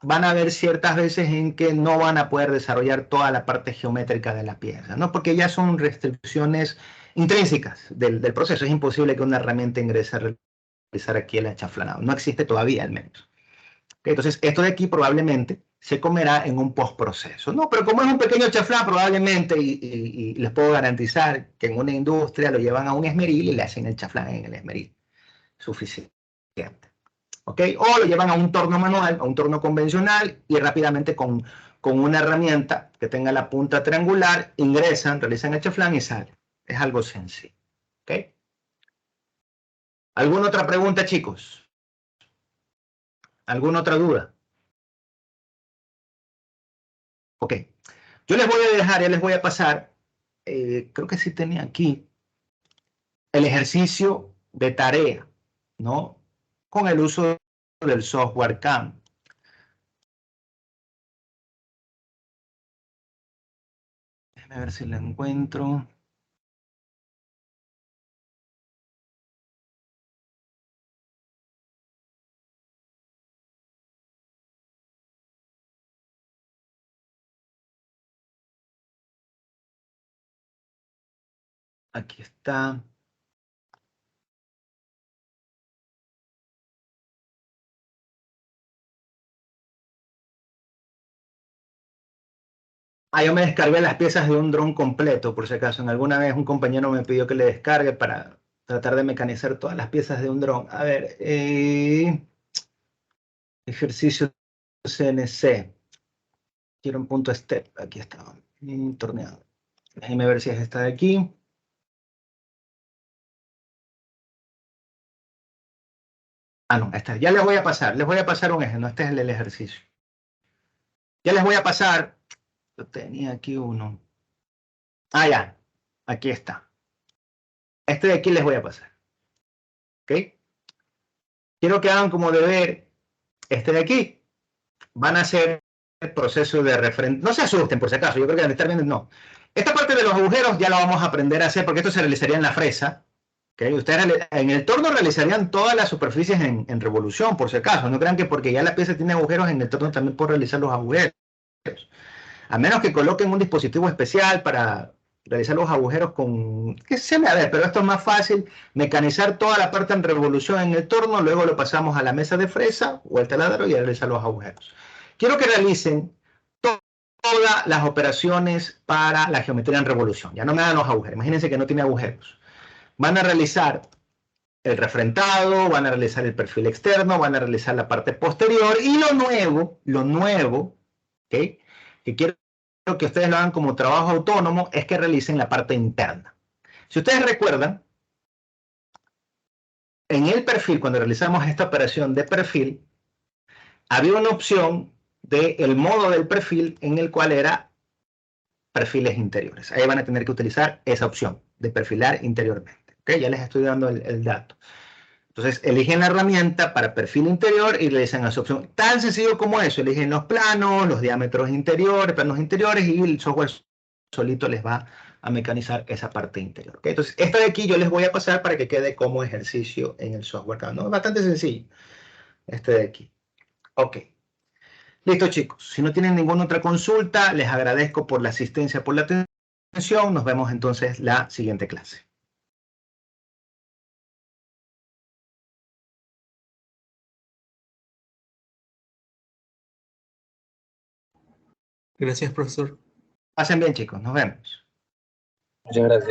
van a haber ciertas veces en que no van a poder desarrollar toda la parte geométrica de la pieza, ¿no? Porque ya son restricciones intrínsecas del proceso. Es imposible que una herramienta ingrese a realizar aquí el chaflanado. No existe todavía, al menos. Entonces, esto de aquí probablemente se comerá en un postproceso, ¿no? Pero como es un pequeño chaflán, probablemente, y les puedo garantizar que en una industria lo llevan a un esmeril y le hacen el chaflán en el esmeril. Suficiente. ¿Ok? O lo llevan a un torno manual, a un torno convencional, y rápidamente con una herramienta que tenga la punta triangular, ingresan, realizan el chaflán y salen. Es algo sencillo. ¿Ok? ¿Alguna otra pregunta, chicos? ¿Alguna otra duda? Ok. Yo les voy a dejar, ya les voy a pasar, creo que sí tenía aquí, el ejercicio de tarea, ¿no? Con el uso del software CAM. Déjenme ver si lo encuentro. Aquí está. Yo me descargué las piezas de un dron completo, por si acaso. En alguna vez un compañero me pidió que le descargue para tratar de mecanizar todas las piezas de un dron. A ver, ejercicio CNC. Quiero un punto step. Aquí está. Torneado. Déjenme ver si es esta de aquí. No, esta. Ya les voy a pasar un ejemplo. No, este es el ejercicio. Ya les voy a pasar. Yo tenía aquí uno. Ya. Aquí está. Este de aquí les voy a pasar. ¿Ok? Quiero que hagan como deber este de aquí. Van a hacer el proceso de referencia. No se asusten por si acaso. Yo creo que deben estar viendo. No. Esta parte de los agujeros ya la vamos a aprender a hacer porque esto se realizaría en la fresa. ¿Okay? Ustedes en el torno realizarían todas las superficies en revolución, por si acaso. No crean que porque ya la pieza tiene agujeros, en el torno también puedo realizar los agujeros. A menos que coloquen un dispositivo especial para realizar los agujeros con... que se me a ver, pero esto es más fácil. Mecanizar toda la parte en revolución en el torno, luego lo pasamos a la mesa de fresa o al taladro y a realizar los agujeros. Quiero que realicen todas las operaciones para la geometría en revolución. Ya no me hagan los agujeros. Imagínense que no tiene agujeros. Van a realizar el refrentado, van a realizar el perfil externo, van a realizar la parte posterior, y lo nuevo, ¿okay? Que quiero que ustedes lo hagan como trabajo autónomo, es que realicen la parte interna. Si ustedes recuerdan, en el perfil, cuando realizamos esta operación de perfil, había una opción del modo del perfil en el cual era perfiles interiores. Ahí van a tener que utilizar esa opción de perfilar interiormente. ¿Okay? Ya les estoy dando el dato. Entonces, eligen la herramienta para perfil interior y realizan esa opción. Tan sencillo como eso. Eligen los planos, los diámetros interiores, planos interiores, y el software solito les va a mecanizar esa parte interior. ¿Okay? Entonces, esta de aquí yo les voy a pasar para que quede como ejercicio en el software. ¿No? Bastante sencillo. Este de aquí. Ok. Listo, chicos. Si no tienen ninguna otra consulta, les agradezco por la asistencia, por la atención. Nos vemos entonces la siguiente clase. Gracias, profesor. Pasen bien, chicos. Nos vemos. Muchas gracias.